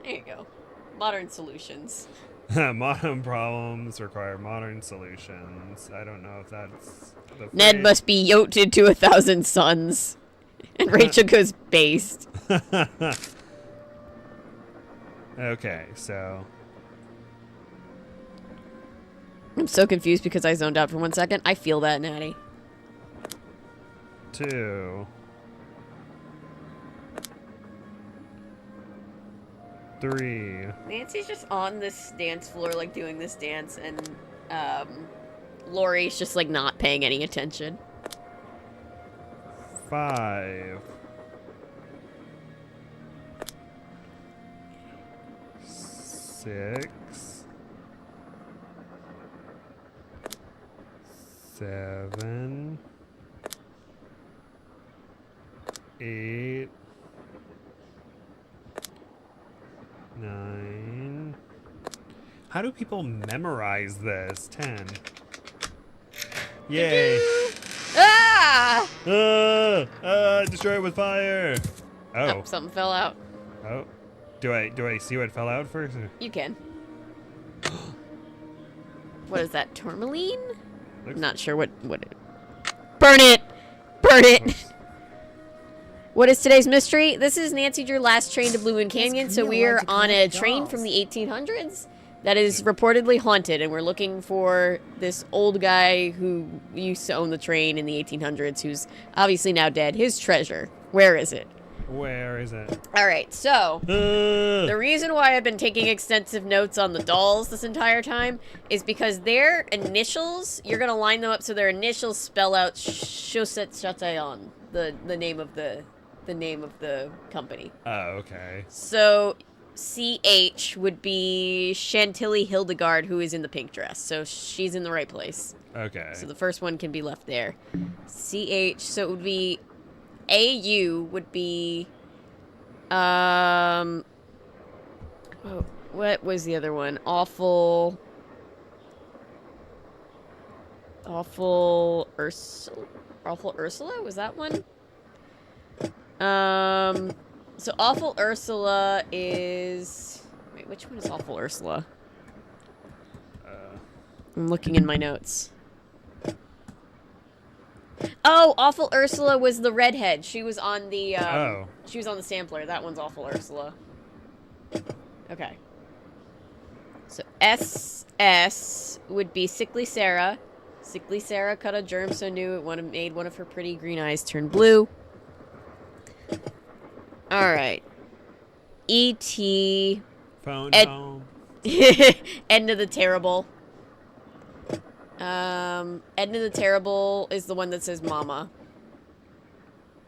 There you go. Modern solutions. Modern problems require modern solutions. I don't know if that's the Ned phrase. must be yoked to 1,000 sons. And Rachel goes based. Okay, so I'm so confused because I zoned out for 1 second. I feel that, Natty. 2, 3. Nancy's just on this dance floor, like, doing this dance, and, Lori's just, like, not paying any attention. 5. 6. 7. 8. 9. How do people memorize this? 10. Yay. Ah! Destroy it with fire. Oh, something fell out. Oh. Do I see what fell out first? You can. What is that? Tourmaline? I'm not sure what it... Burn it! Burn it! What is today's mystery? This is Nancy Drew last train to Blue Moon Canyon, so we are on a train from the 1800s that is reportedly haunted, and we're looking for this old guy who used to own the train in the 1800s, who's obviously now dead. His treasure. Where is it? Where is it? All right, so the reason why I've been taking extensive notes on the dolls this entire time is because their initials, you're gonna line them up so their initials spell out Shosette Chatayon, the name of the company. Oh, okay. So CH would be Chantilly Hildegard, who is in the pink dress. So she's in the right place. Okay. So the first one can be left there. CH, so it would be AU would be oh, what was the other one? Awful Ursula, was that one? So Awful Ursula is... Wait, which one is Awful Ursula? I'm looking in my notes. Oh, Awful Ursula was the redhead. She was on the, She was on the sampler. That one's Awful Ursula. Okay. So SS would be Sickly Sarah. Sickly Sarah cut a germ so new it made one of her pretty green eyes turn blue. Alright. E.T. Phone home. Edna the Terrible. Edna the Terrible is the one that says Mama.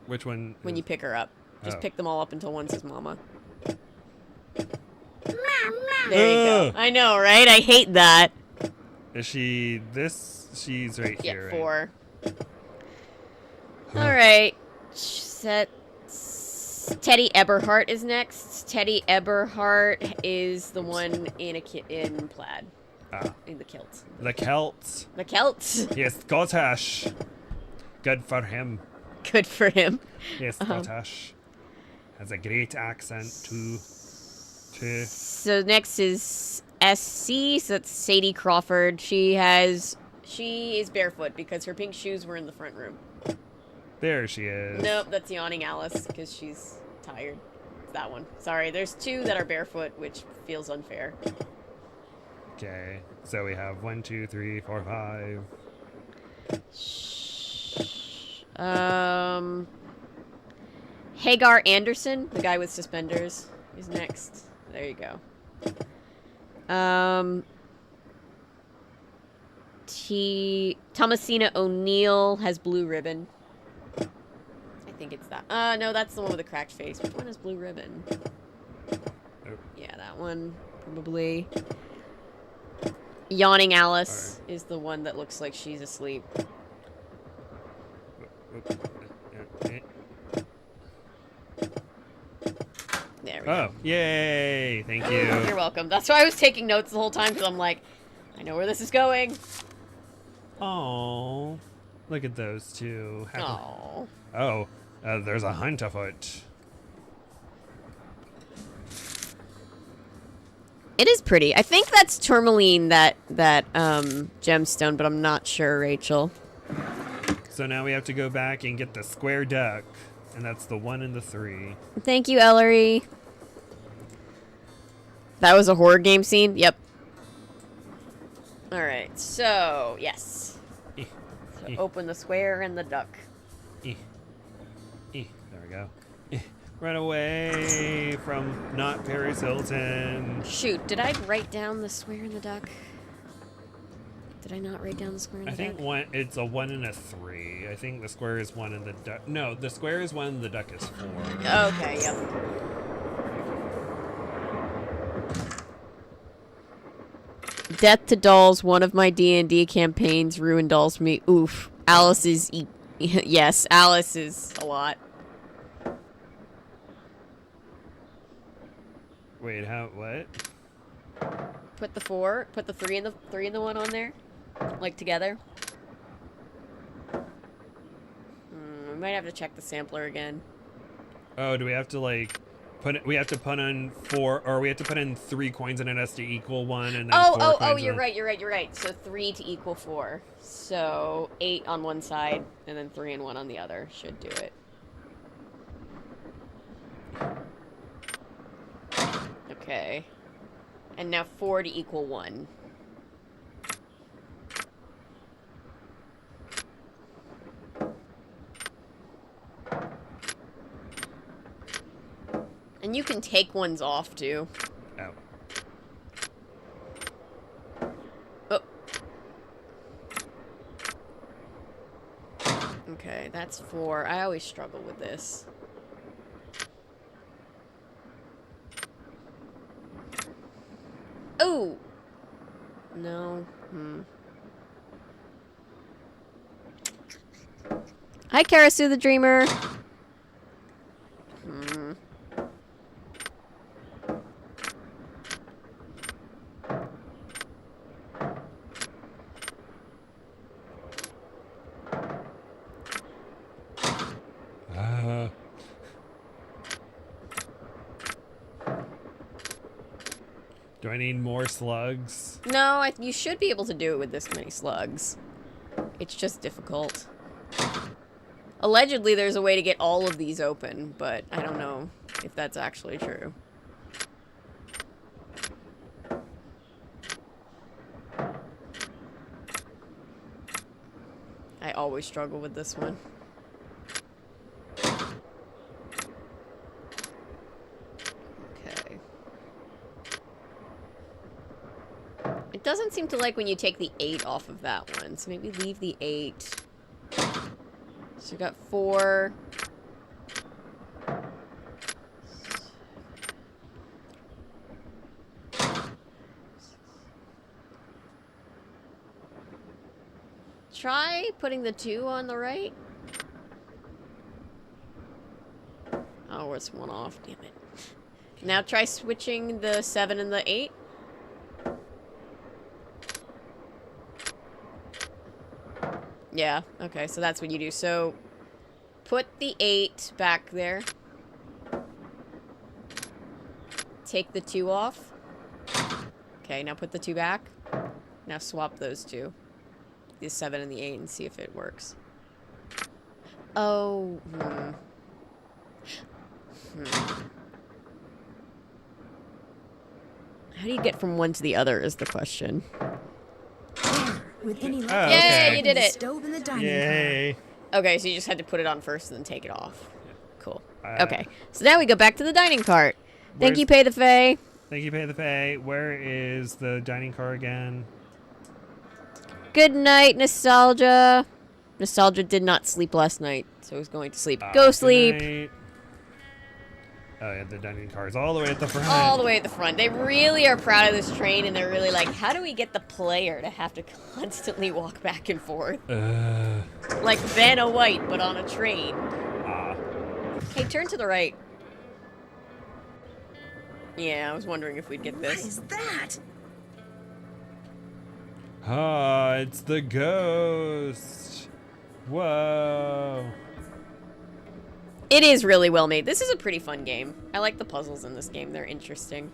Which one? When you pick her up. Just pick them all up until one says Mama. There you go. I know, right? I hate that. Is she this? She's right here. Yeah, 4. Alright. Teddy Eberhart is next. Teddy Eberhart is the one in plaid. In the kilt. The Celts. The Celts. Yes, Scottish. Good for him. Good for him. Yes, Scottish. Has a great accent too. So next is SC. So that's Sadie Crawford. She is barefoot because her pink shoes were in the front room. There she is. Nope, that's Yawning Alice because she's tired. It's that one. Sorry, there's 2 that are barefoot, which feels unfair. Okay, so we have 1, 2, 3, 4, 5. Hagar Anderson, the guy with suspenders, is next. There you go. Thomasina O'Neill has blue ribbon. I think it's that. No, that's the one with the cracked face. Which one has blue ribbon? Yeah, that one, probably. Yawning Alice is the one that looks like she's asleep. There we go. Yay! Thank you. You're welcome. That's why I was taking notes the whole time, because I'm like, I know where this is going. Oh, look at those 2. Oh. Oh, there's a hunt afoot. It is pretty. I think that's tourmaline, that gemstone, but I'm not sure, Rachel. So now we have to go back and get the square duck, and that's the 1 and the 3. Thank you, Ellery. That was a horror game scene? Yep. Alright, so, yes. So open the square and the duck. There we go. Run away from not Paris Hilton. Shoot, did I write down the square and the duck? Did I not write down the square and the duck? I think it's a 1 and a 3. I think the square is 1 and the duck. No, the square is 1 and the duck is 4. Okay, yep. Death to Dolls, one of my D&D campaigns ruined dolls for me. Oof. Alice is... yes, Alice is a lot. Wait, what? Put the 4, put the 3 and the 1 on there, like together. We might have to check the sampler again. Oh, do we have to like we have to put in 4, or we have to put in 3 coins and it has to equal 1, and then 4 coins you're right. So 3 to equal 4. So 8 on one side, and then 3 and 1 on the other should do it. Okay. And now 4 to equal 1. And you can take ones off, too. Oh. Oh. Okay, that's 4. I always struggle with this. Oh! No. Hi, Karasu the Dreamer. Do I need more slugs? No, you should be able to do it with this many slugs. It's just difficult. Allegedly, there's a way to get all of these open, but I don't know if that's actually true. I always struggle with this one. It doesn't seem to like when you take the 8 off of that one, so maybe leave the 8. So we got 4. Try putting the 2 on the right. Oh, it's 1 off, damn it. Now try switching the 7 and the 8. Yeah, okay, so that's what you do. So, put the 8 back there. Take the 2 off. Okay, now put the 2 back. Now swap those 2. The 7 and the 8 and see if it works. Oh, How do you get from one to the other is the question. With any luck, Yay, you did it. Stove in the dining Yay. Okay, so you just had to put it on first and then take it off. Cool. Okay, so now we go back to the dining cart. Thank you, Pay the Fae. Thank you, Pay the Fae. Where is the dining car again? Good night, Nostalgia. Nostalgia did not sleep last night, so he's going to sleep. Go sleep. Night. Oh, yeah, the dining car is all the way at the front. All the way at the front. They really are proud of this train, and they're really like, how do we get the player to have to constantly walk back and forth? Like Vanna White, but on a train. Hey, turn to the right. Yeah, I was wondering if we'd get this. What is that? Ah, it's the ghost. Whoa. It is really well made. This is a pretty fun game. I like the puzzles in this game. They're interesting.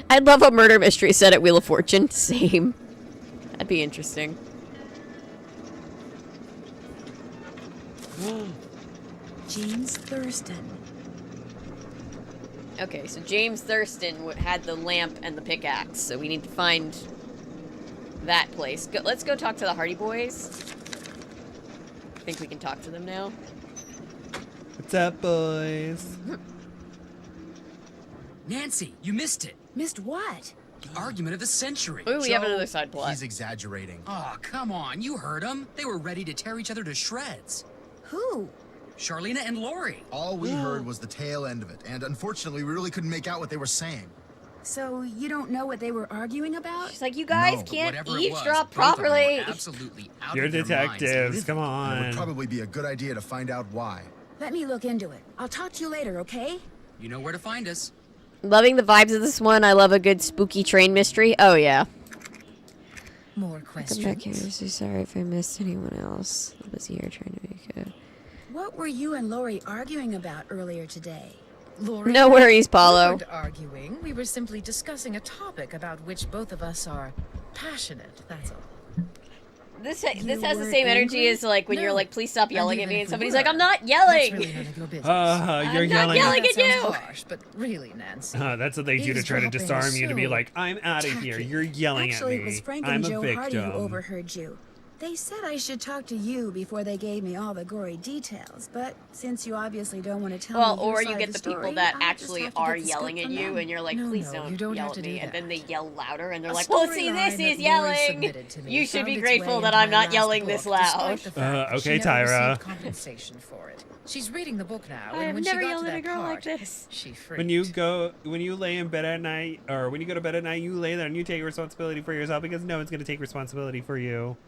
I'd love a murder mystery set at Wheel of Fortune. Same. That'd be interesting. James Thurston. Okay, so James Thurston had the lamp and the pickaxe, so we need to find that place. Let's go talk to the Hardy Boys. I think we can talk to them now. What's up, boys? Nancy, you missed it. Missed what? The argument of the century. Ooh, we have another side plot. He's exaggerating. Oh, come on. You heard them. They were ready to tear each other to shreds. Who? Charlena and Lori. All we heard was the tail end of it, and unfortunately, we really couldn't make out what they were saying. So you don't know what they were arguing about? She's like, you guys No, can't Whatever it eavesdrop was, both of them were properly. absolutely out You're of their minds. detectives. Come It would on. probably be a good idea to find out why. Let me look into it. I'll talk to you later, okay? You know where to find us. Loving the vibes of this one. I love a good spooky train mystery. Oh, yeah. More Come questions? back here. So sorry if I missed anyone else. I was here trying to make it. What were you and Lori arguing about earlier today? Lori, No worries, we Paulo. weren't arguing. We were simply discussing a topic about which both of us are passionate, that's all. This You has the weren't same energy angry? as like when you're No. like, please stop yelling at even me, if and we somebody's were, like, I'm not That's yelling. really none of your business. You're I'm not yelling. yelling That at sounds you. harsh, but really, Nancy. That's what they do to try to Eavesdropping disarm is you, to be so like, I'm out of here. tacky. You're yelling Actually, at me. it was Frank I'm and a Joe victim. Hardy who overheard you. They said I should talk to you before they gave me all the gory details, but since you obviously don't want to tell Well, me your or side you of get the story, people that I'll just actually have to are get the yelling scoop at from you, them. and you're like, No, please no, don't, you don't yell have at to me. do And then that. they yell louder, and they're A like, well, see, storyline this that is Lori yelling. submitted to me You should found be its grateful way that into I'm my not last yelling book, this despite loud. the fact that Okay, she never Tyra. received compensation for it. She's reading the book now, I and have when never she got yelled to at a that girl like part, this. she freaked. When you lay in bed at night, or when you go to bed at night, you lay there and you take responsibility for yourself because no one's going to take responsibility for you.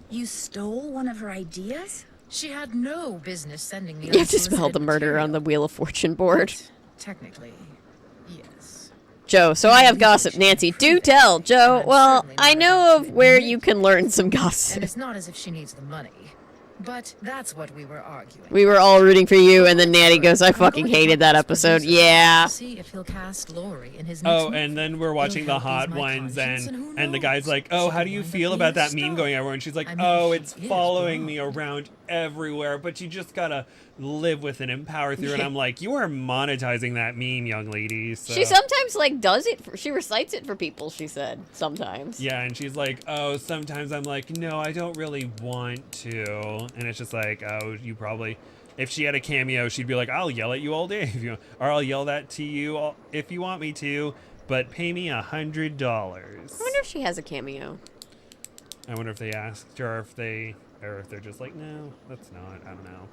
You stole one of her ideas? She had no business sending me. You have to spell unsolicited the murder material. on the Wheel of Fortune board. Technically, yes. Joe, so I have gossip. Nancy, do tell. Joe, well, I know of where you can learn some And gossip. it's not as if she needs the money. But that's what we were arguing. We were all rooting for you, and then Natty goes, I fucking hated that episode. Yeah. See if he'll cast Lori in his next Oh, movie. and then we're watching the It'll help hot ease my ones, conscience, and who and the guy's knows? like, oh, She how could do you wind up feel being about a that meme star. going everywhere? And she's like, I mean, oh, she it's is following me wrong. around everywhere, but you just gotta live with it and power through it. And I'm like, you are monetizing that meme, young lady. So. She sometimes, like, does it. She recites it for people, she said. Sometimes. Yeah, and she's like, oh, sometimes I'm like, no, I don't really want to. And it's just like, oh, you probably, if she had a cameo, she'd be like, I'll yell at you all day, if you, or I'll yell that to you if you want me to, but pay me $100. I wonder if she has a cameo. I wonder if they asked her if they're just like, no, that's not, I don't know.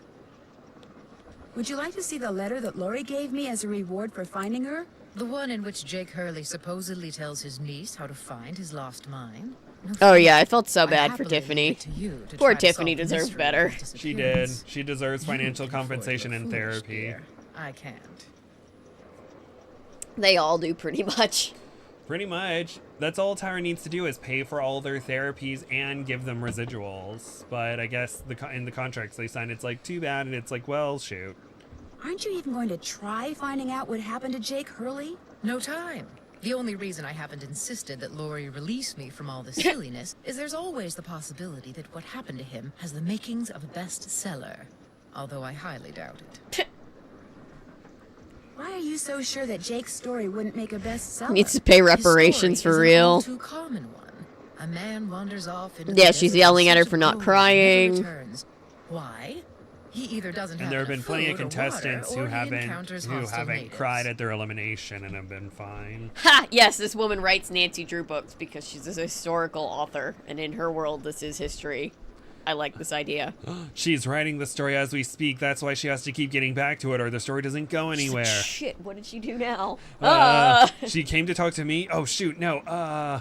Would you like to see the letter that Lori gave me as a reward for finding her? The one in which Jake Hurley supposedly tells his niece how to find his lost mine. No Oh, thanks. yeah, I felt so I'd bad for happily leave Tiffany. it to you to Poor try to solve Tiffany the deserves mystery better. of his She did. disappearance. She deserves financial You can afford compensation your and foolish therapy. dear. I can't. They all do pretty much. Pretty much. That's all Tyra needs to do is pay for all their therapies and give them residuals. But I guess in the contracts they signed, it's like, too bad. And it's like, well, shoot. Aren't you even going to try finding out what happened to Jake Hurley? No time. The only reason I haven't insisted that Lori release me from all this silliness is there's always the possibility that what happened to him has the makings of a bestseller. Although I highly doubt it. Why are you so sure that Jake's story wouldn't make a bestseller? Needs to pay reparations His for story is an all real. too common one. A man wanders off into Yeah, the she's desert yelling in at her search for of not gold and crying. never returns. Why? He either doesn't have And there have been enough plenty of food or contestants water, who or he haven't encounters hostile natives. cried at their elimination and have been fine. Ha! Yes, this woman writes Nancy Drew books because she's a historical author, and in her world, this is history. I like this idea. She's writing the story as we speak. That's why she has to keep getting back to it, or the story doesn't go anywhere. Shit, what did she do now? She came to talk to me. Oh shoot, no.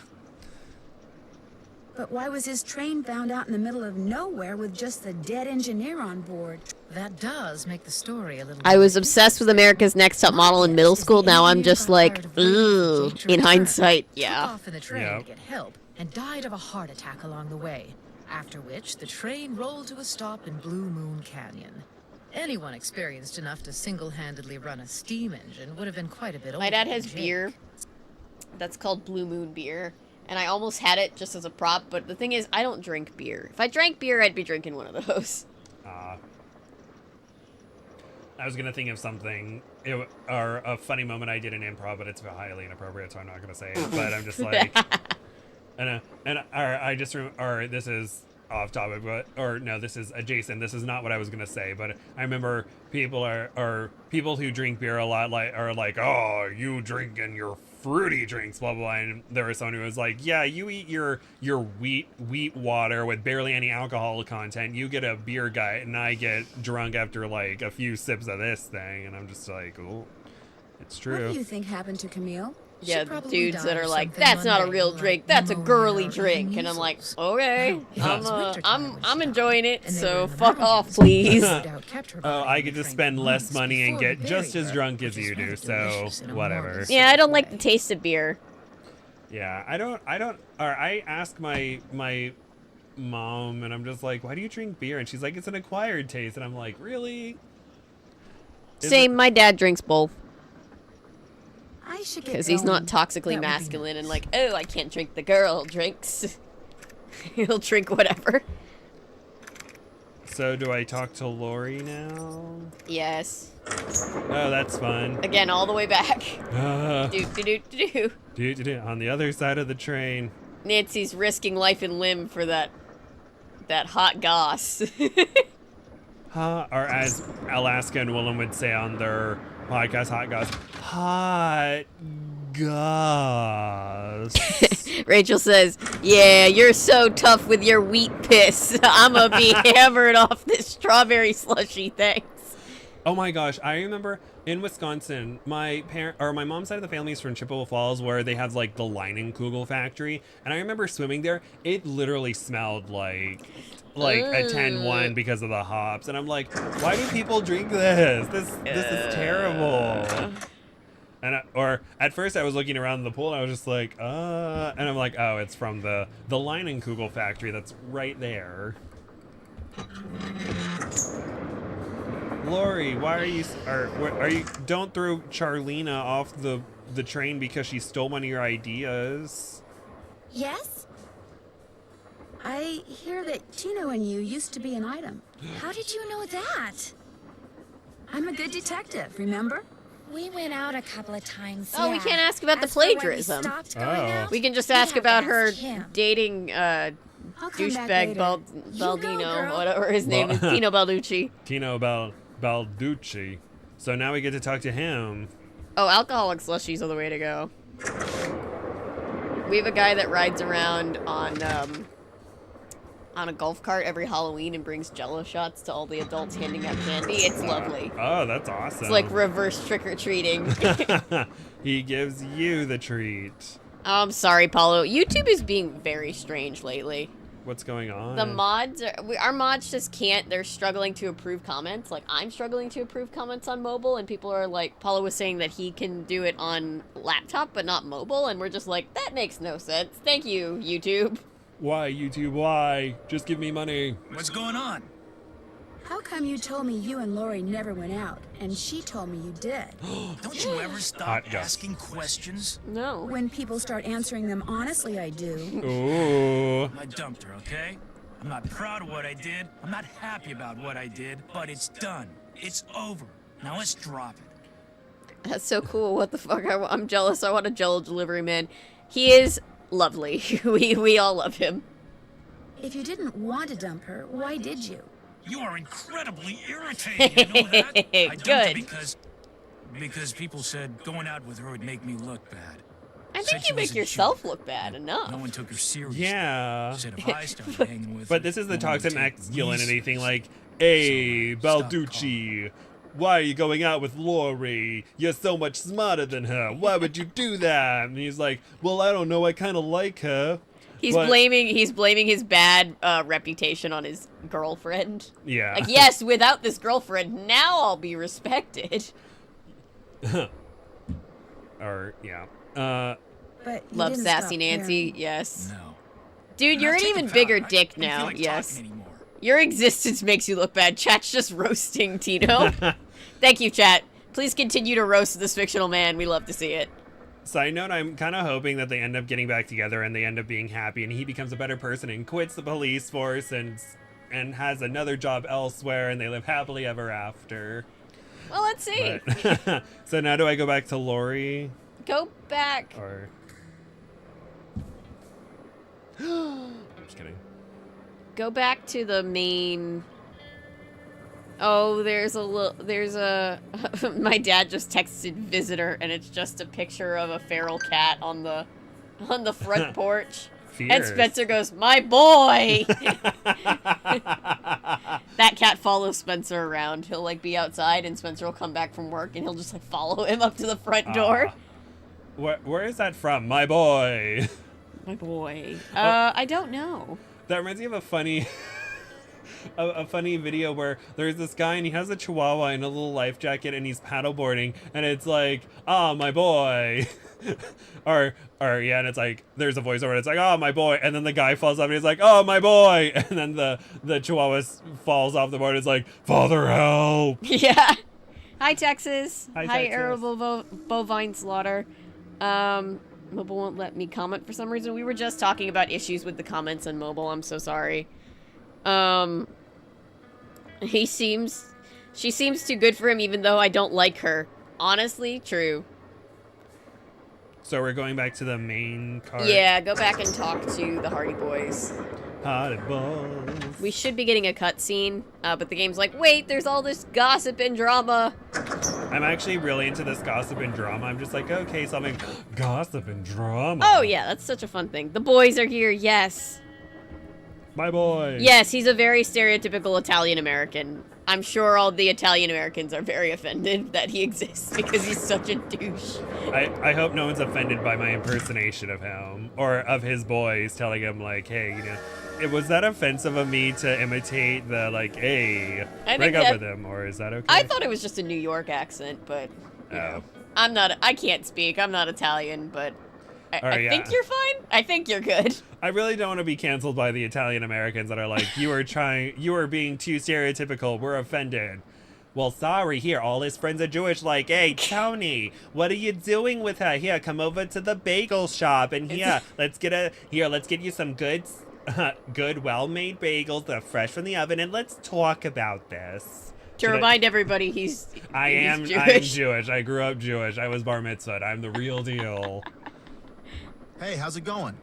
But why was his train found out in the middle of nowhere with just the dead engineer on board? That does make the story a little. I was obsessed with America's Next Top Model in middle school. Now I'm just like, ugh. In hindsight, Took yeah. off in the train to get help and died of a heart attack along the way. After which, the train rolled to a stop in Blue Moon Canyon. Anyone experienced enough to single-handedly run a steam engine would have been quite a bit older. My dad than has Jake. beer that's called Blue Moon beer, and I almost had it just as a prop, but the thing is, I don't drink beer. If I drank beer, I'd be drinking one of those. I was gonna think of something, or a funny moment I did in improv, but it's highly inappropriate, so I'm not gonna say it. But I'm just like, or this is off topic, but this is adjacent. This is not what I was gonna say, but I remember people who drink beer a lot are like, oh, you drinking your fruity drinks, blah blah blah. And there was someone who was like, yeah, you eat your wheat water with barely any alcohol content, you get a beer gut, and I get drunk after like a few sips of this thing. And I'm just like, oh, it's true. What do you think happened to Camille? Yeah, probably dudes died that are of like, something that's not a mundane, real like drink, that's a pneumonia girly or drink. even And I'm like, measles. okay, It's wintertime when I'm she enjoying it, and they were so in the fuck off, mountains. please. No doubt kept her Oh, body I in get the to train spend less months money and before get we just buried as her, drunk which as is you do, rather so delicious in a whatever. morbid Yeah, I don't like the way. taste of beer. Yeah, I ask my mom, and I'm just like, why do you drink beer? And she's like, it's an acquired taste. And I'm like, really? Same, my dad drinks both. I should get Because he's not going. toxically That would be masculine and like, oh, I can't drink the girl drinks. He'll drink whatever. So do I talk to Lori now? Yes. Oh, that's fun. Again, all the way back. Do, Do. on the other side of the train. Nancy's risking life and limb for that that hot goss. Or as Alaska and Willem would say on their podcast, hot goss. Hot goss. Rachel says, yeah, you're so tough with your wheat piss. I'm gonna be hammered off this strawberry slushy, thanks. Oh my gosh, I remember in Wisconsin, my mom's side of the family is from Chippewa Falls, where they have like the Leinenkugel factory, and I remember swimming there. It literally smelled like a 10-1 because of the hops, and I'm like, why do people drink this? This is terrible. And or at first I was looking around the pool and I was just like, and I'm like, oh, it's from the Leinenkugel factory that's right there. Lori, why are you don't throw Charlena off the train because she stole one of your ideas. Yes? I hear that Tino and you used to be an item. How did you know that? I'm a good detective, remember? We went out a couple of times. Oh, we yeah. can't ask about the As for when we plagiarism. stopped going out, We can just you'd ask have about to her ask him. dating I'll come back douchebag later. Baldino, whatever his name is, Tino Balducci. Tino Balducci. So now we get to talk to him. Oh, alcoholic slushies are the way to go. We have a guy that rides around on a golf cart every Halloween and brings Jello shots to all the adults handing out candy. It's lovely. Oh, that's awesome. It's like reverse trick-or-treating. He gives you the treat. I'm sorry, Paulo. YouTube is being very strange lately. What's going on? The mods, our mods just can't. They're struggling to approve comments. Like, I'm struggling to approve comments on mobile, and people are like, Paulo was saying that he can do it on laptop, but not mobile, and we're just like, that makes no sense. Thank you, YouTube. Why, YouTube? Why? Just give me money. What's going on? How come you told me you and Lori never went out, and she told me you did? Don't you ever stop asking questions? No. When people start answering them honestly, I do. Ooh. I dumped her, okay? I'm not proud of what I did. I'm not happy about what I did, but it's done. It's over. Now let's drop it. That's so cool. What the fuck? I'm jealous. I want a Jello delivery man. He is lovely. we all love him. If you didn't want to dump her, why did you? You are incredibly irritating, you know that? I dumped her Good. because people said going out with her would make me look bad. I Said think she you make was a yourself joke. look bad enough. No one took her seriously. Yeah. Said if I started hanging with But her, this is the no one would toxic take masculinity me thing, seriously. like, hey, Stop Balducci, why are you going out with Lori? You're so much smarter than her. Why would you do that? And he's like, well, I don't know. I kind of like her. He's but- blaming his bad reputation on his girlfriend. Yeah. Like, yes, without this girlfriend, now I'll be respected. Or, yeah. But you Love didn't sassy stop Nancy, caring. yes. No. Dude, you're an Take a even pout. bigger I dick don't feel now, like yes. talking anymore. Your existence makes you look bad. Chat's just roasting Tino. Thank you, chat. Please continue to roast this fictional man. We love to see it. Side note, I'm kind of hoping that they end up getting back together and they end up being happy and he becomes a better person and quits the police force and has another job elsewhere and they live happily ever after. Well, let's see. But, so now do I go back to Lori? Go back. Or... I'm just kidding. Go back to the main... Oh, there's a my dad just texted visitor and it's just a picture of a feral cat on the front porch. And Fierce. Spencer goes, "My boy." That cat follows Spencer around. He'll like be outside and Spencer will come back from work and he'll just like follow him up to the front door. Where is that from? My boy. My boy. I don't know. That reminds me of a funny a funny video where there's this guy and he has a chihuahua in a little life jacket and he's paddleboarding and it's like, "Ah, my boy." or yeah, and it's like there's a voiceover and it's like, "Oh, my boy," and then the guy falls off and he's like, "Oh, my boy," and then the chihuahua falls off the board. It's like, "Father, help." Yeah. Hi, Texas. Hi, Hi, Texas. arable bovine slaughter. Mobile won't let me comment for some reason. We were just talking about issues with the comments on mobile. I'm so sorry. She seems too good for him even though I don't like her. Honestly, true. So we're going back to the main card. Yeah, go back and talk to the Hardy Boys. Hot balls. We should be getting a cutscene, but the game's like, wait, there's all this gossip and drama. I'm actually really into this gossip and drama. I'm just like, okay, something gossip and drama. Oh yeah, that's such a fun thing. The boys are here, yes. My boy. Yes, he's a very stereotypical Italian American. I'm sure all the Italian Americans are very offended that he exists because he's such a douche. I hope no one's offended by my impersonation of him or of his boys telling him like, hey, you know, was that offensive of me to imitate the like, hey, break up with him, or is that okay? I thought it was just a New York accent, but you know, I can't speak. I'm not Italian, but I think you're fine. I think you're good. I really don't want to be canceled by the Italian Americans that are like, you are being too stereotypical. We're offended. Well, sorry. Here, all his friends are Jewish. Like, hey, Tony, what are you doing with her? Here, come over to the bagel shop, and let's get you some good, well-made bagels that are fresh from the oven, and let's talk about this. To remind everybody, he's Jewish. I am Jewish. I grew up Jewish. I was bar mitzvahed. I'm the real deal. Hey, how's it going?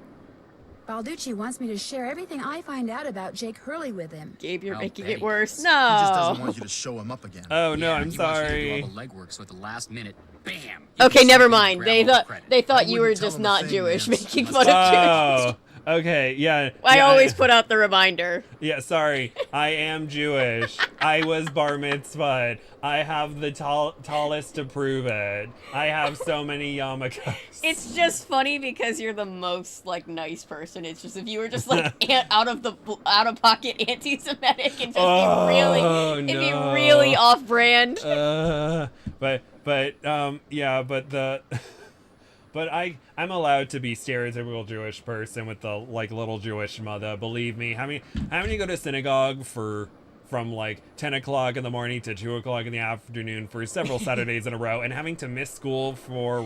Balducci wants me to share everything I find out about Jake Hurley with him. Gabe, you're making it worse. No. He just doesn't want you to show him up again. Oh no, I'm he sorry. wants you to do all the legwork, so at the last minute, bam. Okay, never mind. They thought you were just not Jewish, making fun of Jewish. Okay, yeah. I always put out the reminder. Yeah, sorry. I am Jewish. I was bar mitzvahed. I have the tallest to prove it. I have so many yarmulkes. It's just funny because you're the most like nice person. It's just if you were just like out of pocket anti-Semitic and just be really off-brand. But I'm allowed to be stereotypical Jewish person with the like little Jewish mother. Believe me, having to go to synagogue from like 10 o'clock in the morning to 2 o'clock in the afternoon for several Saturdays in a row, and having to miss school for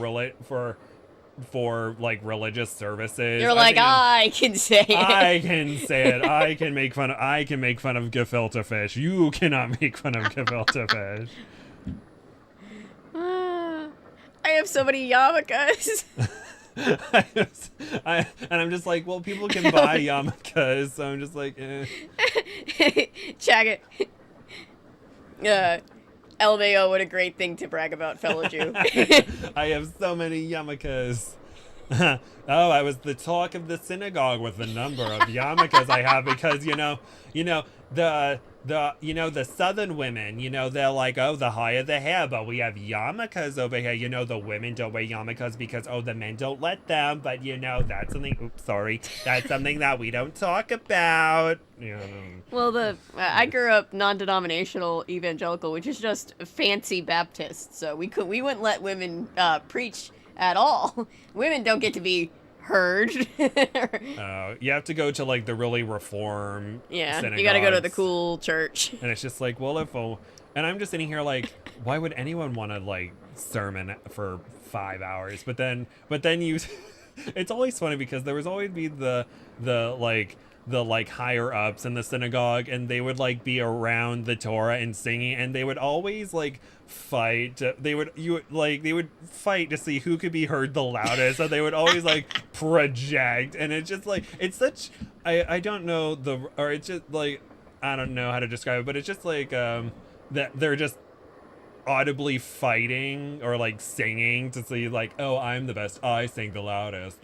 like religious services. You're like, I can say it. I can say it. I can make fun of gefilte fish. You cannot make fun of gefilte fish. I have so many yarmulkes. And I'm just like, well, people can buy yarmulkes, so I'm just like, Check it. LMAO, what a great thing to brag about, fellow Jew. I have so many yarmulkes. Oh, I was the talk of the synagogue with the number of yarmulkes I have because the southern women, they're like, oh, the higher the hair, but we have yarmulkes over here. The women don't wear yarmulkes because, oh, the men don't let them, but that's something that we don't talk about. Well, I grew up non-denominational evangelical, which is just fancy Baptist, so we wouldn't let women preach at all. Women don't get to be heard. You have to go to like the really reform synagogues. You gotta go to the cool church. And it's just like, and I'm just sitting here like, why would anyone want to like sermon for 5 hours? But then you it's always funny because there was always be the higher ups in the synagogue, and they would like be around the Torah and singing, and they would always like fight. They would fight to see who could be heard the loudest. So they would always like project, and it's just like, it's such, I don't know it's just like, I don't know how to describe it, but it's just like that they're just audibly fighting or like singing to see like, oh, I'm the best, I sing the loudest.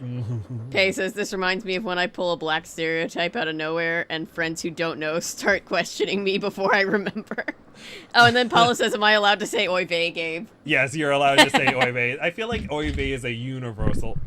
Pei says, this reminds me of when I pull a black stereotype out of nowhere and friends who don't know start questioning me before I remember. Oh, and then Paula says, am I allowed to say oy vey, Gabe? Yes, you're allowed to say oy vey. I feel like oy vey is a universal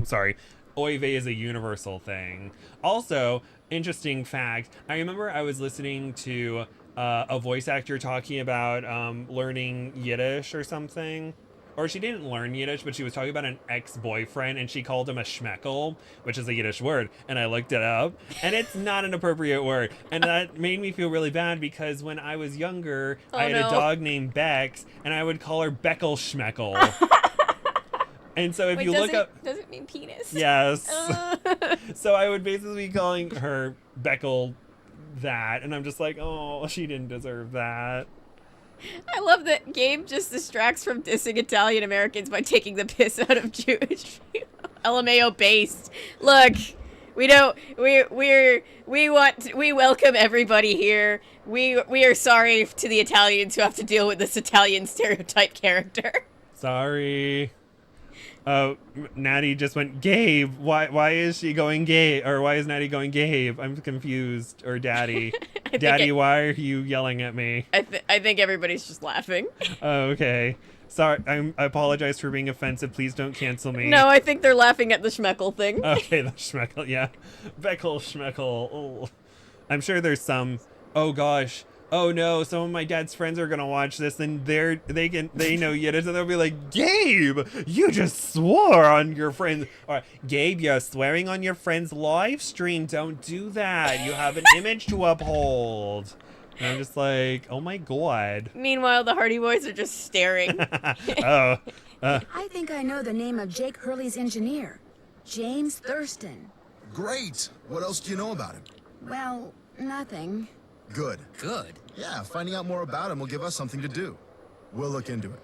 thing. Also, interesting fact, I remember I was listening to a voice actor talking about learning Yiddish or something. Or she didn't learn Yiddish, but she was talking about an ex-boyfriend, and she called him a schmeckel, which is a Yiddish word. And I looked it up, and it's not an appropriate word. And that made me feel really bad because when I was younger, I had a dog named Bex, and I would call her Beckel Schmeckel. And so if you look up... Does it mean penis? Yes. So I would basically be calling her Beckel that, and I'm just like, oh, she didn't deserve that. I love that Gabe just distracts from dissing Italian Americans by taking the piss out of Jewish people. LMAO based. Look, We don't. We welcome everybody here. We are sorry to the Italians who have to deal with this Italian stereotype character. Sorry. Natty just went, Gabe. Why is she going Gabe? Or why is Natty going Gabe? I'm confused. Or Daddy. Daddy, why are you yelling at me? I think everybody's just laughing. Oh, okay. Sorry, I apologize for being offensive. Please don't cancel me. No, I think they're laughing at the Schmeckle thing. Okay, the Schmeckle, yeah. Beckel Schmeckle. Oh. I'm sure there's some. Oh gosh. Oh no, some of my dad's friends are gonna watch this and they know Yiddish and they'll be like, Gabe, you just swore on your friend. Or Gabe, you're swearing on your friend's live stream. Don't do that. You have an image to uphold. And I'm just like, oh my god. Meanwhile, the Hardy Boys are just staring. Oh. I think I know the name of Jake Hurley's engineer. James Thurston. Great. What else do you know about him? Well, nothing. Good. Good. Yeah, finding out more about him will give us something to do. We'll look into it.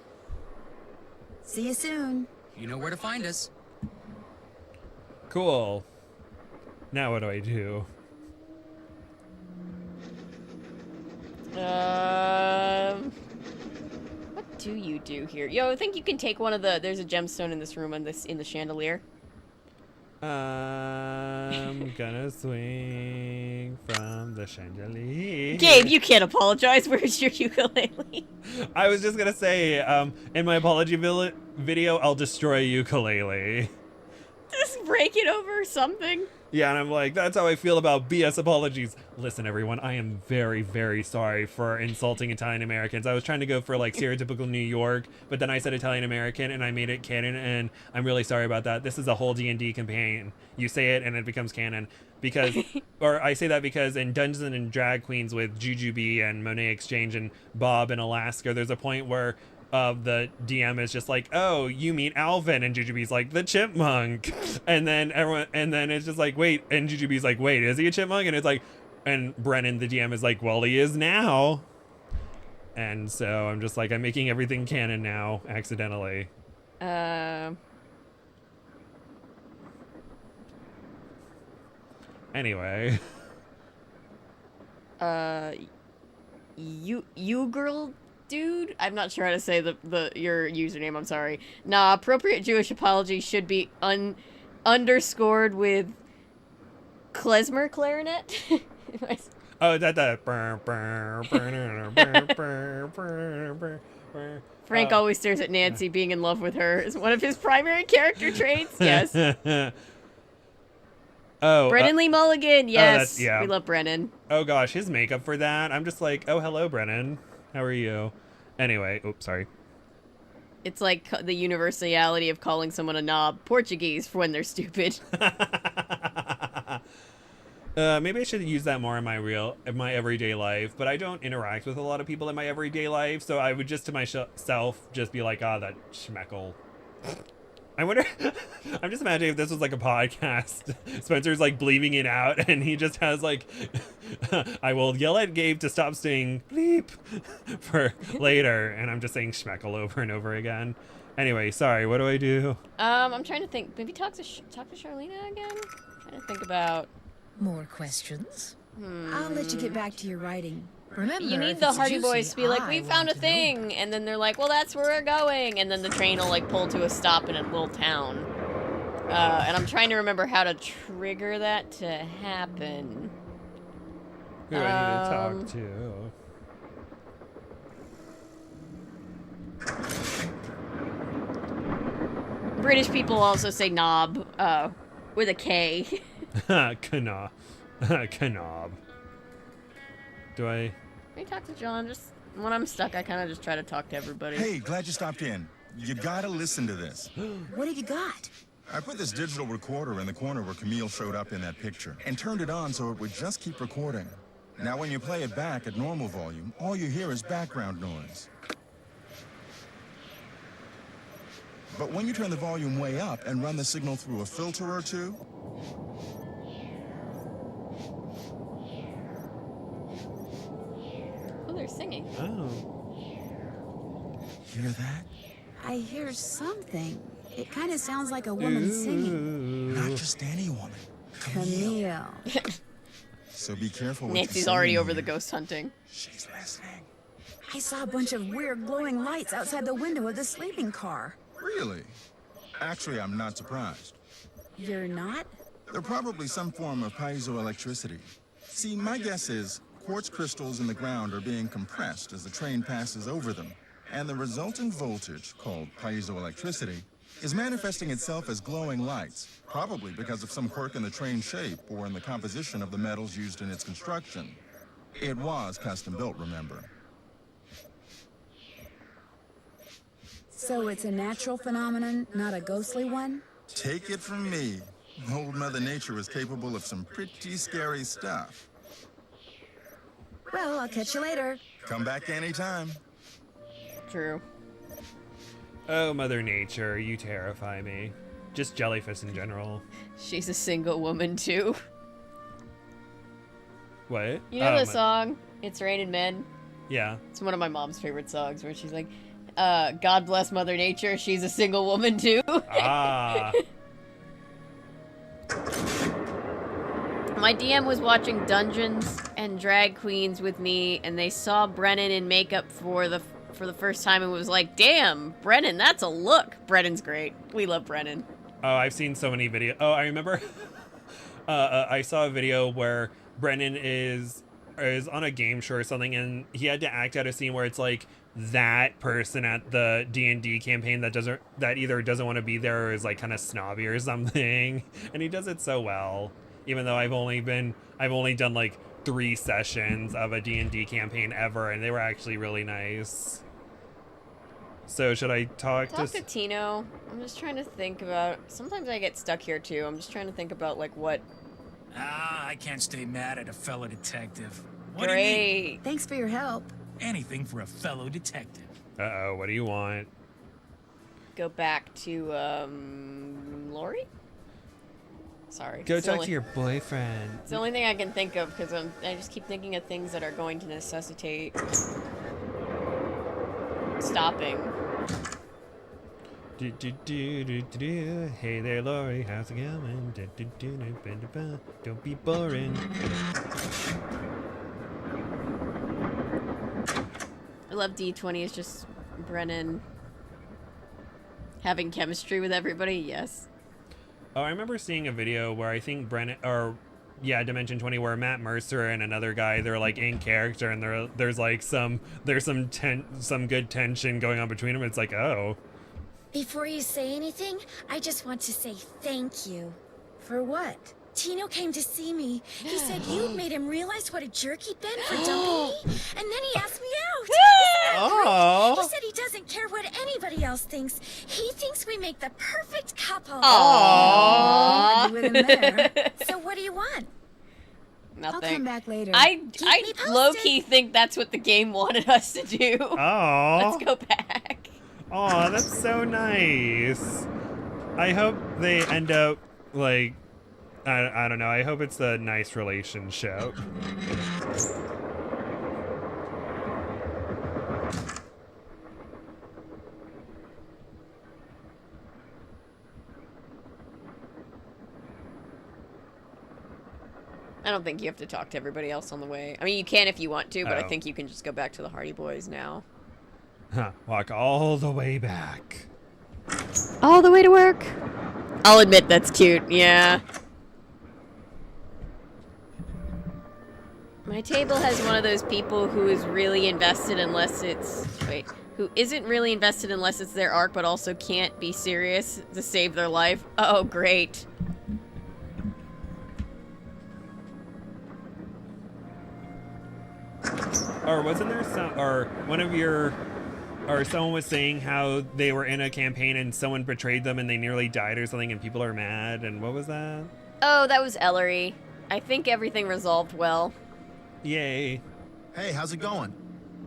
See you soon. You know where to find us. Cool. Now what do I do? What do you do here? Yo, I think you can take one of the. There's a gemstone in this room in the chandelier. I'm gonna swing from the chandelier. Gabe, you can't apologize. Where's your ukulele? I was just gonna say, in my apology video, I'll destroy ukulele. Just break it over something. Yeah, and I'm like, that's how I feel about BS apologies. Listen, everyone, I am very, very sorry for insulting Italian Americans. I was trying to go for like stereotypical New York, but then I said Italian American and I made it canon, and I'm really sorry about that. This is a whole D&D campaign. You say it and it becomes canon. Because, or I say that because in Dungeons and Drag Queens with Jujubee and Monet Exchange and Bob in Alaska, there's a point where the DM is just like, oh, you meet Alvin, and Jujubee's like, the chipmunk, and then it's just like, wait, and Jujubee's like, wait, is he a chipmunk? And it's like, and Brennan, the DM, is like, well, he is now. And so I'm just like, I'm making everything canon now, accidentally. Anyway. You girl dude? I'm not sure how to say your username, I'm sorry. Nah, appropriate Jewish apology should be underscored with klezmer clarinet. Oh, that. Frank always stares at Nancy. Being in love with her is one of his primary character traits. Yes. Oh, Brennan Lee Mulligan. Yes. Yeah. We love Brennan. Oh gosh, his makeup for that. I'm just like, oh, hello, Brennan. How are you? Anyway, oops, sorry. It's like the universality of calling someone a knob. Portuguese for when they're stupid. Maybe I should use that more in my everyday life, but I don't interact with a lot of people in my everyday life, so I would just to myself just be like, ah, that schmeckle. I wonder, I'm just imagining if this was like a podcast. Spencer's like bleeping it out, and he just has like, I will yell at Gabe to stop saying bleep for later, and I'm just saying schmeckle over and over again. Anyway, sorry, what do I do? I'm trying to think. Maybe talk to Charlena again? I'm trying to think about. More questions? I'll let you get back to your writing. Remember, you need if the it's Hardy juicy, Boys to be like, we I found a want to know. thing, and then they're like, well, that's where we're going, and then the train will like pull to a stop in a little town. And I'm trying to remember how to trigger that to happen. Who do I need to talk to? British people also say knob, with a K. Knob. Knob. Do I? Can you talk to John? Just when I'm stuck, I kind of just try to talk to everybody. Hey, glad you stopped in. You gotta listen to this. What have you got? I put this digital recorder in the corner where Camille showed up in that picture and turned it on so it would just keep recording. Now when you play it back at normal volume, all you hear is background noise. But when you turn the volume way up and run the signal through a filter or two, Oh, they're singing. Oh. hear that? I hear something. It kind of sounds like a woman singing. Not just any woman. Camille. So be careful what Nancy's you say already in over the here. ghost hunting. She's listening. I saw a bunch of weird glowing lights outside the window of the sleeping car. Really? Actually, I'm not surprised. You're not? They're probably some form of piezoelectricity. See, my guess is quartz crystals in the ground are being compressed as the train passes over them, and the resultant voltage, called piezoelectricity, is manifesting itself as glowing lights, probably because of some quirk in the train's shape or in the composition of the metals used in its construction. It was custom built, remember? So it's a natural phenomenon, not a ghostly one? Take it from me. Old Mother Nature is capable of some pretty scary stuff. Well, I'll catch you later. Come back anytime. True. Oh, Mother Nature, you terrify me. Just jellyfish in general. She's a single woman too. What? You know Oh, the song, It's Raining Men? Yeah. It's one of my mom's favorite songs where she's like, God bless Mother Nature, she's a single woman too. Ah. My DM was watching Dungeons and Drag Queens with me, and they saw Brennan in makeup for the first time and was like, damn, Brennan, that's a look. Brennan's great. We love Brennan. Oh, I've seen so many videos. Oh, I remember. I saw a video where Brennan is on a game show or something, and he had to act out a scene where it's like that person at the D&D campaign that either doesn't want to be there or is like kind of snobby or something, and he does it so well. Even though I've only done like 3 sessions of a D&D campaign ever, and they were actually really nice. So should I talk to Tino? I'm just trying to think about. Sometimes I get stuck here too. I'm just trying to think about like what. I can't stay mad at a fellow detective. What do you Great. need? Thanks for your help. Anything for a fellow detective. Uh-oh, what do you want? Go back to Lori? Sorry. Go It's the talk only- to your boyfriend. It's the only thing I can think of because I just keep thinking of things that are going to necessitate stopping. Hey there, Lori, how's it going? Don't be boring. I love D20 is just Brennan having chemistry with everybody. Yes. Oh, I remember seeing a video where I think Dimension 20, where Matt Mercer and another guy, they're like in character, and there's like some good tension going on between them. It's like, oh. Before you say anything, I just want to say thank you. For what? Tino came to see me. He said you'd made him realize what a jerk he'd been for dumping me, and then he asked me out. Isn't that great? He said he doesn't care what anybody else thinks. He thinks we make the perfect couple. Aww. With him there. So what do you want? Nothing. I'll come back later. I me posted. low-key think that's what the game wanted us to do. Oh. Let's go back. Oh, that's so nice. I hope they end up like, I don't know. I hope it's a nice relationship. I don't think you have to talk to everybody else on the way. I mean, you can if you want to, but I Oh. think you can just go back to the Hardy Boys now. Huh, walk all the way back. All the way to work. I'll admit that's cute, yeah. My table has one of those people who is really invested unless it's... Wait. Who isn't really invested unless it's their arc, but also can't be serious to save their life. Oh, great. Or wasn't there some, or one of your, or someone was saying how they were in a campaign and someone betrayed them and they nearly died or something and people are mad, and what was that? Oh, that was Ellery. I think everything resolved well. Yay. Hey, how's it going?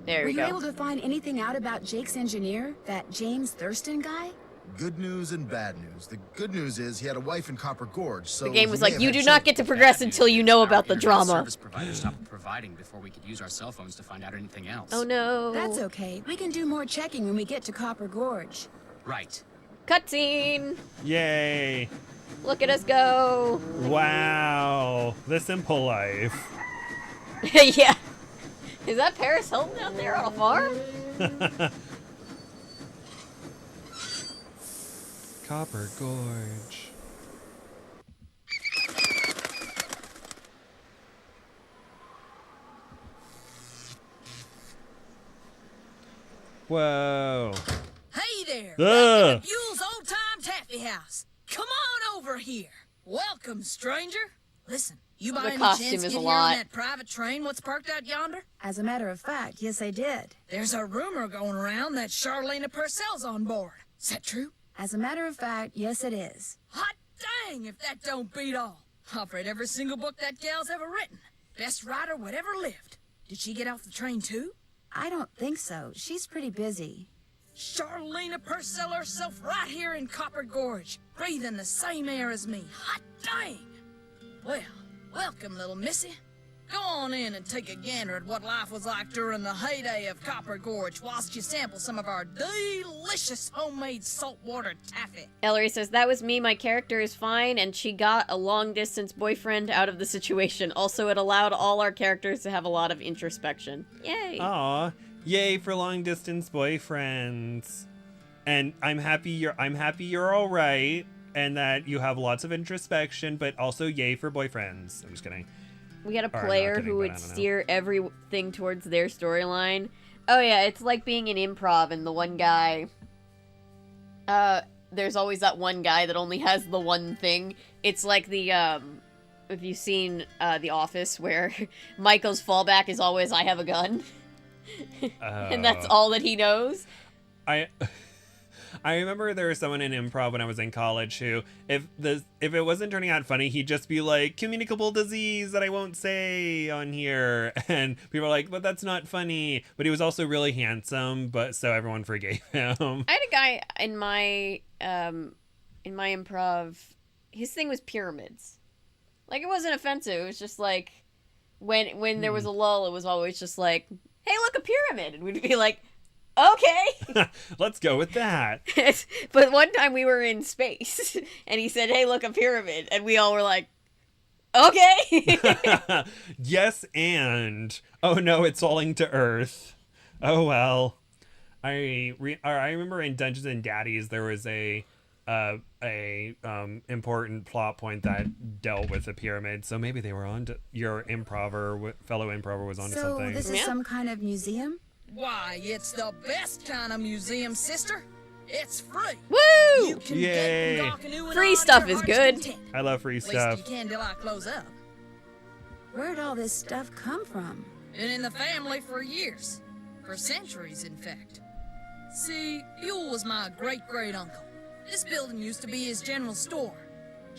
There Were we you go. able to find anything out about Jake's engineer, that James Thurston guy? Good news and bad news. The good news is he had a wife in Copper Gorge, so The game he was may like, have you had do children. not get to progress until you know about the Internet drama. Service provider stopped providing before we could use our cell phones to find out anything else. Oh no. That's okay. We can do more checking when we get to Copper Gorge. Right. Cutscene. Yay. Look at us go. Wow. The simple life. Yeah. Is that Paris Hilton out there on a farm? Copper Gorge. Whoa. Hey there! Ah. Welcome to Buell's Old Time Taffy House. Come on over here. Welcome, stranger. Listen, you by The any costume chance is get a here on lot. that private train what's parked out yonder? As a matter of fact, yes, I did. There's a rumor going around that Charlena Purcell's on board. Is that true? As a matter of fact, yes, it is. Hot dang if that don't beat all. I've read every single book that gal's ever written. Best writer whatever lived. Did she get off the train too? I don't think so. She's pretty busy. Charlena Purcell herself right here in Copper Gorge, breathing the same air as me. Hot dang! Well, welcome, little missy. Go on in and take a gander at what life was like during the heyday of Copper Gorge whilst you sample some of our delicious homemade saltwater taffy. Ellery says, that was me. My character is fine, and she got a long-distance boyfriend out of the situation. Also, it allowed all our characters to have a lot of introspection. Yay! Aw. Yay for long distance boyfriends. And I'm happy you're all right and that you have lots of introspection, but also yay for boyfriends. I'm just kidding. We had a Or, not player kidding, who but I would don't know. steer everything towards their storyline. Oh yeah, it's like being in improv and the one guy... there's always that one guy that only has the one thing. It's like the, if you've seen The Office, where Michael's fallback is always, I have a gun. And that's all that he knows. I remember there was someone in improv when I was in college who, if it wasn't turning out funny, he'd just be like, communicable disease that I won't say on here. And people were like, but that's not funny. But he was also really handsome, but so everyone forgave him. I had a guy in my improv, his thing was pyramids. Like, it wasn't offensive. It was just like, when there was a lull, it was always just like, hey, look, a pyramid. And we'd be like, okay. Let's go with that. But one time we were in space, and he said, hey, look, a pyramid. And we all were like, okay. Yes, and oh no, it's falling to Earth. Oh well. I remember in Dungeons and Daddies there was a important plot point that dealt with the pyramid. So maybe they were on to your fellow improver was onto something. So this is some kind of museum? Why, it's the best kind of museum, sister. It's free. Woo! You can Yay. get Gawkanu and Free all stuff your is heart's good. content. I love free At least stuff. you can till I close up. Where'd all this stuff come from? Been in the family for years. For centuries, in fact. See, Buell was my great-great-uncle. This building used to be his general store.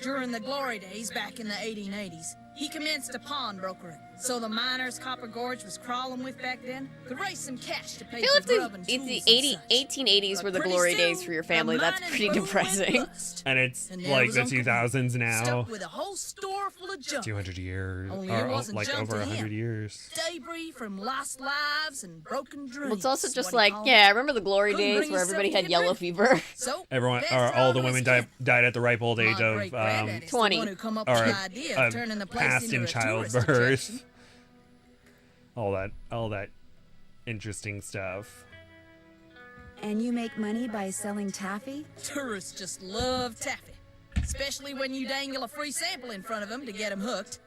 During the glory days back in the 1880s, he commenced a pawnbrokering. So the miners Copper Gorge was crawling with back then could raise some cash to pay I feel for if the, grub and if the tools and such. 1880s were But the pretty glory soon, days for your family, the that's mining pretty boom depressing. went bust. And it's And there like was the Uncle 2000s now. Stuck with a whole store full of junk. 200 years. Only Or it wasn't like junk over to him. 100 years. Debris from lost lives and broken dreams. Well, it's also is just what he like, called yeah, it. I remember the glory Couldn't days bring where yourself everybody to had get yellow rid of it. fever. So, Everyone, best or out all the of women his kid. died at the ripe old My age of great-granddaddy's the 20. one who come up or with the idea of turning the place past into in a tourist childbirth. attraction. All that interesting stuff. And you make money by selling taffy? Tourists just love taffy, especially when you dangle a free sample in front of them to get them hooked.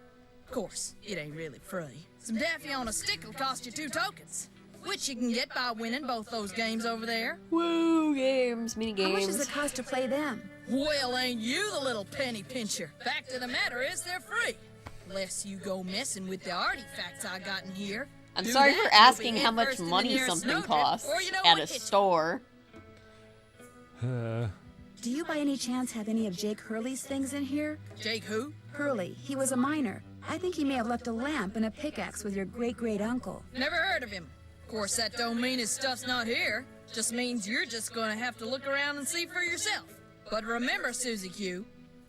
Of course, it ain't really free. Some taffy on a stick will cost you 2 tokens, which you can get by winning both those games over there. Woo, games, mini How much games. does it cost to play them? Well, ain't you the little penny pincher? Fact of the matter is they're free. Unless you go messing with the artifacts I got in here. I'm Do sorry that, for you'll be asking how head much first in the money nearest something snowdrift, costs or you know at what, a it's- store. Do you by any chance have any of Jake Hurley's things in here? Jake who? Hurley, he was a miner. I think he may have left a lamp and a pickaxe with your great-great-uncle. Never heard of him. Of course, that don't mean his stuff's not here. Just means you're just gonna have to look around and see for yourself. But remember, Susie Q,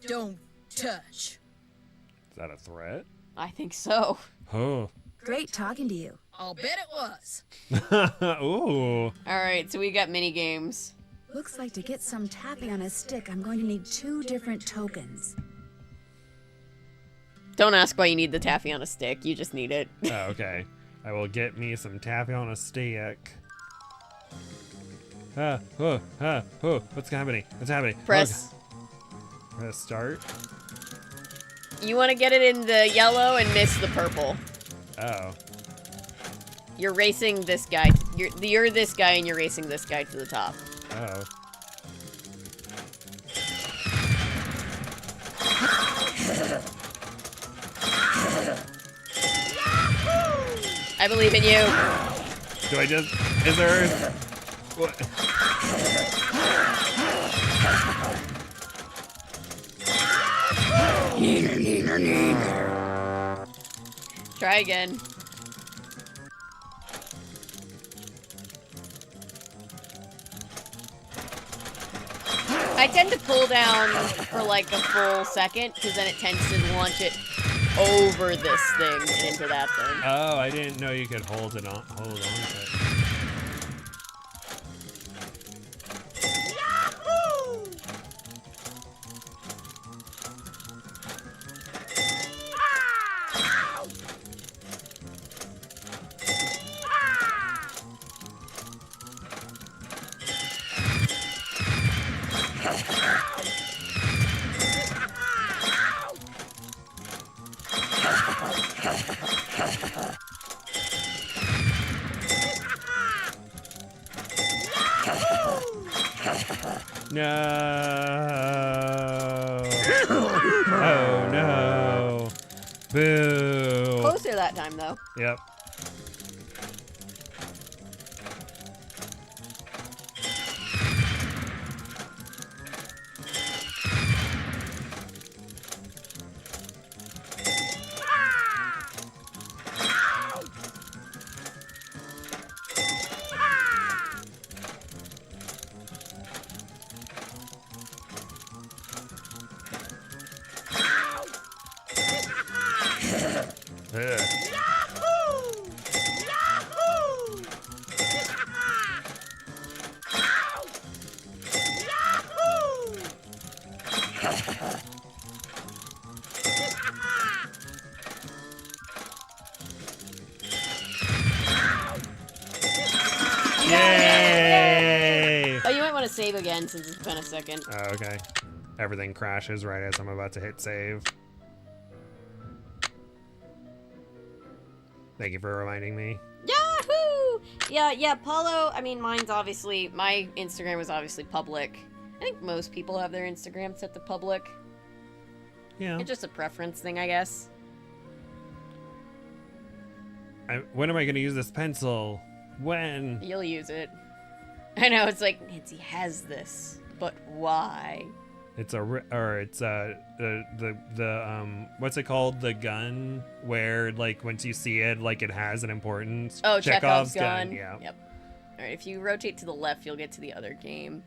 don't touch. Is that a threat? I think so. Oh. Great talking to you. I'll bet it was. Ooh. All right, so we got mini games. Looks like to get some taffy on a stick, I'm going to need 2 different tokens. Don't ask why you need the taffy on a stick. You just need it. Oh, okay. I will get me some taffy on a stick. What's happening? What's happening? Press. Okay. Press start. You want to get it in the yellow and miss the purple. Oh. You're racing this guy. You're this guy and you're racing this guy to the top. Oh. I believe in you. Do I just... Is there... What? Try again. I tend to pull down for like a full second because then it tends to launch it over this thing and into that thing. Oh, I didn't know you could hold on to it. No. Oh no. Boo. Closer that time though. Yep. Ugh. Yay! Oh, you might want to save again since it's been a second. Oh, okay. Everything crashes right as I'm about to hit save. Thank you for reminding me. Yahoo! Yeah, Paulo, I mean, my Instagram was obviously public. I think most people have their Instagram set to public. Yeah. It's just a preference thing, I guess. When am I going to use this pencil? When? You'll use it. I know, it's like, Nancy has this, but why? It's what's it called? The gun where like once you see it, like it has an importance. Oh, Chekhov's gun. Yeah. Yep. All right, if you rotate to the left, you'll get to the other game.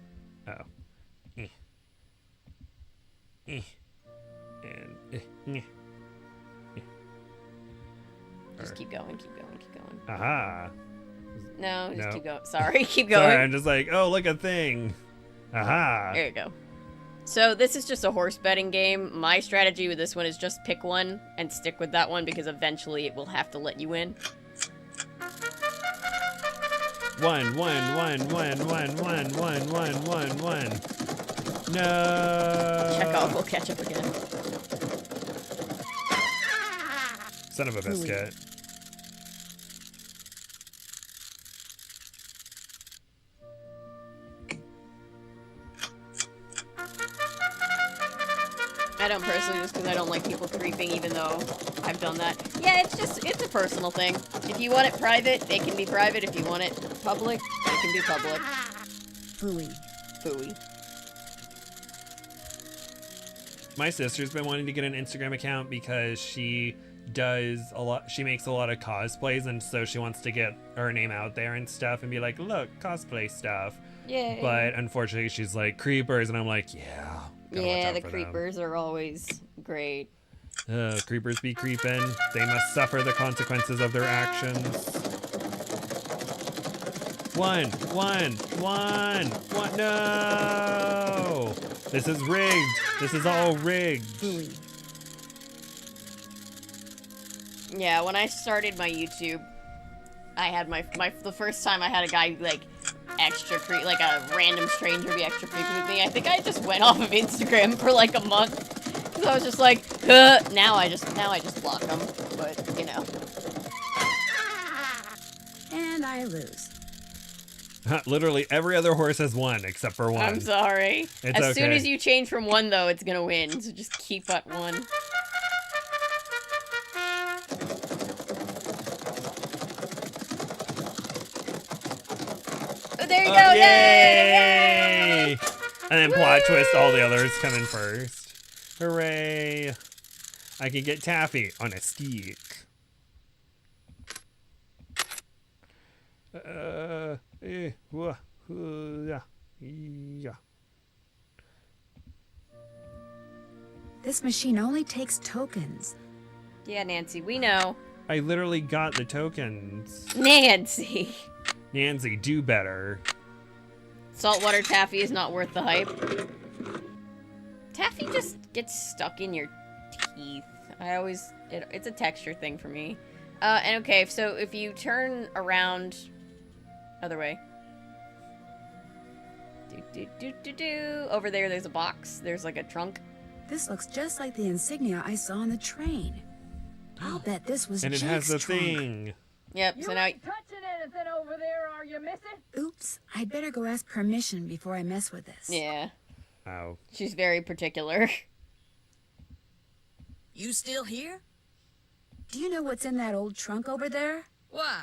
Oh. Just keep going, keep going, keep going. Aha. No, just No. keep going. Sorry, keep going. Sorry, I'm just like, oh, look, a thing. Aha. There you go. So this is just a horse betting game. My strategy with this one is just pick one and stick with that one because eventually it will have to let you in. One. No. Chekhov will catch up again. Son of a biscuit. I don't personally, just because I don't like people creeping, even though I've done that. Yeah, it's a personal thing. If you want it private, it can be private. If you want it public, it can be public. Phooey. Phooey. My sister's been wanting to get an Instagram account because she makes a lot of cosplays, and so she wants to get her name out there and stuff and be like, look, cosplay stuff. Yay. But unfortunately she's like, creepers, and I'm like, yeah. Yeah, the creepers are always great. Creepers be creeping. They must suffer the consequences of their actions. One. No! This is rigged. This is all rigged. Yeah, when I started my YouTube, I had the first time I had a guy like like a random stranger be extra creepy with me. I think I just went off of Instagram for like a month because I was just like, now I just block them. But you know. And I lose. Literally every other horse has won except for one. I'm sorry. It's as soon okay. as you change from one, though, it's gonna win. So just keep at one. Oh, there you go! Yay! And then plot twist, all the others come in first. Hooray! I can get taffy on a stick. Yeah. This machine only takes tokens. Yeah, Nancy, we know. I literally got the tokens. Nancy. Nancy, do better. Saltwater taffy is not worth the hype. Taffy just gets stuck in your teeth. It's a texture thing for me. And okay, so if you turn around, other way. Over there's a box. There's like a trunk. This looks just like the insignia I saw on the train. I'll bet this was And it Jake's has the trunk. thing. Yep, so now... touching anything over there, are you, missy? Oops, I'd better go ask permission before I mess with this. Yeah. Oh. She's very particular. You still here? Do you know what's in that old trunk over there? Why?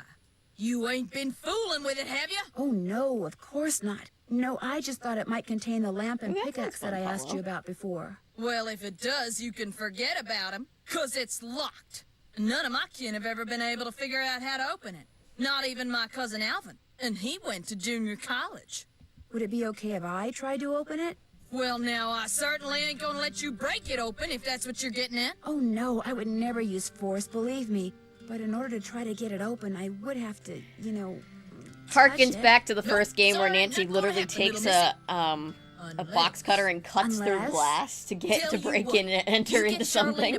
You ain't been fooling with it, have you? Oh, no, of course not. No, I just thought it might contain the lamp and pickaxe that I asked you about before. Well, if it does, you can forget about him, 'cause it's locked. None of my kin have ever been able to figure out how to open it. Not even my cousin Alvin, and he went to junior college. Would it be okay if I tried to open it? Well, now, I certainly ain't gonna let you break it open if that's what you're getting at. Oh, no, I would never use force, believe me. But in order to try to get it open, I would have to, you know... Harkens back to the first game where Nancy literally takes a box cutter and cuts through glass to get to break in and enter into something.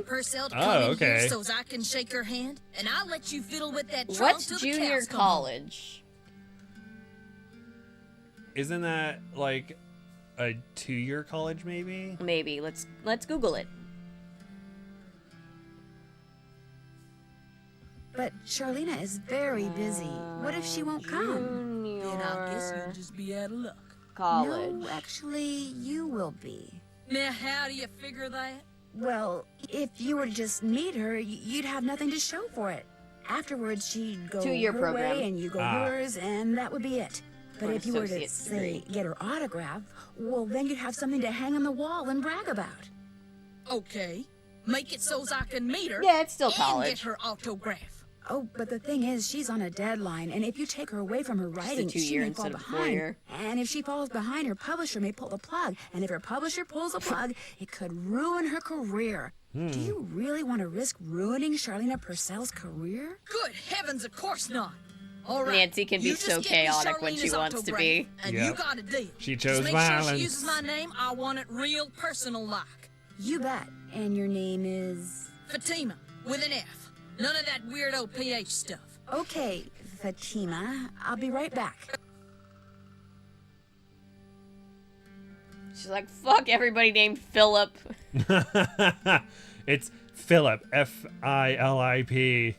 Oh, okay. So I can shake her hand, and I'll let you fiddle with that trunk What's till the junior cows come home. college? Isn't that like a 2-year college maybe? Maybe. Let's Google it. But Charlena is very busy. What if she won't come? Then I guess you'll just be out of luck. College. No, actually, you will be. Now, how do you figure that? Well, if you were to just meet her, you'd have nothing to show for it. Afterwards, she'd go 2-year her program. way and you go yours, and that would be it. But Or if you were to, associate's say, degree. get her autograph, well, then you'd have something to hang on the wall and brag about. Okay. Make it so's I can meet her. Yeah, it's still and college. get her autograph. Oh, but the thing is, she's on a deadline, and if you take her away from her writing, she 2-year may fall instead of behind. 4-year. And if she falls behind, her publisher may pull the plug. And if her publisher pulls the plug, it could ruin her career. Do you really want to risk ruining Charlena Purcell's career? Good heavens, of course not. All right. Nancy can be you just so get me chaotic when she Charlena's wants to autograph, be. And Yep. you got a deal. She Just chose make sure violence. she uses my name. I want it real personal like. You bet. And your name is... Fatima, with an F. None of that weirdo PH stuff. Okay, Fatima. I'll be right back. She's like, fuck everybody named Philip. It's Philip. Philip.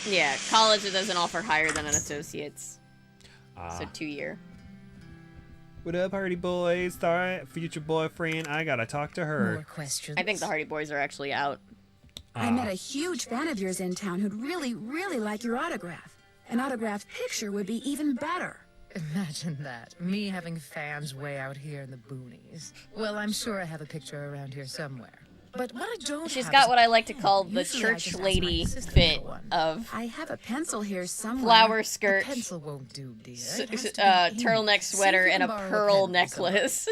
Yeah, college doesn't offer higher than an associate's. So 2-year. What up, Hardy Boys? Sorry, future boyfriend. I gotta talk to her. More questions? I think the Hardy Boys are actually out. I met a huge fan of yours in town who'd really, really like your autograph. An autographed picture would be even better. Imagine that. Me having fans way out here in the boonies. Well, I'm sure I have a picture around here somewhere. But what I don't She's have got is what a I like to pen. call the Usually I church just ask my lady assistant fit for one. of I have a pencil here somewhere. flower skirt, A pencil won't do, dear. s- It has s- to be ink. turtleneck See if sweater, you and a can borrow pearl pen from somewhere. necklace.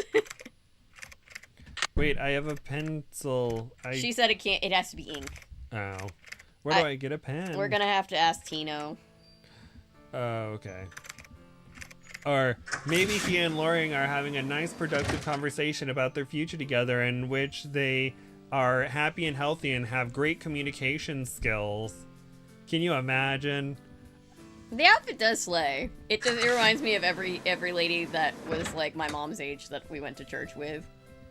Wait, I have a pencil. She said it can't. It has to be ink. Oh. Where do I get a pen? We're gonna have to ask Tino. Oh, okay. Or maybe he and Loring are having a nice, productive conversation about their future together, in which they are happy and healthy and have great communication skills. Can you imagine? The outfit does slay. It reminds me of every lady that was like my mom's age that we went to church with.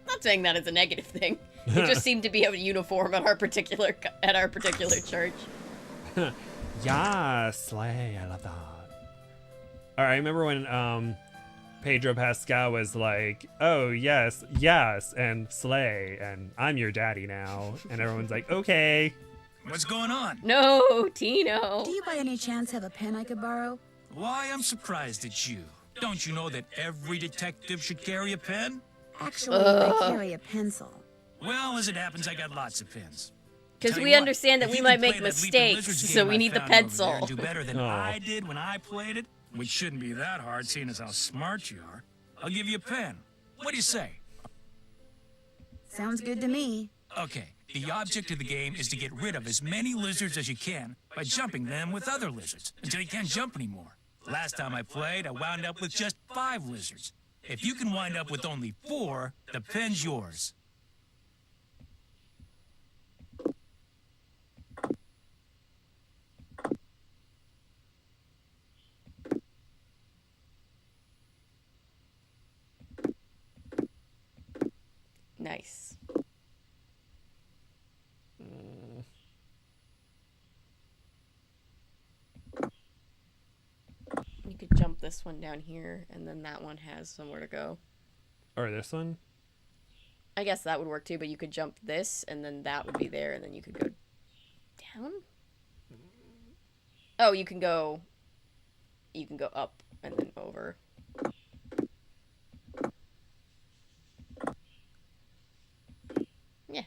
Not saying that it's a negative thing. It just seemed to be a uniform at our particular church. Yeah, slay. I love that. All right, I remember when Pedro Pascal was like, "Oh yes, yes," and slay, and I'm your daddy now, and everyone's like, "Okay." What's going on? No, Tino. Do you by any chance have a pen I could borrow? Why, I'm surprised at you. Don't you know that every detective should carry a pen? Actually, I carry a pencil. Well, as it happens, I got lots of pens. Because Tell we you what, understand that if we you might can make play that Leaping mistakes, Lizards so game we I need the found over there pencil. and do better than Oh. I did when I played it, which shouldn't be that hard, seeing as how smart you are. I'll give you a pen. What do you say? Sounds good to me. Okay, the object of the game is to get rid of as many lizards as you can by jumping them with other lizards until you can't jump anymore. Last time I played, I wound up with just 5 lizards. If you can wind up with only 4, the pen's yours. Nice. You could jump this one down here, and then that one has somewhere to go. Or this one? I guess that would work too, but you could jump this, and then that would be there, and then you could go down? Oh, you can go up and then over. Yeah.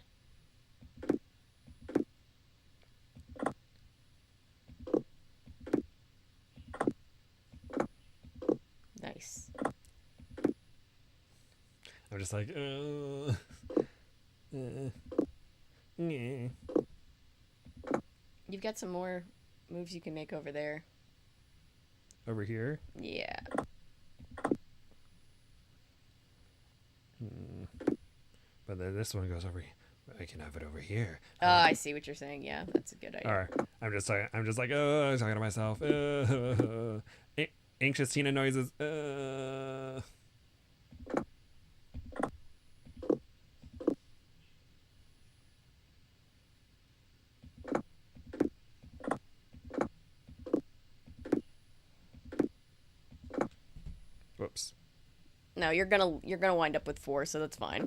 Nice. I'm just like, yeah. You've got some more moves you can make over there. Over here? Yeah. But then this one goes over here. I can have it over here. Oh, I see what you're saying. Yeah, that's a good idea. All right. I'm just like, I'm talking to myself. Anxious Tina noises. Whoops. No, you're gonna wind up with 4, so that's fine.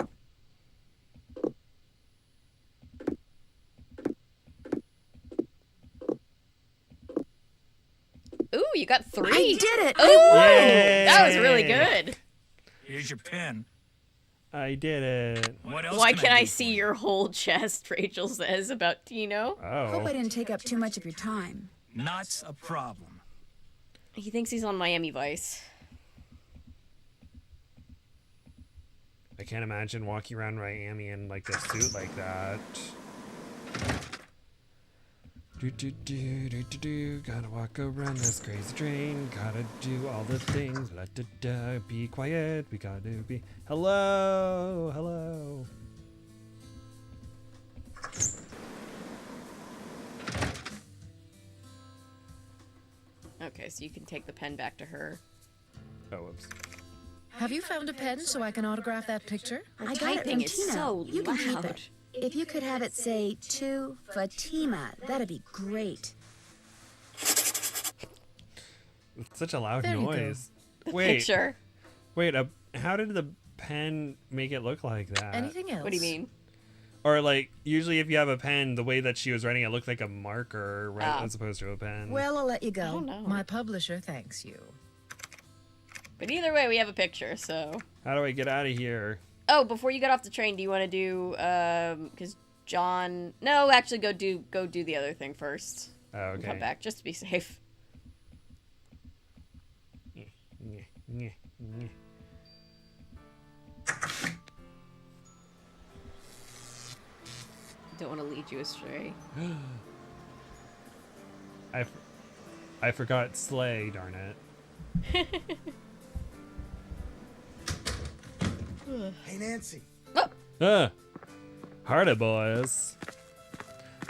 Ooh, you got 3. I did it! Ooh, that was really good. Here's your pen. I did it. What else Why can can't I I do see your whole chest? Rachel says about Tino. Hope I didn't take up too much of your time. Not a problem. He thinks he's on Miami Vice. I can't imagine walking around Miami in like a suit like that. Gotta walk around this crazy train. Gotta do all the things. Be quiet. We gotta be. Hello. Hello. Okay, so you can take the pen back to her. Oh, whoops. Have you found a pen so I can autograph that picture? I got it typing from is Tina. so You can keep loud. it. If you could have it say to Fatima, that'd be great. It's such a loud There you go. noise. Wait. Picture. Wait. How did the pen make it look like that? Anything else? What do you mean? Or like usually if you have a pen, the way that she was writing it looked like a marker, right, Ah. as opposed to a pen. Well, I'll let you I go. don't know. My publisher thanks you. But either way, we have a picture, so... How do I get out of here? Oh, before you get off the train, do you want to do, because John... No, actually, go do the other thing first. Oh, And okay. come back, just to be safe. Don't want to lead you astray. I forgot Slay, darn it. Hey, Nancy. Hardy boys.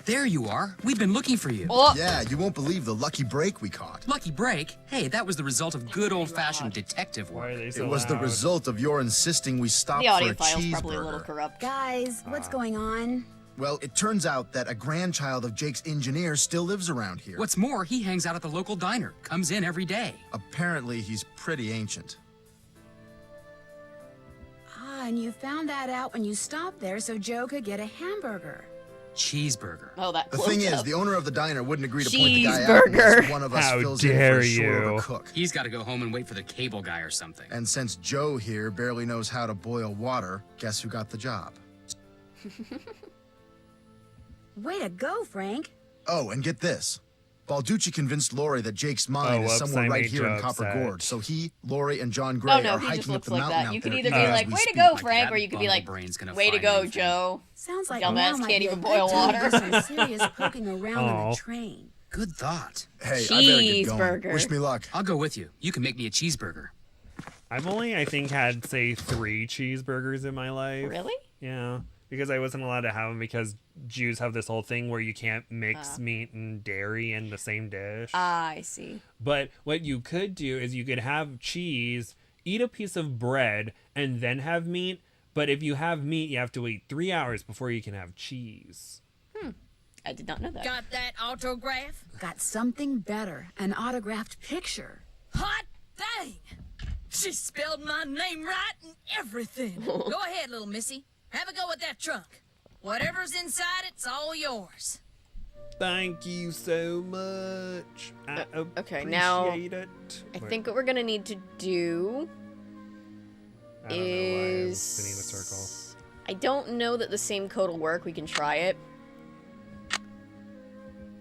There you are. We've been looking for you. Yeah, you won't believe the lucky break we caught. Lucky break? Hey, that was the result of good old-fashioned detective Why work. are they so It was the loud? result of your insisting we stop The for audio a file's probably a little cheeseburger. corrupt. Guys, what's going on? Well, it turns out that a grandchild of Jake's engineer still lives around here. What's more, he hangs out at the local diner. Comes in every day. Apparently, he's pretty ancient. Ah, and you found that out when you stopped there so Joe could get a hamburger. Cheeseburger. Oh, that The close thing is, up. the owner of the diner wouldn't agree to point the guy out Cheeseburger. unless one of us How fills in for dare a short of you. a cook. He's got to go home and wait for the cable guy or something. And since Joe here barely knows how to boil water, guess who got the job? Way to go, Frank. Oh, and get this. Balducci convinced Lori that Jake's mine is whoops, somewhere I right made here in Joe Copper upset. Gorge. So he, Lori, and John Gray Oh no, are he just hiking up looks the like mountain that. out You could there either even be as like, we way to speak. go, Like Frank, that or you could be like, bumble-brain's gonna way to find go, anything. Joe. Sounds like Dumbass now might can't be a even good boil time water. for some serious poking around on Aw. the train. Good thought. Hey, I better get going. Cheeseburger. Wish me luck. I'll go with you. You can make me a cheeseburger. I've only, I think, had, say, 3 cheeseburgers in my life. Really? Yeah. Because I wasn't allowed to have them because Jews have this whole thing where you can't mix meat and dairy in the same dish. I see. But what you could do is you could have cheese, eat a piece of bread, and then have meat. But if you have meat, you have to wait 3 hours before you can have cheese. I did not know that. Got that autograph? Got something better, an autographed picture. Hot dang! She spelled my name right and everything. Go ahead, little missy. Have a go at that trunk. Whatever's inside, it's all yours. Thank you so much. I okay, now appreciate it. I Wait, think what we're gonna need to do I don't know why I'm is spinning the circle. I don't know that the same code will work. We can try it.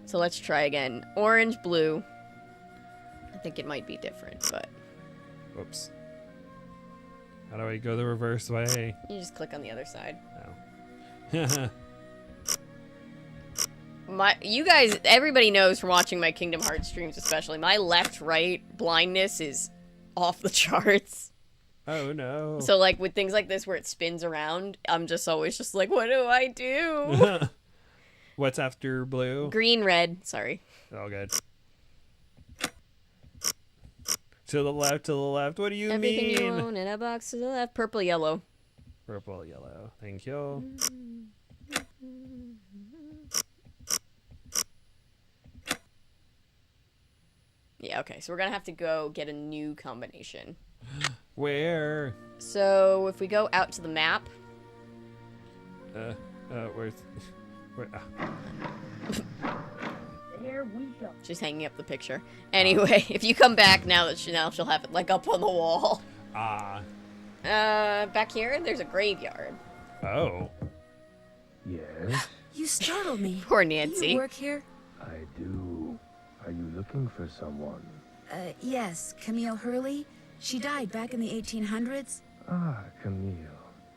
So let's try again. Orange, blue. I think it might be different, but Whoops. How do I go the reverse way? you just click on the other side. Oh. You guys, everybody knows from watching my Kingdom Hearts streams especially, my left-right blindness is off the charts. Oh no. So like with things like this where it spins around, I'm just always just like, what do I do? What's after blue? Green, red, sorry. All good. To the left, to the left. What do you Everything mean? you own in a box to the left. Purple, yellow. Purple, yellow. Thank you. Yeah, okay, so we're gonna have to go get a new combination. Where? So if we go out to the map, Where's... Where? There we go. she's hanging up the picture. Anyway, if you come back now she'll have it like up on the wall. Ah. Back here, there's a graveyard. Oh. Yes, You startled me. Poor Do Nancy. you work here? I do. Are you looking for someone? Yes, Camille Hurley. She died back in the 1800s. Ah, Camille.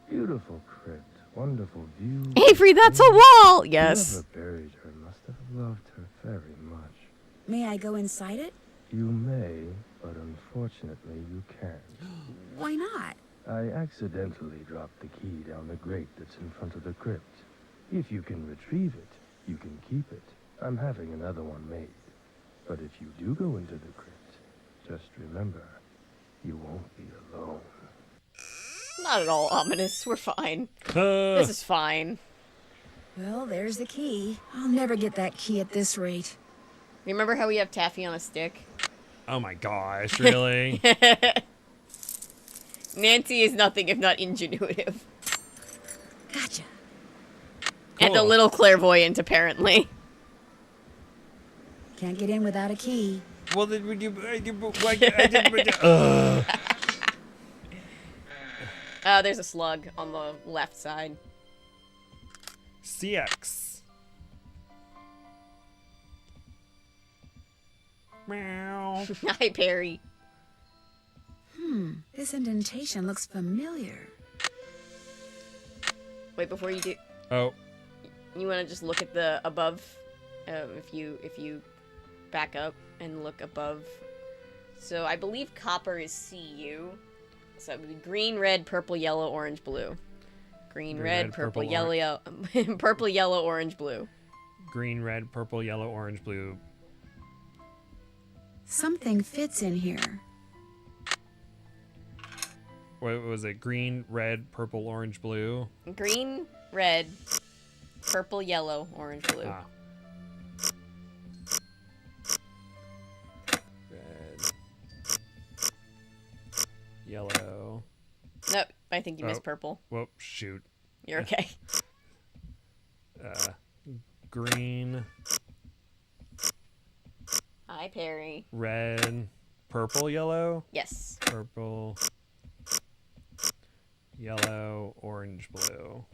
Beautiful crypt. Wonderful view. Avery, that's a wall! Yes. Whoever buried her must have loved her very much. May I go inside it? You may, but unfortunately you can't. Why not? I accidentally dropped the key down the grate that's in front of the crypt. If you can retrieve it, you can keep it. I'm having another one made. But if you do go into the crypt, just remember, you won't be alone. Not at all ominous. We're fine. This is fine. Well, there's the key. I'll never get that key at this rate. Remember how we have taffy on a stick? Oh my gosh, really? Nancy is nothing if not ingenuitive. Gotcha. And a Cool. little clairvoyant, apparently. Can't get in without a key. Well, then would you... There's a slug on the left side. CX. Meow. Hi, Perry. This indentation looks familiar. Wait, before you do, Oh. you want to just look at the above? If you back up and look above. So I believe copper is CU. So it would be green, red, purple, yellow, orange, blue. Green, red, purple, yellow, purple, yellow, orange, blue. Green, red, purple, yellow, orange, blue. Something fits in here. What was it? Green, red, purple, orange, blue? Green, red, purple, yellow, orange, blue. Ah. Red. Yellow. Nope, I think you missed purple. Whoop, shoot. You're okay. Green. Hi, Perry. Red. Purple, yellow? Yes. Purple. Yellow, orange, blue.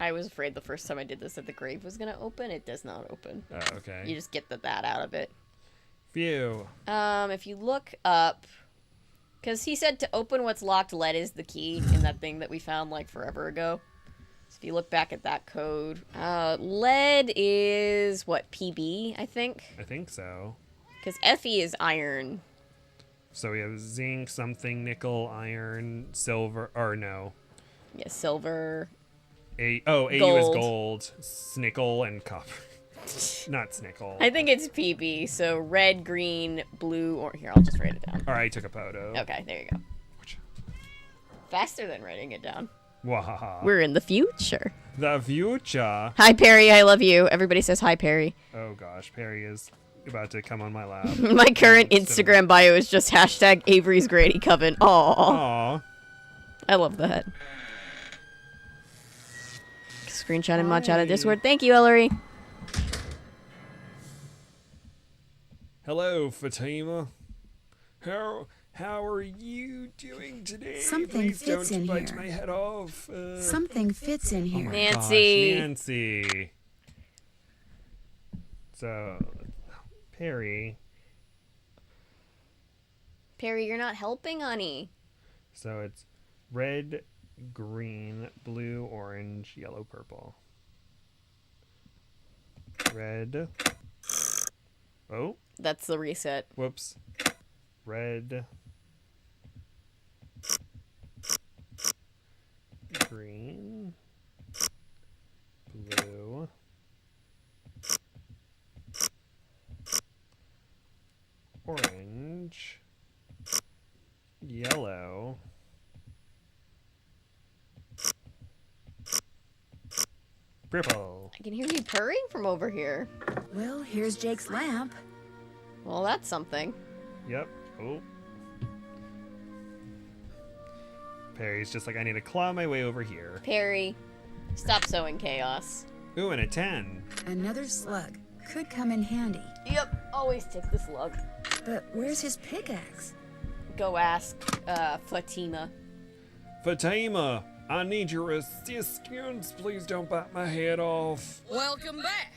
I was afraid the first time I did this that the grave was going to open. It does not open. Oh, okay. You just get that out of it. Phew. If you look up, because he said to open what's locked, lead is the key in that thing that we found like forever ago. So if you look back at that code, lead is what, PB, I think? I think so. Because Fe is iron. So we have zinc, something, nickel, iron, silver, or no. Yeah, silver. AU is gold. gold, snickel, and copper. Not snickel. I think it's PB, so red, green, blue, or here, I'll just write it down. Alright, I took a photo. Okay, there you go. Faster than writing it down. Wahaha. We're in the future. The future. Hi, Perry, I love you. Everybody says hi, Perry. Oh gosh, Perry is about to come on my lap. My current Instagram bio is just hashtag Avery's Grady Coven. Aww. Aww. I love that. Screenshot and much out of Discord. Thank you, Ellery. Hello, Fatima. How are you doing today? Something Please fits don't in bite here. my head off. Something fits in here. Nancy. Gosh, Nancy. So, Perry. Perry, you're not helping, honey. So it's red, green, blue, orange, yellow, purple. Red. Oh. That's the reset. Whoops. Red. Green. Blue. Orange. Yellow. Purple. I can hear you purring from over here. Well, here's Jake's lamp. Well, that's something. Yep. Oh. Perry's just like, I need to claw my way over here. Perry, stop sowing chaos. Ooh, and a 10. Another slug. Could come in handy. Yep, always take the slug. But where's his pickaxe? Go ask Fatima. Fatima, I need your assistance. Please don't bite my head off. Welcome back.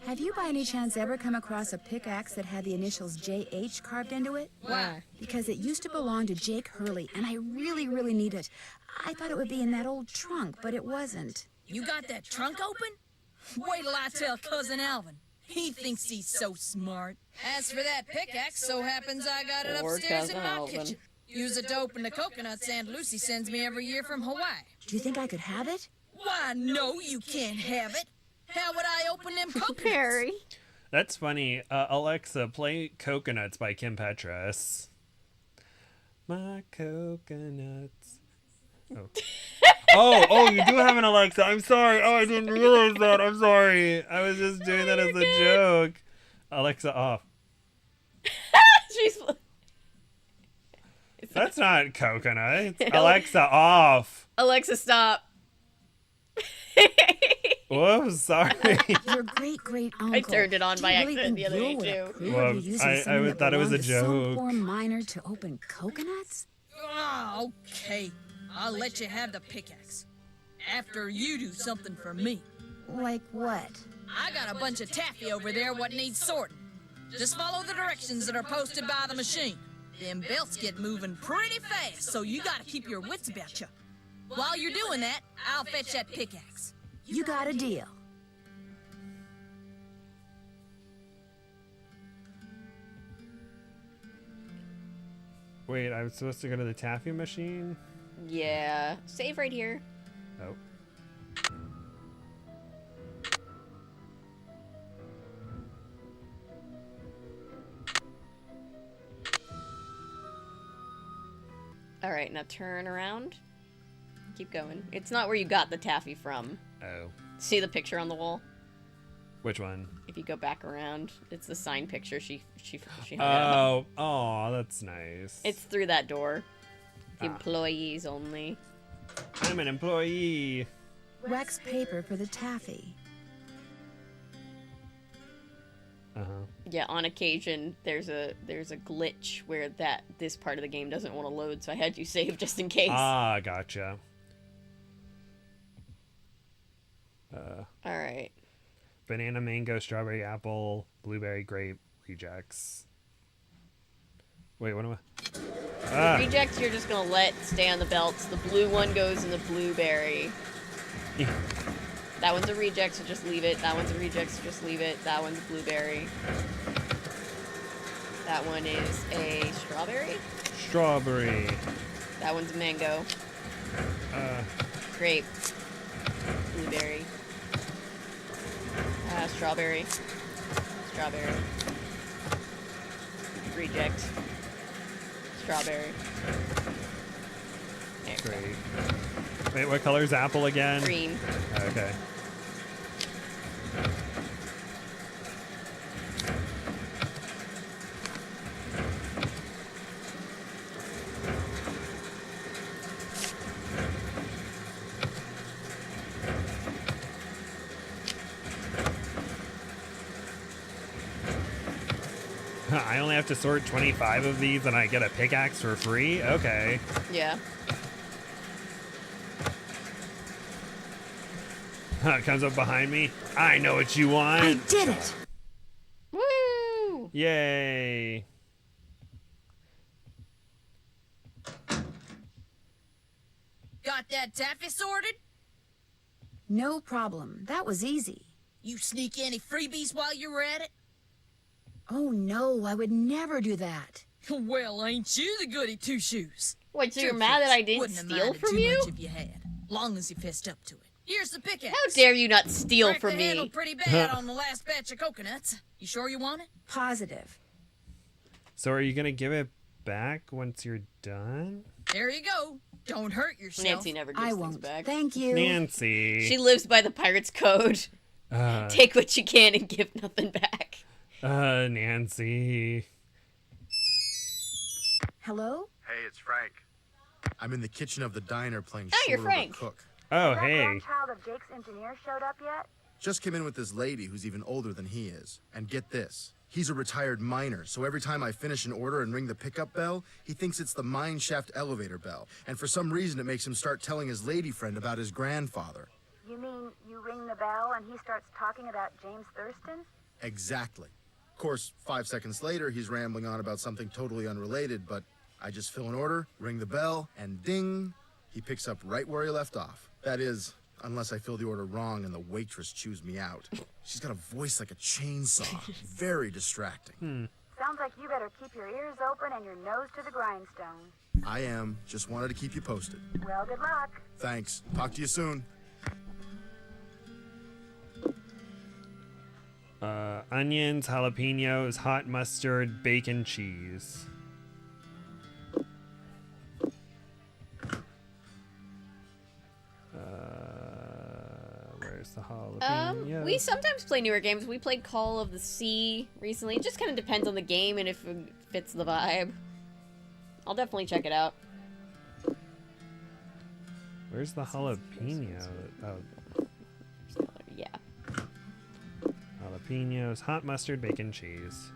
Have you by any chance ever come across a pickaxe that had the initials JH carved into it? Why? Because it used to belong to Jake Hurley, and I really, really need it. I thought it would be in that old trunk, but it wasn't. You got that trunk open? Wait till I tell Cousin Alvin. He thinks he's so smart. As for that pickaxe, so happens I got it Poor upstairs in Cousin my Alvin. kitchen. Use it to open the coconuts Aunt Lucy sends me every year from Hawaii. Do you think I could have it? Why, no, you can't have it. How would I open them coconuts? Perry. That's funny. Alexa, play Coconuts by Kim Petras. My coconuts. Oh. oh, you do have an Alexa. I'm sorry. Oh, I didn't realize that. I'm sorry. I was just doing that as a joke. Alexa, off. She's. That's not coconut. It's Alexa, off. Alexa, stop. Whoops, sorry. Your great uncle. I turned it on by really accident the other day, think too. Bill would approve Well, of you using I something that thought it was belonged a to some joke. poor miner to open coconuts? Oh, okay. I'll let you have the pickaxe. After you do something for me. Like what? I got a bunch of taffy over there what needs sorting. Just follow the directions that are posted by the machine. Them belts get moving pretty fast, so you gotta keep your wits about you. While you're doing that, I'll fetch that pickaxe. You got a deal. Wait, I was supposed to go to the taffy machine? Yeah. Save right here. Oh. Alright, now turn around. Keep going. It's not where you got the taffy from. Oh. See the picture on the wall? Which one? If you go back around, it's the signed picture she hung up. Oh, that's nice. It's through that door. Employees only. I'm an employee. Wax paper for the taffy. Yeah, on occasion there's a glitch where this part of the game doesn't want to load, so I had you save just in case. Ah, gotcha. Alright. Banana, mango, strawberry, apple, blueberry, grape, rejects. Wait, what am I? Rejects you're just gonna let stay on the belts. The blue one goes in the blueberry. That one's a reject, so just leave it. That one's a reject, so just leave it. That one's a blueberry. That one is a strawberry? Strawberry. That one's a mango. Grape. Blueberry. Strawberry. Strawberry. Reject. Strawberry. There. Great. Wait, what color's apple again? Green. Okay. I only have to sort 25 of these and I get a pickaxe for free? Okay. Yeah. It comes up behind me. I know what you want. I did it. Woo! Yay. Got that taffy sorted? No problem. That was easy. You sneak any freebies while you were at it? Oh no, I would never do that. Well, ain't you the goody two-shoes? Wait, so you're mad that I didn't Wouldn't have steal minded from too you? much if you had, long as you fessed up to it. Here's the pickaxe. How dare you not steal Cracked from the handle me? pretty bad on the last batch of coconuts. You sure you want it? Positive. So are you going to give it back once you're done? There you go. Don't hurt yourself. Nancy never gives I things won't. back. Thank you. Nancy. She lives by the pirate's code. Take what you can and give nothing back. Nancy. Hello? Hey, it's Frank. I'm in the kitchen of the diner playing you're shoulder to Frank. cook. Oh, Has that hey. grandchild of Jake's engineer showed up yet? Just came in with this lady who's even older than he is. And get this. He's a retired miner, so every time I finish an order and ring the pickup bell, he thinks it's the mine shaft elevator bell. And for some reason, it makes him start telling his lady friend about his grandfather. You mean you ring the bell and he starts talking about James Thurston? Exactly. Of course, 5 seconds later, he's rambling on about something totally unrelated, but I just fill an order, ring the bell, and ding, he picks up right where he left off. That is, unless I fill the order wrong and the waitress chews me out. She's got a voice like a chainsaw. Very distracting. Sounds like you better keep your ears open and your nose to the grindstone. I am. Just wanted to keep you posted. Well, good luck. Thanks. Talk to you soon. Onions, jalapenos, hot mustard, bacon, cheese. Where's the jalapeno? We sometimes play newer games. We played Call of the Sea recently. It just kind of depends on the game and if it fits the vibe. I'll definitely check it out. Where's the jalapeno? Oh, Yeah. jalapenos, hot mustard, bacon, cheese.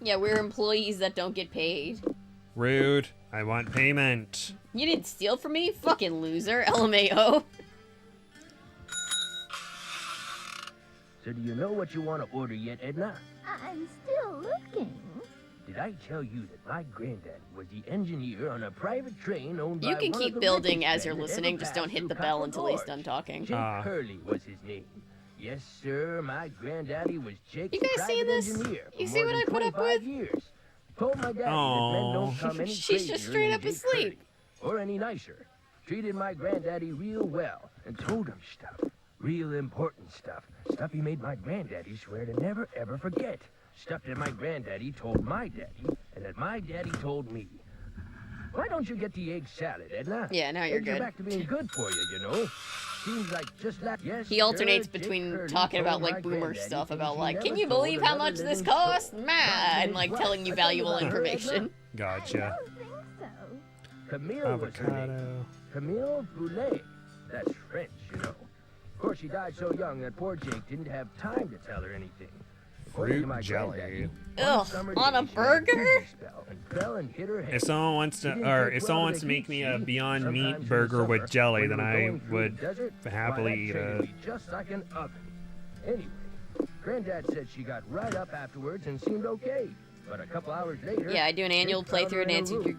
Yeah, we're employees that don't get paid. Rude. I want payment. You didn't steal from me? Fucking loser. LMAO. So do you know what you want to order yet, Edna? I'm still looking. Did I tell you that my granddaddy was the engineer on a private train owned by You can one keep of the building richest as you're men that listening, ever just passed don't hit through the bell Copper until he's Gorge? done talking. Jake Hurley was his name. Yes, sir, my granddaddy was Jake's You guys private seeing this? engineer for You see more what than I put up 25 with? years. Told my daddy that men Aw. don't come any She's crazier just straight than up Jake asleep. Hurley, or any nicer. Treated my granddaddy real well and told him stuff. Real important stuff. Stuff he made my granddaddy swear to never ever forget. Stuff that my granddaddy told my daddy and that my daddy told me. Why don't you get the egg salad, Edna? Yeah, now you're Eggs good. are back to being good for you, you know. Seems like just like yes. He alternates sir, Jake between Hurley talking told about my like boomer granddaddy stuff things about he like, never can you told believe how another much this living costs? soul. Man, and like What? telling you I tell valuable about her, Edna. information. Gotcha. Camille was her name. Avocado. Camille Boulet. That's French, you know. Of course, she died so young that poor Jake didn't have time to tell her anything. According to Fruit my jelly. granddaddy, Ugh, one summer on a day, she had burger? dizzy spell and fell and hit her head. If someone wants to, Didn't or take if well someone to wants to the make heat, me a see? Beyond Sometimes Meat in the burger with summer, jelly, when then we were I going through would the desert, happily why, eat that train it. would be just like an oven. Anyway, Granddad said she got right up afterwards and seemed okay. But a couple hours later, Yeah, I do an annual Jake found her playthrough of in her Nancy room, Drew dead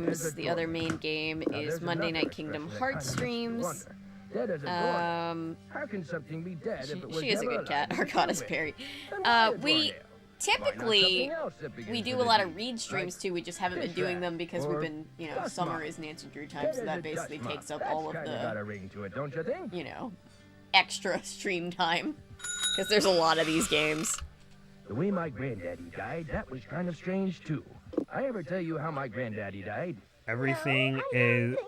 as games. a The other doornail. main game Now, is there's Monday another Night Kingdom expression that Hearts kind of makes you streams. wonder. Dead as a doornail. How can something be dead if it was She is a never good cat. alive to Arcadas begin with? Perry. Then why a We doornail? typically something else that begins we do with a a lot D, of read streams like too. We just haven't been fish doing rack them because we've or been, you know, dust summer mop. is Nancy Drew time, Dead so as that a basically dust takes mop. up all of That's kinda got the, a ring to it, don't you think? you know, extra stream time. Because there's a lot of these games. The way my granddaddy died, that was kind of strange too. I ever tell you how my granddaddy died?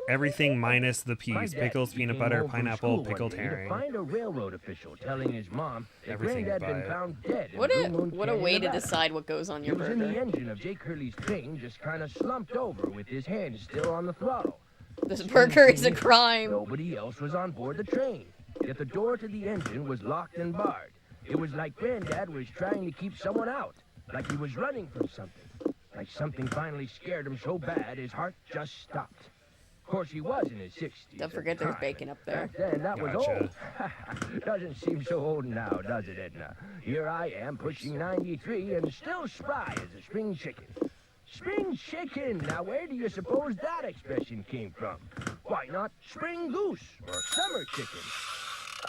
Everything minus the My peas, dad pickles, peanut came butter, home from pineapple, school one pickled day to herring. find a railroad official telling his mom that Everything Granddad been but- found dead in What a Blue Moon what a Canyon, way to Nevada. decide what goes on your He was in the burger. engine of Jake Hurley's train, just kind of slumped over with his hand still on the throttle. This burger is a Strange thing crime. Nobody else was on board the train, yet the door to the engine was locked and barred. It was like Granddad was trying to keep someone out, like he was running from something. Like something finally scared him so bad his heart just stopped. Of course, he was in his 60s. Don't forget there's time, bacon up and there. Back then, that was Gotcha. old. Doesn't seem so old now, does it, Edna? Here I am, pushing 93 and still spry as a spring chicken. Spring chicken! Now, where do you suppose that expression came from? Why not spring goose or summer chicken?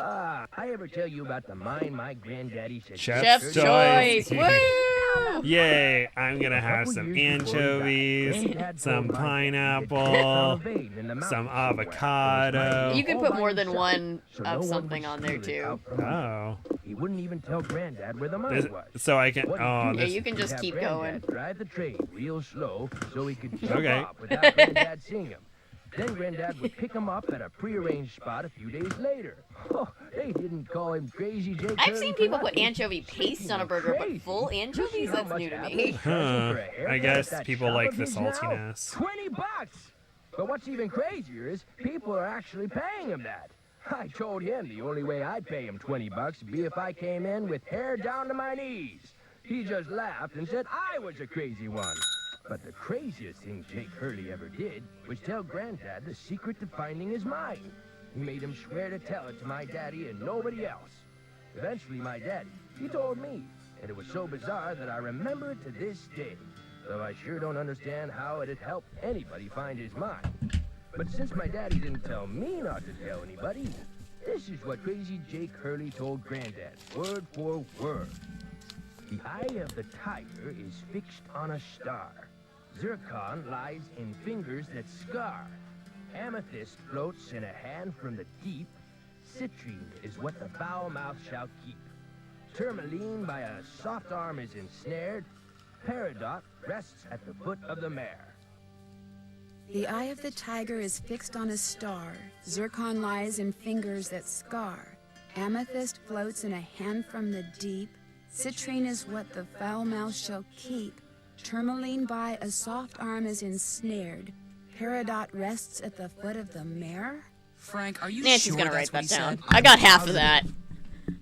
I ever tell you about the mine my granddaddy said? Chef's Choice! choice. Woo! Yay! I'm gonna have couple some years before he died, anchovies, Granddad some told my dad that pineapple, he found a vein in the some mountains somewhere. It was avocado. mining You can all put by more than himself, one so no of one something would on there steal it too. out from him. Oh. He wouldn't even tell Granddad where the mine This, was. so I can. What he'd Oh, do Yeah, this. you can is just have keep Granddad going. drive the train real slow so he could jump Okay. off without Granddad seeing him. Then Granddad would pick him up at a prearranged spot a few days later. Oh, they didn't call him Crazy Jake I've Hurley seen for people put nothing. anchovy paste on a burger, but full You see anchovies? how That's much new to Apple me. is charging for a I haircut at guess that people shop like of the his now? saltiness. $20! But what's even crazier is people are actually paying him that. I told him the only way I'd pay him $20 would be if I came in with hair down to my knees. He just laughed and said I was a crazy one. But the craziest thing Jake Hurley ever did was tell Granddad the secret to finding his mine. He made him swear to tell it to my daddy and nobody else. Eventually, my daddy, he told me, and it was so bizarre that I remember it to this day, though I sure don't understand how it'd help anybody find his mine. But since my daddy didn't tell me not to tell anybody, this is what Crazy Jake Hurley told Granddad, word for word. The eye of the tiger is fixed on a star. Zircon lies in fingers that scar. Amethyst floats in a hand from the deep. Citrine is what the foul mouth shall keep. Tourmaline by a soft arm is ensnared. Peridot rests at the foot of the mare. The eye of the tiger is fixed on a star. Zircon lies in fingers that scar. Amethyst floats in a hand from the deep. Citrine is what the foul mouth shall keep. Tourmaline by a soft arm is ensnared. Peridot rests at the foot of the mare. Frank, are you Nancy's sure gonna that's write what that he down. said? I got half of that.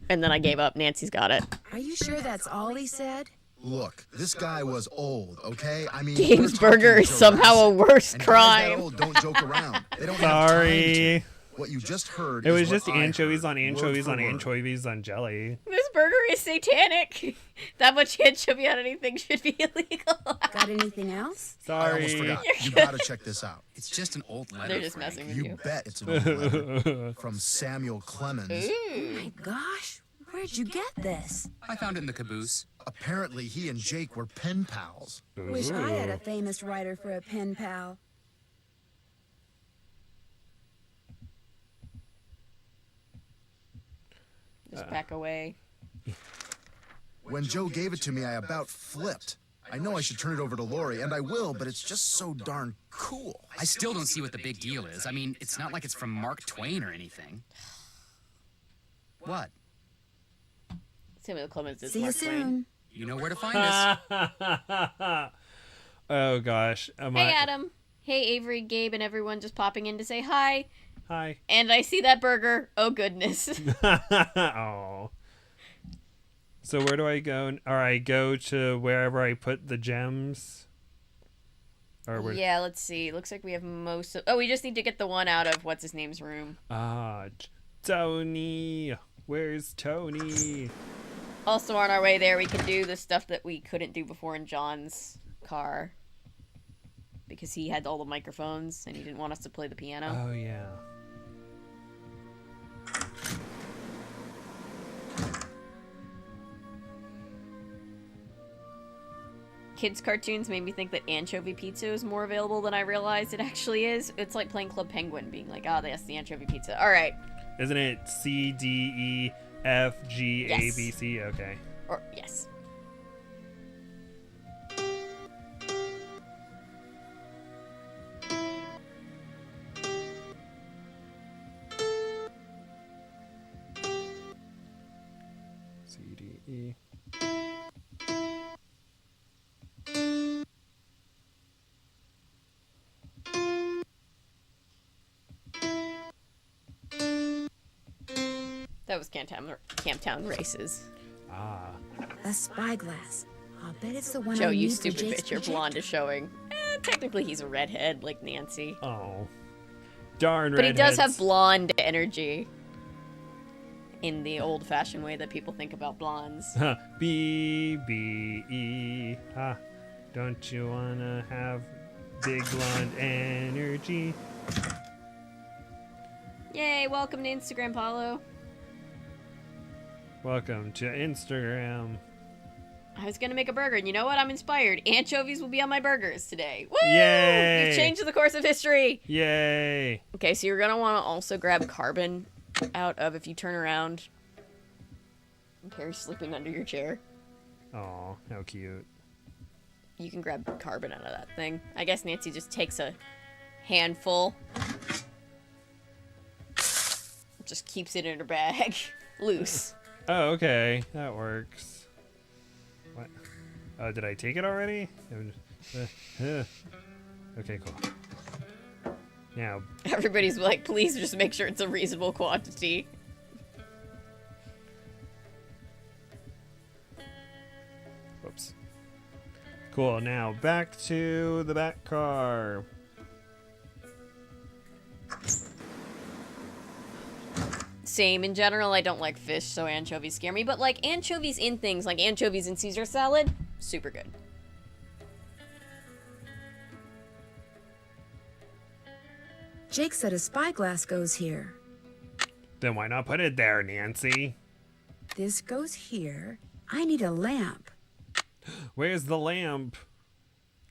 And then I gave up. Nancy's got it. Are you sure that's all he said? Look, this guy was old, okay? I mean, Game's we're talking burger is somehow a Jurassic. worse And guys that crime. old don't joke around. They don't have time Sorry. to. What you just heard It is was what just I anchovies heard, on word anchovies for on word. anchovies on jelly. This burger is satanic. That much anchovy on anything should be illegal. Got anything else? I Sorry. almost forgot. You're You good. gotta check this out. It's just an old letter. They're just Frank. messing with You you. bet it's an old letter. From Samuel Clemens. Oh my gosh, where'd you get this? I found it in the caboose. Apparently, he and Jake were pen pals. Wish I had a famous writer for a pen pal. Just back away. When Joe gave it to me, I about flipped. I know I should turn it over to Lori, and I will, but it's just so darn cool. I still don't see what the big deal is. I mean, it's not like it's from Mark Twain or anything. What? Samuel Clemens is See you Mark Twain. soon. You know where to find us. Oh gosh. Hey, Adam. Hey, Avery, Gabe, and everyone just popping in to say hi. Hi. And I see that burger. Oh, goodness. Oh. So where do I go? Or I go to wherever I put the gems? Or where? Yeah, let's see. Looks like we have most of... Oh, we just need to get the one out of what's-his-name's room. Ah, Tony. Where's Tony? Also, on our way there, we can do the stuff that we couldn't do before in John's car. Because he had all the microphones, and he didn't want us to play the piano. Oh, yeah. Kids' cartoons made me think that anchovy pizza is more available than I realized it actually is. It's like playing Club Penguin, being like, oh, that's the anchovy pizza. All right. Isn't it C, D, E, F, G, A, Yes. B, C? Okay. Or, yes. C, D, E. That was Camptown Races. Ah. A spyglass. I'll bet it's the one Joe, I you need for stupid Jake's bitch. Your projector. blonde is showing. Technically, he's a redhead, like Nancy. Oh. Darn But he does have redheads. blonde energy. In the old-fashioned way that people think about blondes. B, B, E. Ha. Don't you wanna have big blonde energy? Yay, welcome to Instagram, Paulo. Welcome to Instagram. I was gonna make a burger, and you know what? I'm inspired. Anchovies will be on my burgers today. Woo! Yay! You've changed the course of history. Yay! Okay, so you're gonna want to also grab carbon out of if you turn around. And Carrie's slipping under your chair. Oh, how cute. You can grab carbon out of that thing. I guess Nancy just takes a handful. Just keeps it in her bag. Loose. Oh, okay. That works. What? Oh, did I take it already? Okay, cool. Now, Everybody's like, please just make sure it's a reasonable quantity. whoops. Cool, now back to the back car. Same. In general, I don't like fish, so anchovies scare me. But, like, anchovies in things, like anchovies in Caesar salad, super good. Jake said a spyglass goes here. Then why not put it there, Nancy? This goes here. I need a lamp. Where's the lamp?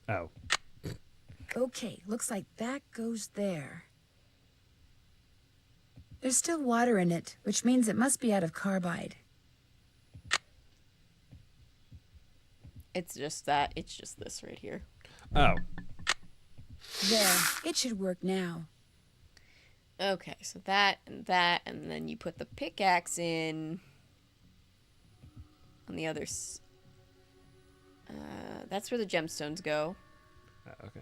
Oh. Okay, looks like that goes there. There's still water in it, which means it must be out of carbide. It's just that. It's just this right here. Oh. There, it should work now. Okay, so that, and then you put the pickaxe in on the other that's where the gemstones go. Okay.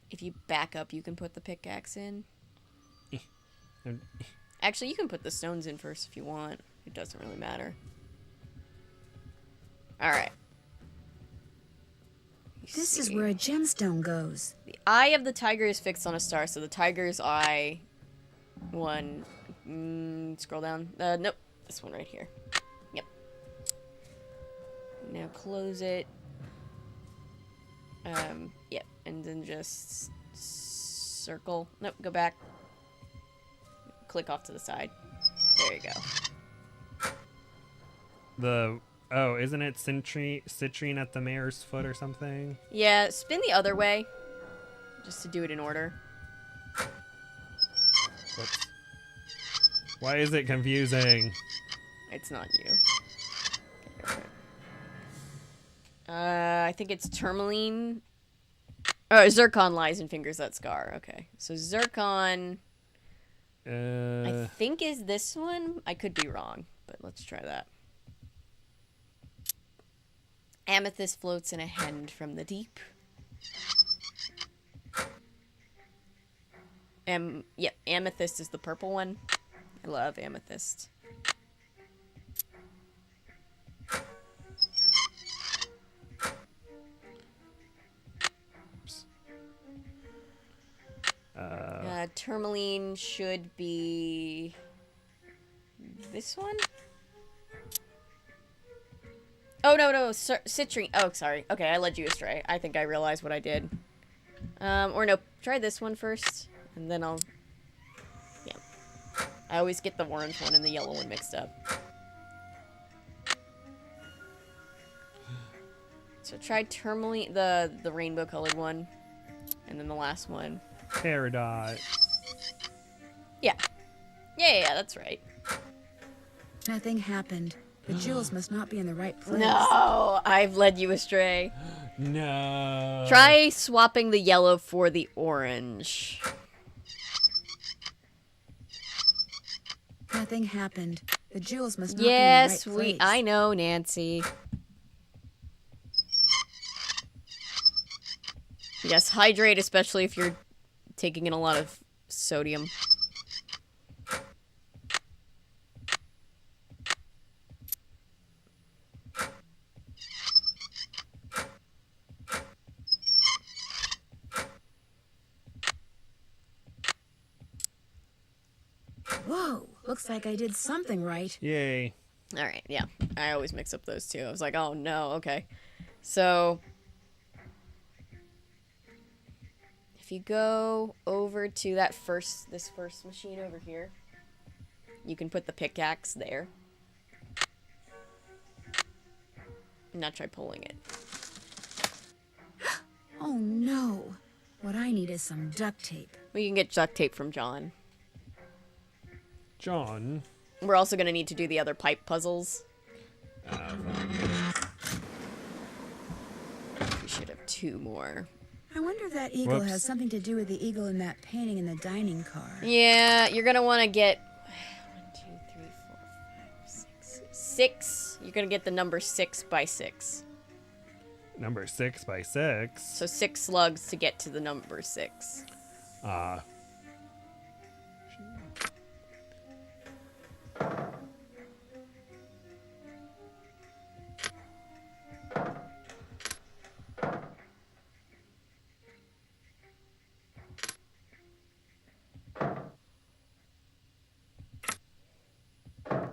If you back up, you can put the pickaxe in. Actually, you can put the stones in first if you want. It doesn't really matter. Alright. This is where a gemstone goes. The eye of the tiger is fixed on a star, so the tiger's eye one. Scroll down. Nope. This one right here. Yep. Now close it. Yep. And then just circle. Nope, go back. Click off to the side. There you go. Oh, isn't it citrine at the mare's foot or something? Yeah, spin the other way. Just to do it in order. Whoops. Why is it confusing? It's not you. I think it's tourmaline. Oh, zircon lies in fingers that scar. Okay, so zircon. I think is this one. I could be wrong, but let's try that. Amethyst floats in a hand from the deep. Yep, amethyst is the purple one. I love amethyst. Tourmaline should be this one. Oh no, citrine. Oh, sorry. Okay, I led you astray. I think I realized what I did. Or no, try this one first, and then I'll. Yeah, I always get the orange one and the yellow one mixed up. So try tourmaline, the rainbow colored one, and then the last one. Peridot. Yeah. Yeah, that's right. Nothing happened. The jewels must not be in the right place. No, I've led you astray. No. Try swapping the yellow for the orange. Nothing happened. The jewels must not be in the right place. Yes, I know, Nancy. Yes, hydrate, especially if you're taking in a lot of sodium. Whoa, looks like I did something right. Yay. All right, yeah. I always mix up those two. I was like, oh no, okay. So if you go over to this first machine over here, you can put the pickaxe there. Now try pulling it. Oh no. What I need is some duct tape. We can get duct tape from John. John? We're also going to need to do the other pipe puzzles. We should have 2 more. I wonder if that eagle has something to do with the eagle in that painting in the dining car. Yeah, you're going to want to get 1, 2, 3, 4, 5, 6. 6. You're going to get the number 6 by 6. Number 6 by 6? So 6 slugs to get to the number 6.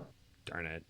Darn it.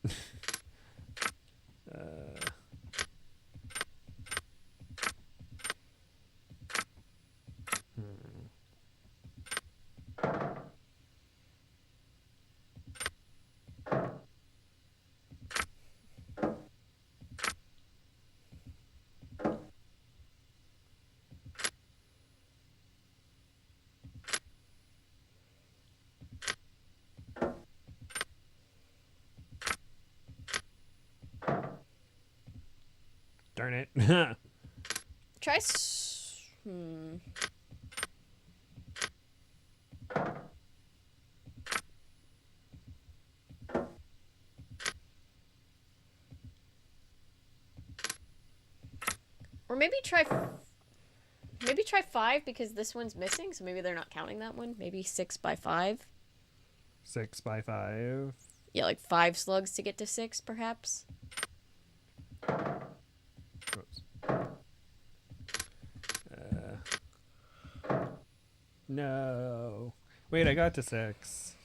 Darn it. Try Or maybe try 5 because this one's missing, so maybe they're not counting that one. Maybe 6 by 5. 6 by 5. Yeah, like 5 slugs to get to 6, perhaps. Oops. No. Wait, I got to 6.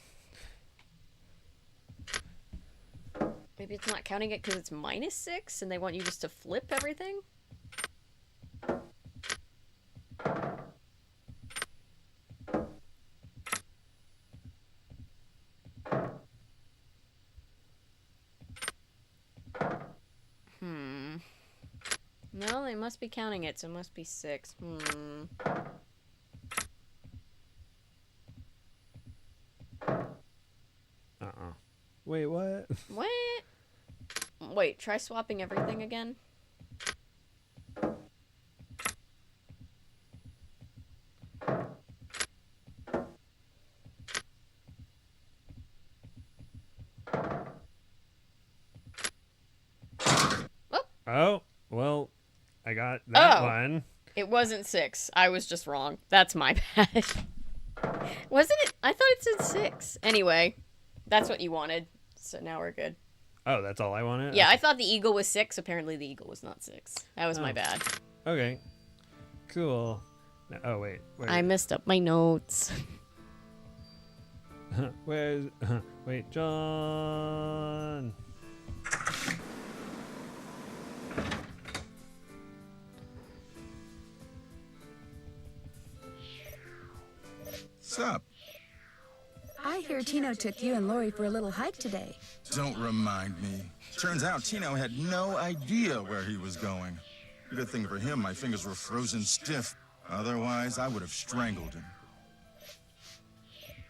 Maybe it's not counting it because it's -6 and they want you just to flip everything? No, they must be counting it, so it must be 6. Wait, what? What? Wait, try swapping everything again. Oh, well, I got that one. It wasn't 6. I was just wrong. That's my bad. Wasn't it? I thought it said 6. Anyway, that's what you wanted. So now we're good. Oh, that's all I wanted? Yeah, I thought the eagle was 6. Apparently the eagle was not 6. That was my bad. Okay. Cool. Oh, wait. I messed up my notes. Where's... Wait, John... Sup? I hear Tino took you and Lori for a little hike today. Don't remind me. Turns out Tino had no idea where he was going. Good thing for him, my fingers were frozen stiff. Otherwise, I would have strangled him.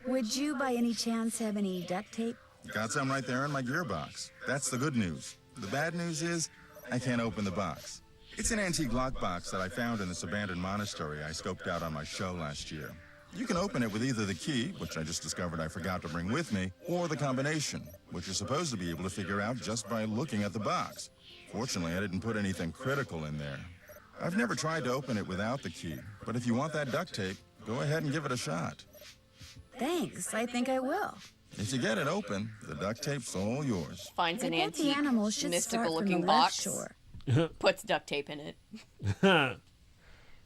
Would you, by any chance, have any duct tape? Got some right there in my gearbox. That's the good news. The bad news is, I can't open the box. It's an antique lockbox that I found in this abandoned monastery I scoped out on my show last year. You can open it with either the key, which I just discovered I forgot to bring with me, or the combination, which you're supposed to be able to figure out just by looking at the box. Fortunately, I didn't put anything critical in there. I've never tried to open it without the key, but if you want that duct tape, go ahead and give it a shot. Thanks, I think I will. If you get it open, the duct tape's all yours. Finds an I bet the antique, animals should start from mystical-looking the left box. shore. Puts duct tape in it.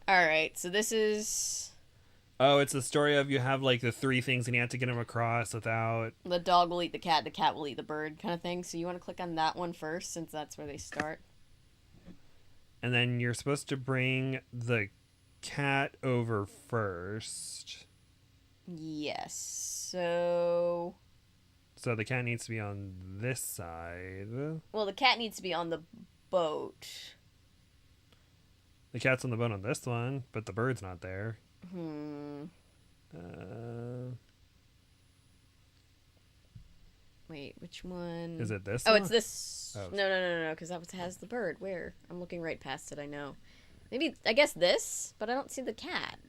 Alright, so this is... Oh, it's the story of you have like the 3 things and you have to get them across without... The dog will eat the cat will eat the bird kind of thing. So you want to click on that one first since that's where they start. And then you're supposed to bring the cat over first. Yes. So the cat needs to be on this side. Well, the cat needs to be on the boat. The cat's on the boat on this one, but the bird's not there. Wait, which one? Is it this one? one? It's this. Oh. No, because that has the bird. Where? I'm looking right past it, I know. Maybe, I guess this, but I don't see the cat.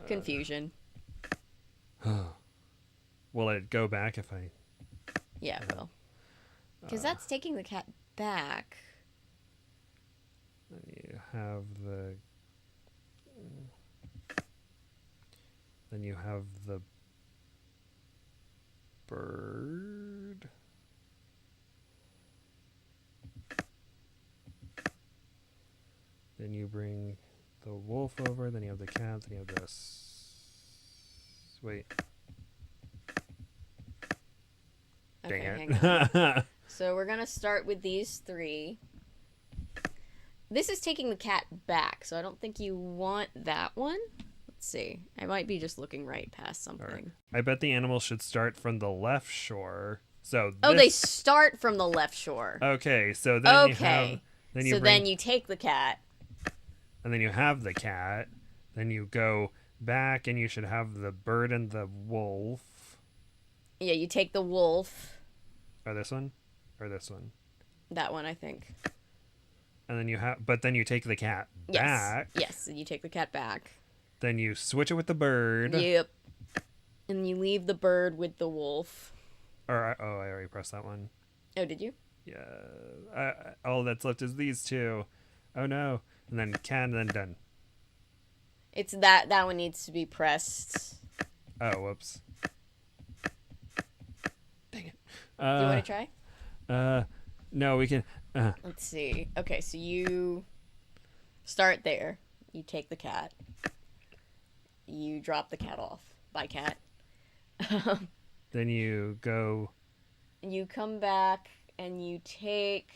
Confusion. Will it go back if I... Yeah, it will. Because that's taking the cat back. You have the... Then you have the bird. Then you bring the wolf over, then you have the cat, then you have this. Wait. Dang it. So we're going to start with these 3. This is taking the cat back, so I don't think you want that one. Let's see. I might be just looking right past something. Right. I bet the animals should start from the left shore. So they start from the left shore. Okay, so then you have... Then you take the cat. And then you have the cat. Then you go back and you should have the bird and the wolf. Yeah, you take the wolf. Or this one? Or this one? That one, I think. And then then you take the cat back. Yes, and you take the cat back. Then you switch it with the bird. Yep. And you leave the bird with the wolf. I already pressed that one. Oh, did you? Yeah. All that's left is these 2. Oh no. And then cat, and then done. It's that one needs to be pressed. Oh, whoops. Dang it. Do you want to try? No, we can... Let's see. Okay, so you start there. You take the cat. you drop the cat off. Bye, cat. Then you go. You come back and you take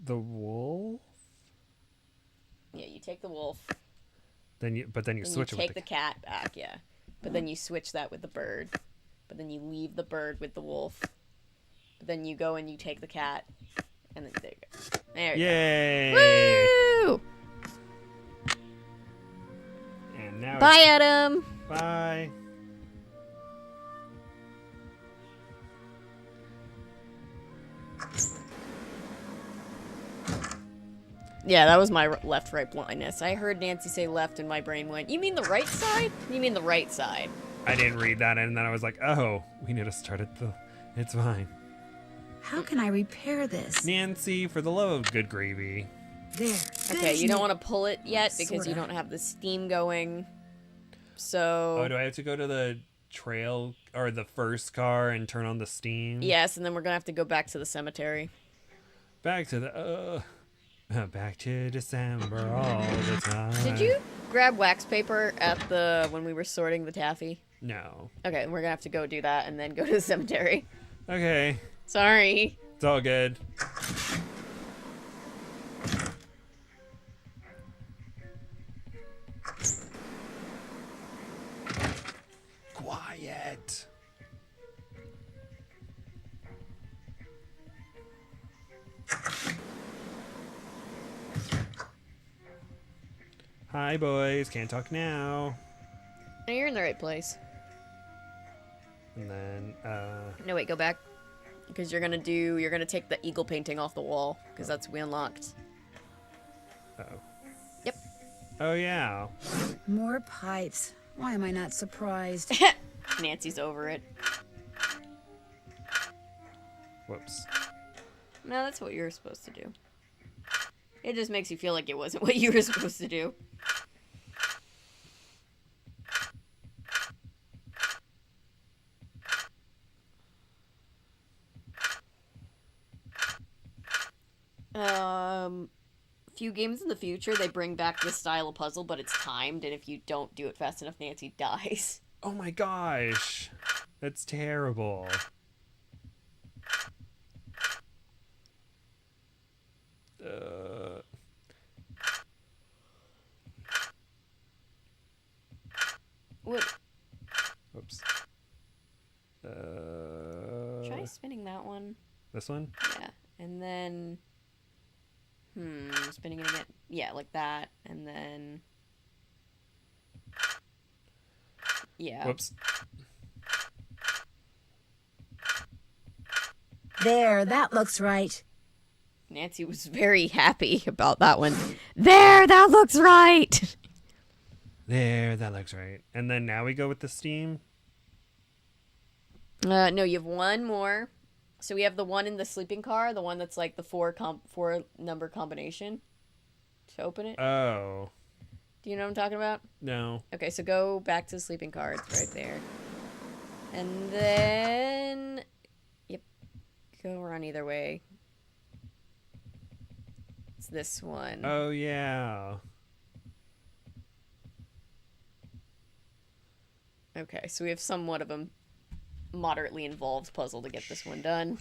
The wolf. Yeah, you take the wolf. Then you switch it with take the cat back, yeah. But then you switch that with the bird. But then you leave the bird with the wolf. But then you go and you take the cat. And then there you go. There you Yay! go. Woo! And now. Bye, Adam. Bye. Yeah, that was my left-right blindness. I heard Nancy say left and my brain went, you mean the right side? You mean the right side. I didn't read that, and then I was like, oh, we need to start at the... It's fine. How can I repair this? Nancy, for the love of good gravy. There. Okay, you don't want to pull it yet because you Sorta. don't have the steam going. So... Oh, do I have to go to the trail, or the first car, and turn on the steam? Yes, and then we're going to have to go back to the cemetery. Back to the... back to December all the time. Did you grab wax paper at the... when we were sorting the taffy? No. Okay, we're going to have to go do that and then go to the cemetery. Okay. Sorry. It's all good. Quiet. Hi, boys. Can't talk now. No, you're in the right place. And then, No, wait, go back. Because you're gonna take the eagle painting off the wall. Because that's we unlocked. Uh-oh. Yep. Oh, yeah. More pipes. Why am I not surprised? Nancy's over it. Whoops. No, that's what you were supposed to do. It just makes you feel like it wasn't what you were supposed to do. Few games in the future, they bring back this style of puzzle, but it's timed, and if you don't do it fast enough, Nancy dies. Oh my gosh. That's terrible. What? Whoops. Try spinning that one. This one? Yeah, and then... spinning it again. Yeah, like that, and then... Yeah. Whoops. There, that looks right. Nancy was very happy about that one. There, that looks right! There, that looks right. And then now we go with the steam? No, you have one more. So we have the one in the sleeping car, the one that's like the four number combination to open it. Oh. Do you know what I'm talking about? No. Okay, so go back to the sleeping car. It's right there. And then... Yep. Go around either way. It's this one. Oh, yeah. Okay, so we have somewhat of a moderately involved puzzle to get this one done.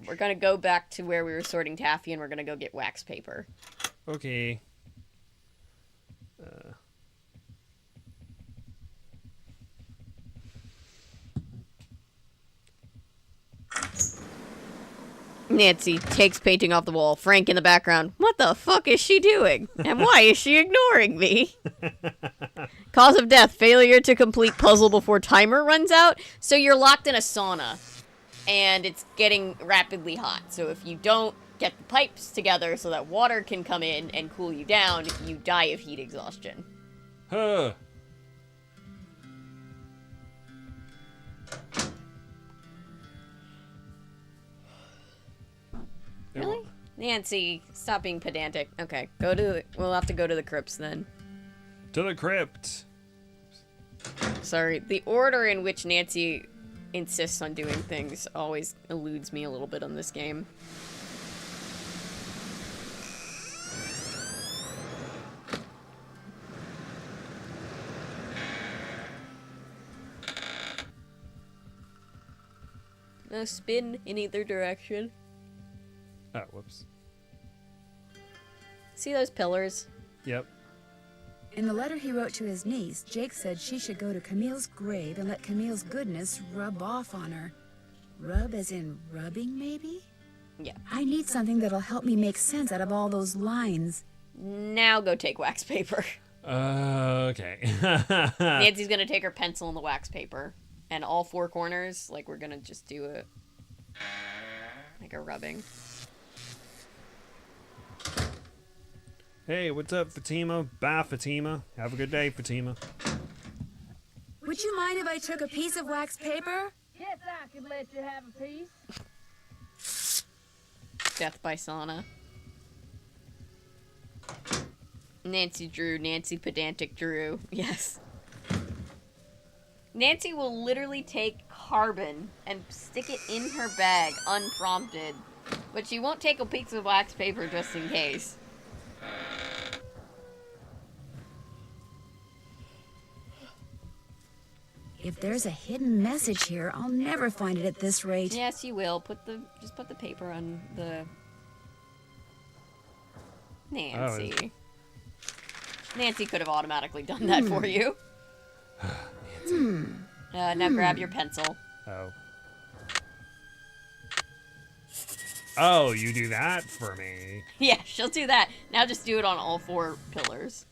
We're gonna go back to where we were sorting taffy, and we're gonna go get wax paper. Okay. Nancy takes painting off the wall. Frank in the background. What the fuck is she doing? And why is she ignoring me? Cause of death, failure to complete puzzle before timer runs out. So you're locked in a sauna, and it's getting rapidly hot. So if you don't get the pipes together so that water can come in and cool you down, you die of heat exhaustion. Huh. Really? Nancy, stop being pedantic. Okay, we'll have to go to the crypts then. To the crypt. Sorry, the order in which Nancy insists on doing things always eludes me a little bit on this game. No spin in either direction. Oh, whoops. See those pillars? Yep. In the letter he wrote to his niece, Jake said she should go to Camille's grave and let Camille's goodness rub off on her. Rub as in rubbing, maybe? Yeah. I need something that'll help me make sense out of all those lines. Now go take wax paper. Okay. Nancy's gonna take her pencil and the wax paper. And all four corners, like, we're gonna just do like a rubbing. Hey, what's up, Fatima? Bye, Fatima. Have a good day, Fatima. Would you mind if I took a piece of wax paper? Yes, I could let you have a piece. Death by sauna. Nancy Drew, Nancy Pedantic Drew. Yes. Nancy will literally take carbon and stick it in her bag unprompted. But she won't take a piece of wax paper just in case. If there's a hidden message here, I'll never find it at this rate. Yes, you will. Just put the paper on the... Nancy. Oh, Nancy could have automatically done that for you. Now grab your pencil. Oh. Oh, you do that for me. Yeah, she'll do that. Now just do it on all four pillars.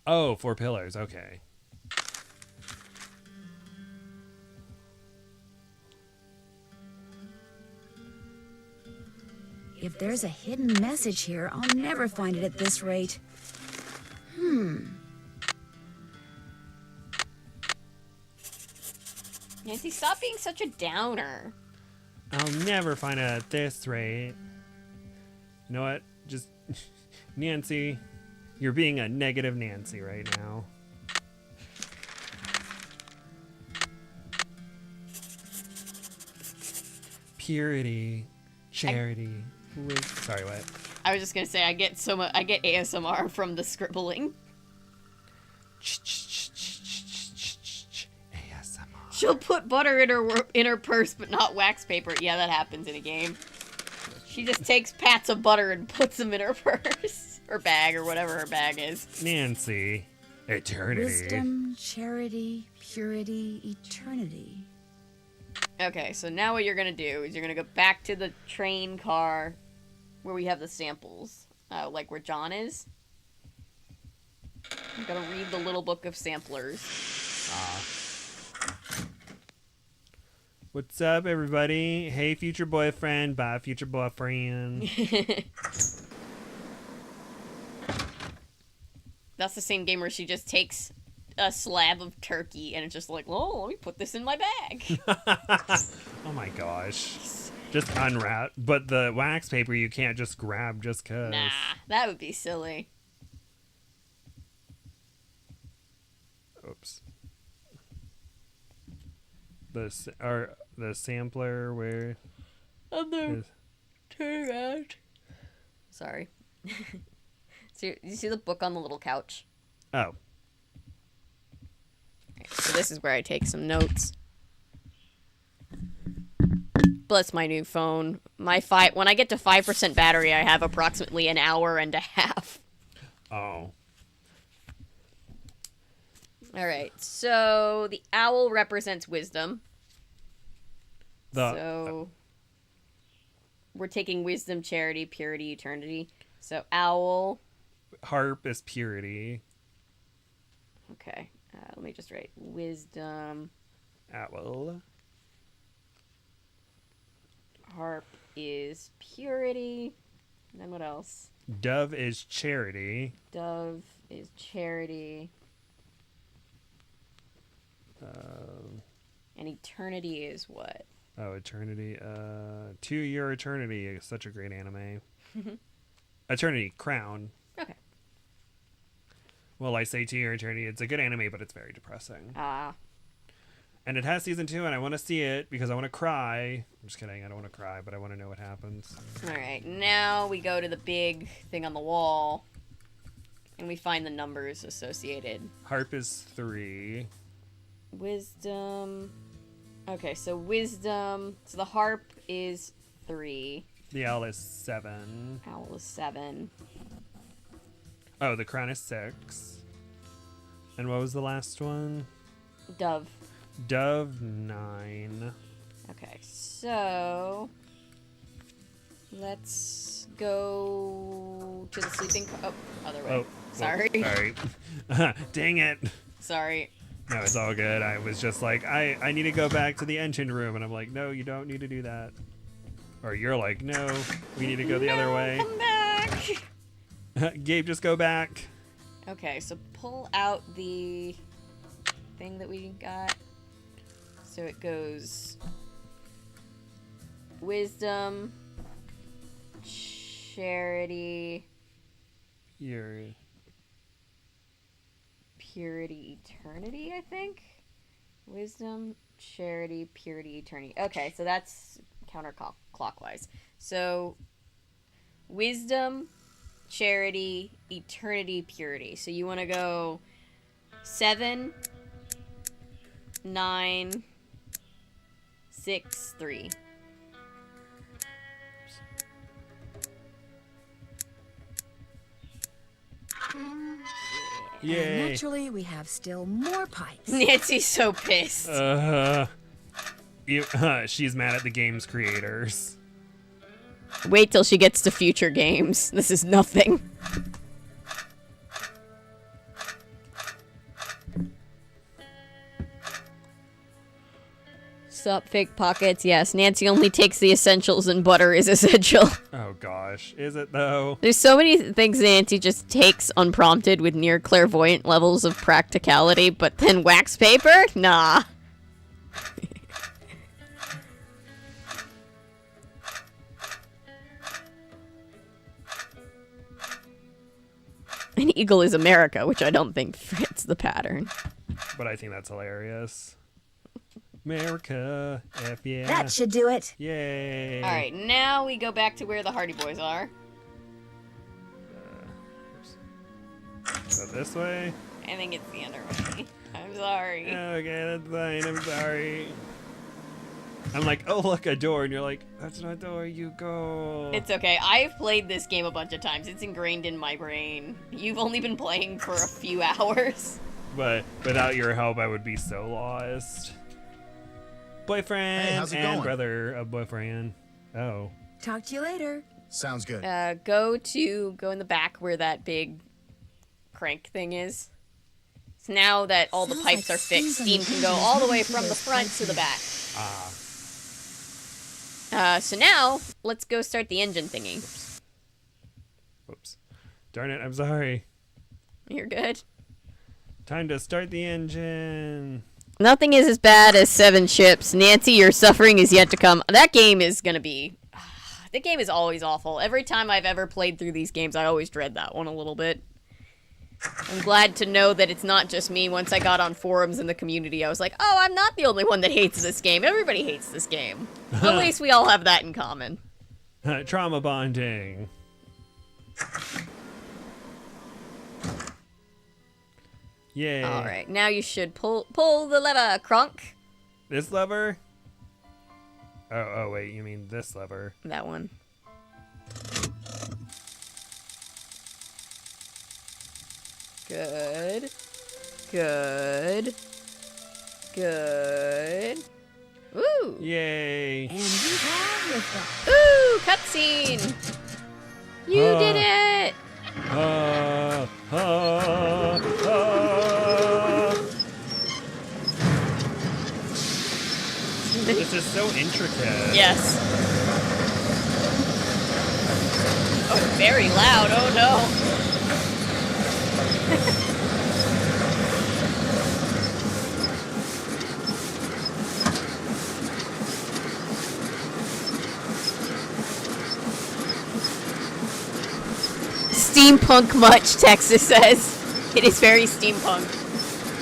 Oh, 4 pillars. Okay. If there's a hidden message here, I'll never find it at this rate. Nancy, stop being such a downer. I'll never find it at this rate. You know what? Just... Nancy, you're being a negative Nancy right now. Purity. Charity. Sorry, what? I was just gonna say I get ASMR from the scribbling. She'll put butter in her purse, but not wax paper. Yeah, that happens in a game. She just takes pats of butter and puts them in her purse or bag or whatever her bag is. Nancy, eternity. Wisdom, charity, purity, eternity. Okay, so now what you're gonna do is you're gonna go back to the train car where we have the samples, like where John is. I'm gonna read the little book of samplers. What's up, everybody? Hey, future boyfriend. Bye, future boyfriend. That's the same game where she just takes a slab of turkey and it's just like, oh, let me put this in my bag. Oh my gosh. Just unwrap. But the wax paper you can't just grab just cause. Nah, that would be silly. Oops. The sampler where... Turn around. Sorry. So you see the book on the little couch? Oh. Okay, so this is where I take some notes. Bless my new phone. When I get to 5% battery, I have approximately an hour and a half. Oh. Alright, so the owl represents wisdom. So we're taking wisdom, charity, purity, eternity. So owl. Harp is purity. Okay, let me just write wisdom. Owl. Harp is purity. And then what else? Dove is charity. Dove is charity. And eternity is what? Oh, eternity. To Your Eternity is such a great anime. Eternity, Crown. Okay. Well, I say To Your Eternity. It's a good anime, but it's very depressing. Ah. And it has season 2, and I want to see it because I want to cry. I'm just kidding. I don't want to cry, but I want to know what happens. Alright, now we go to the big thing on the wall. And we find the numbers associated. Harp is 3. Wisdom. Okay, so wisdom. So the harp is 3. The owl is 7. Owl is 7. Oh, the crown is 6. And what was the last one? Dove. Dove, 9. Okay, so let's go to the sleeping. Other way. Oh, sorry. Sorry. Dang it. Sorry. No, it's all good. I was just like, I need to go back to the engine room, and I'm like, no, you don't need to do that. Or you're like, no, we need to go the other way. Come back. Gabe, just go back. Okay, so pull out the thing that we got. So it goes wisdom, charity, purity, eternity, I think. Wisdom, charity, purity, eternity. Okay, so that's counterclockwise. So wisdom, charity, eternity, purity. So you want to go 7, 9, 6, 3. Yay. And naturally, we have still more pipes. Nancy's so pissed. She's mad at the game's creators. Wait till she gets to future games. This is nothing. Sup, fake pockets? Yes, Nancy only takes the essentials and butter is essential. Oh gosh, is it though? There's so many things Nancy just takes unprompted with near clairvoyant levels of practicality, but then wax paper? Nah. An eagle is America, which I don't think fits the pattern. But I think that's hilarious. America, F yeah. That should do it. Yay. Alright, now we go back to where the Hardy Boys are. So this way? I think it's the other way. I'm sorry. Okay, that's fine. I'm sorry. I'm like, oh, look, a door. And you're like, that's not a door. You go. It's okay. I've played this game a bunch of times. It's ingrained in my brain. You've only been playing for a few hours. But without your help, I would be so lost. Boyfriend Hey, how's it and going? brother of boyfriend. Oh. Talk to you later. Sounds good. Go in the back where that big crank thing is. So now that all the Sounds pipes like are fixed, steam steam from can the go engine all the is way running from through the those front pipes to the here. back. So now, let's go start the engine thingy. Whoops. Darn it, I'm sorry. You're good. Time to start the engine. Nothing is as bad as 7 ships. Nancy, your suffering is yet to come. That game is gonna be... The game is always awful. Every time I've ever played through these games, I always dread that one a little bit. I'm glad to know that it's not just me. Once I got on forums in the community, I was like, oh, I'm not the only one that hates this game. Everybody hates this game. At least we all have that in common. Trauma bonding. Yay. Alright, now you should pull the lever, Kronk. This lever? Oh, wait, you mean this lever. That one. Good. Good. Good. Woo! Yay. And we have liftoff. Ooh, cutscene! You did it! This is so intricate. Yes. Oh, very loud. Oh no. Steampunk much, Texas says. It is very steampunk.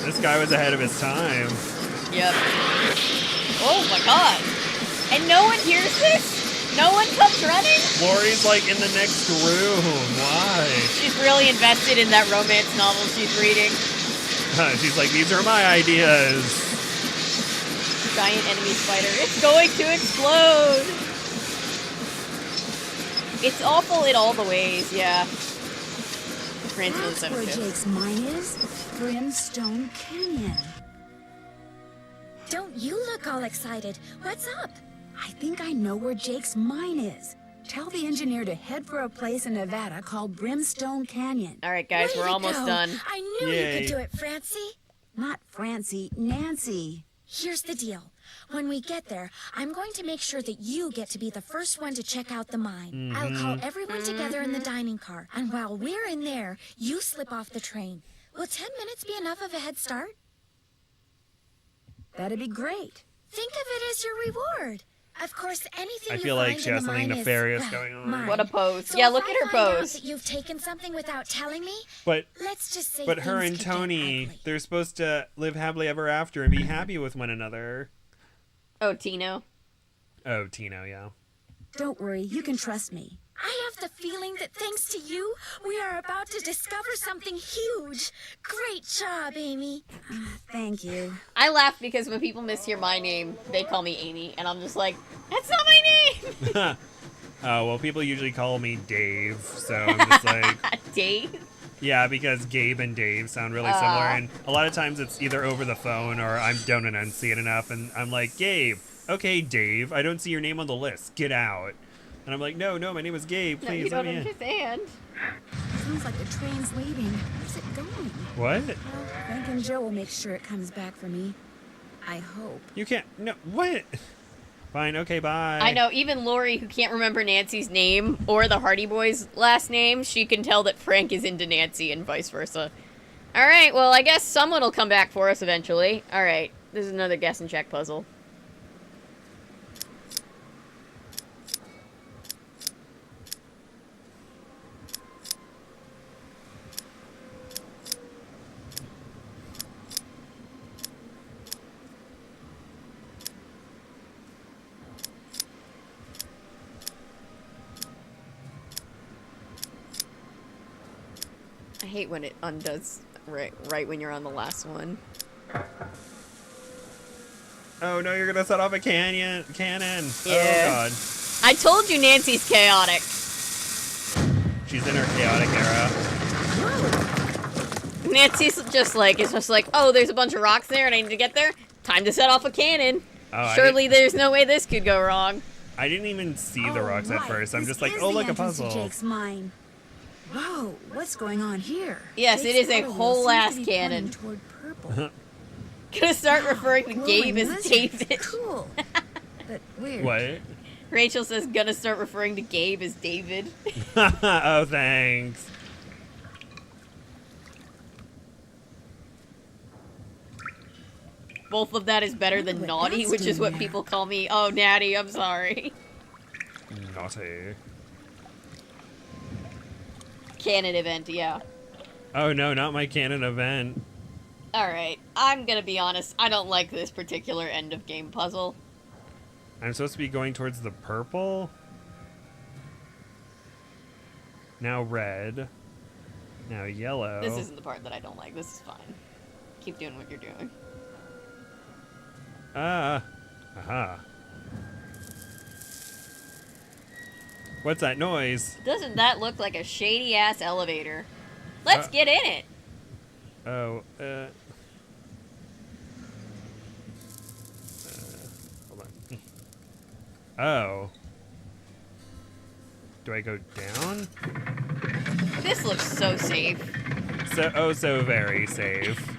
This guy was ahead of his time. Yep. Oh my god. And no one hears this? No one comes running? Lori's like in the next room. Why? She's really invested in that romance novel she's reading. She's like, these are my ideas. giant enemy spider. It's going to explode! It's awful in all the ways, yeah. That's where Jake's mine is. Brimstone Canyon. Don't you look all excited. What's up? I think I know where Jake's mine is. Tell the engineer to head for a place in Nevada called Brimstone Canyon. All right, guys, we're almost done. I knew you could do it, Francie. Not Francie, Nancy. Here's the deal. When we get there, I'm going to make sure that you get to be the first one to check out the mine. I'll call everyone together in the dining car, and while we're in there, you slip off the train. Will 10 minutes be enough of a head start? That'd be great. Think of it as your reward. Of course, anything I you feel find like she in has the something mine nefarious is, going on. mine. What a pose. So Yeah, if look I at her find out pose. that you've taken something without telling me, But let's just say but her things and could get Tony, ugly. they're supposed to live happily ever after and be happy with one another. Oh, Tino. Oh, Tino, yeah. Don't worry, you can trust me. I have the feeling that thanks to you, we are about to discover something huge. Great job, Amy. Thank you. I laugh because when people mishear my name, they call me Amy, and I'm just like, that's not my name! Oh, well, people usually call me Dave, so I'm just like... Dave? Yeah, because Gabe and Dave sound really similar, and a lot of times it's either over the phone or I don't enunciate enough, and I'm like, Gabe, okay, Dave, I don't see your name on the list, get out. And I'm like, no, my name is Gabe, No, please you let don't me in. understand. Sounds like the train's leaving. Where's it going? What? Well, Frank and Joe will make sure it comes back for me. I hope. You can't, no, what? Fine, okay, bye. I know, even Lori, who can't remember Nancy's name or the Hardy Boys' last name, she can tell that Frank is into Nancy and vice versa. Alright, well, I guess someone will come back for us eventually. Alright, this is another guess and check puzzle. I hate when it undoes right when you're on the last one. Oh no, you're gonna set off a cannon. Yeah. Oh god. I told you Nancy's chaotic. She's in her chaotic era. Nancy's just like, oh, there's a bunch of rocks there and I need to get there. Time to set off a cannon. Oh, Surely there's no way this could go wrong. I didn't even see the rocks at first. I'm just like, This oh, is look, the a entrance to puzzle. Jake's mine. Whoa, what's going on here? Yes, it Jake's is a color wheel whole seems to ass be cannon. pointing toward purple. Gonna start referring to Gabe as glowing lizards. David. Cool. But weird. What? Rachel says gonna start referring to Gabe as David. Oh, thanks. Both of that is better than what naughty, that's which is doing what there. people call me. Oh, Natty, I'm sorry. Naughty. Canon event, yeah. Oh no, not my canon event. Alright, I'm gonna be honest, I don't like this particular end of game puzzle. I'm supposed to be going towards the purple. Now red. Now yellow. This isn't the part that I don't like, this is fine. Keep doing what you're doing. Aha. What's that noise? Doesn't that look like a shady ass elevator? Let's get in it! Oh, hold on. Oh. Do I go down? This looks so safe. So very safe.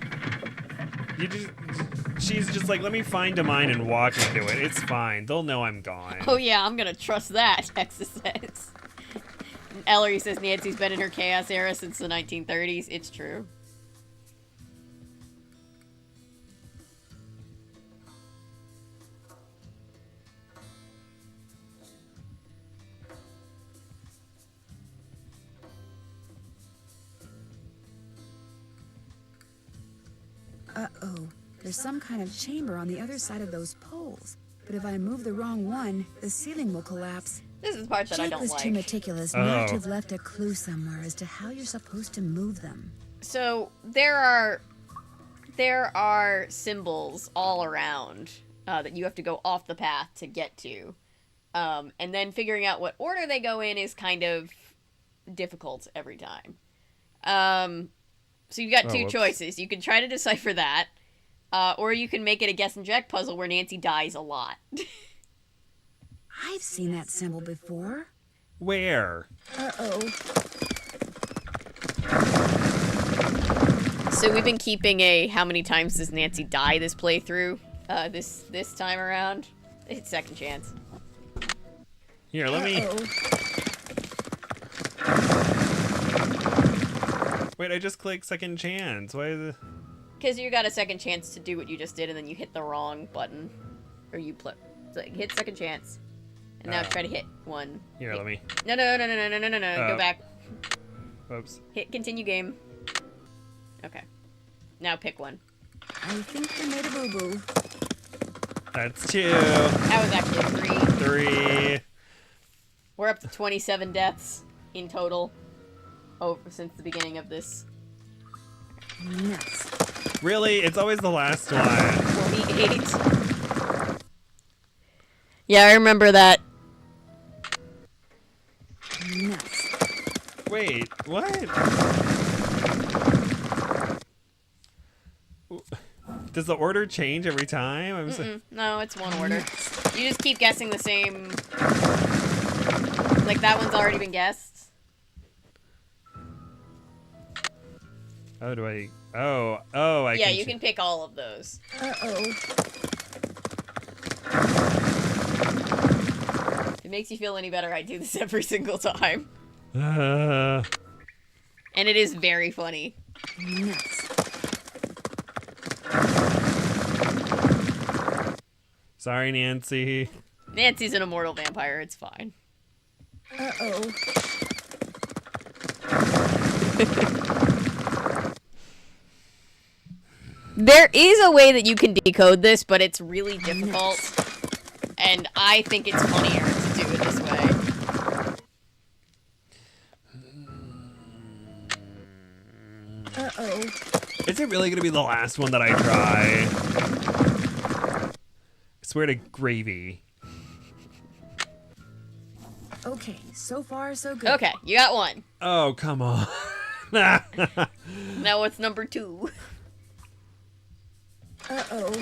She's just like, let me find a mine and walk into it. It's fine. They'll know I'm gone. Oh yeah, I'm gonna trust that, Texas says. Ellery says Nancy's been in her chaos era since the 1930s. It's true. Uh-oh. There's some kind of chamber on the other side of those poles. But if I move the wrong one, the ceiling will collapse. This is the part that I Jake don't was like. too meticulous not to have left a clue somewhere as to how you're supposed to move them. So there are symbols all around, that you have to go off the path to get to. And then figuring out what order they go in is kind of difficult every time. So you've got two choices. You can try to decipher that, or you can make it a guess and check puzzle where Nancy dies a lot. I've seen that symbol before. Where? Uh-oh. So we've been keeping a how many times does Nancy die this playthrough, this time around. It's second chance. Here, let me... Wait, I just clicked second chance. Why is it... Because you got a second chance to do what you just did, and then you hit the wrong button. Or you hit second chance. And now try to hit one. Here, let me... No. Go back. Whoops. Hit continue game. Okay. Now pick one. I think I made a boo-boo. That's 2. That was actually 3. 3. We're up to 27 deaths in total since the beginning of this. Nuts. Really? It's always the last one. 48. Yeah, I remember that. Nuts. Wait, what? Does the order change every time? No, it's one order. You just keep guessing the same. Like that one's already been guessed. Oh, do I? Oh, I yeah, can you can pick all of those. Uh-oh. If it makes you feel any better, I do this every single time. And it is very funny. Nuts. Sorry, Nancy. Nancy's an immortal vampire. It's fine. Uh-oh. There is a way that you can decode this, but it's really difficult. And I think it's funnier to do it this way. Uh-oh. Is it really going to be the last one that I try? I swear to gravy. Okay, so far so good. Okay, you got one. Oh, come on. Now what's number 2? Uh-oh.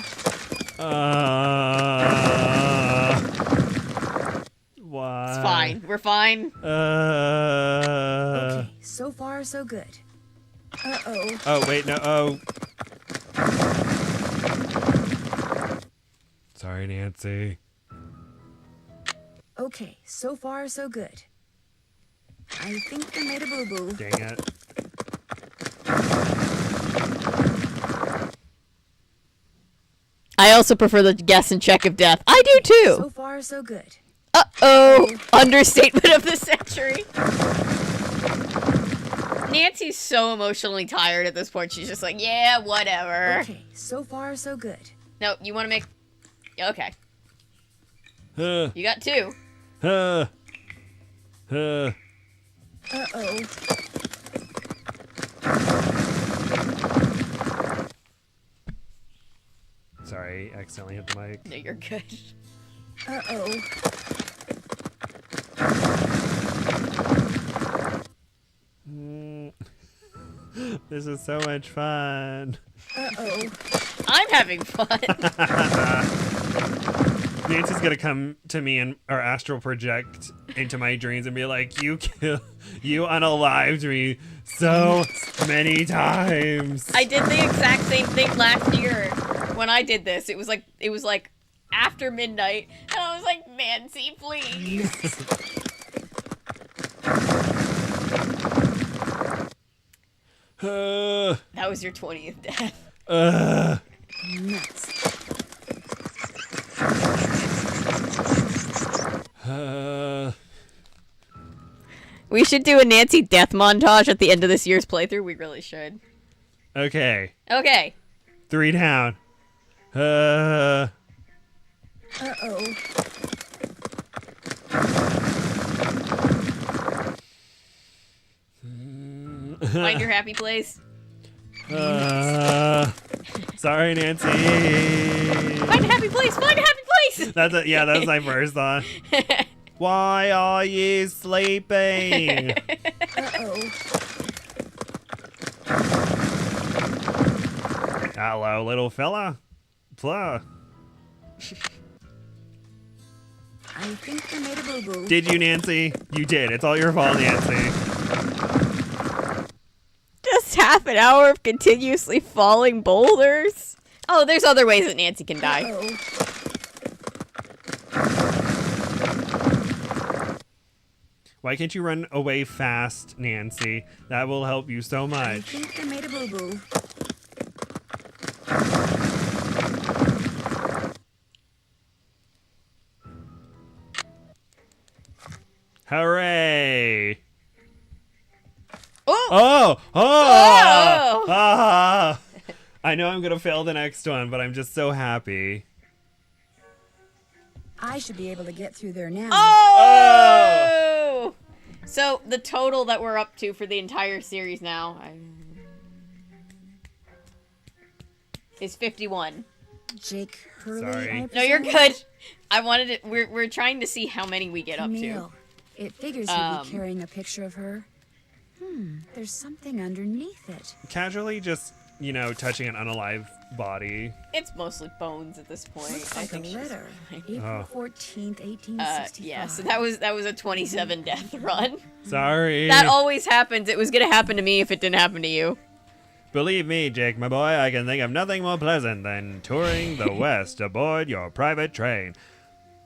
Why? It's fine. We're fine. Okay, so far so good. Uh-oh. Oh, wait, no. Oh. Sorry, Nancy. Okay, so far so good. I think I made a boo-boo. Dang it. I also prefer the guess and check of death. I do too. So far so good. Uh-oh. Understatement of the century. Nancy's so emotionally tired at this point. She's just like, yeah, whatever. Okay, so far so good. No, you want to make... Okay. You got 2. Uh-oh. Sorry, accidentally hit the mic. No, you're good. Uh-oh. This is so much fun. Uh-oh. I'm having fun. Nancy's gonna come to me and or astral project into my dreams and be like, you unalived me so many times. I did the exact same thing last year when I did this. It was like after midnight, and I was like, Nancy, please. That was your 20th death. Nuts. We should do a Nancy death montage at the end of this year's playthrough. We really should. Okay. Okay. 3 down. Uh-oh. Find your happy place. Sorry, Nancy. Find a happy place. Find a happy place. That was my first thought. Why are you sleeping? Uh-oh. Hello, little fella. Plur. I think I made a boo-boo. Did you, Nancy? You did. It's all your fault, Nancy. Just half an hour of continuously falling boulders. Oh, there's other ways that Nancy can die. Why can't you run away fast, Nancy? That will help you so I much. think I made a boo-boo. Hooray! Oh! Oh! Oh! Ah! I know I'm gonna fail the next one, but I'm just so happy. I should be able to get through there now. Oh! So the total that we're up to for the entire series now is 51. Jake Hurley. Sorry. No, you're good. I wanted it. We're trying to see how many we get up to. Camille. It figures you'd be carrying a picture of her. There's something underneath it. Casually just, touching an unalive body. It's mostly bones at this point. Looks I like think a she's letter. fine. April 14th, 1865. Yeah, so that was a 27 death run. Sorry. That always happens. It was gonna happen to me if it didn't happen to you. Believe me, Jake, my boy, I can think of nothing more pleasant than touring the West aboard your private train.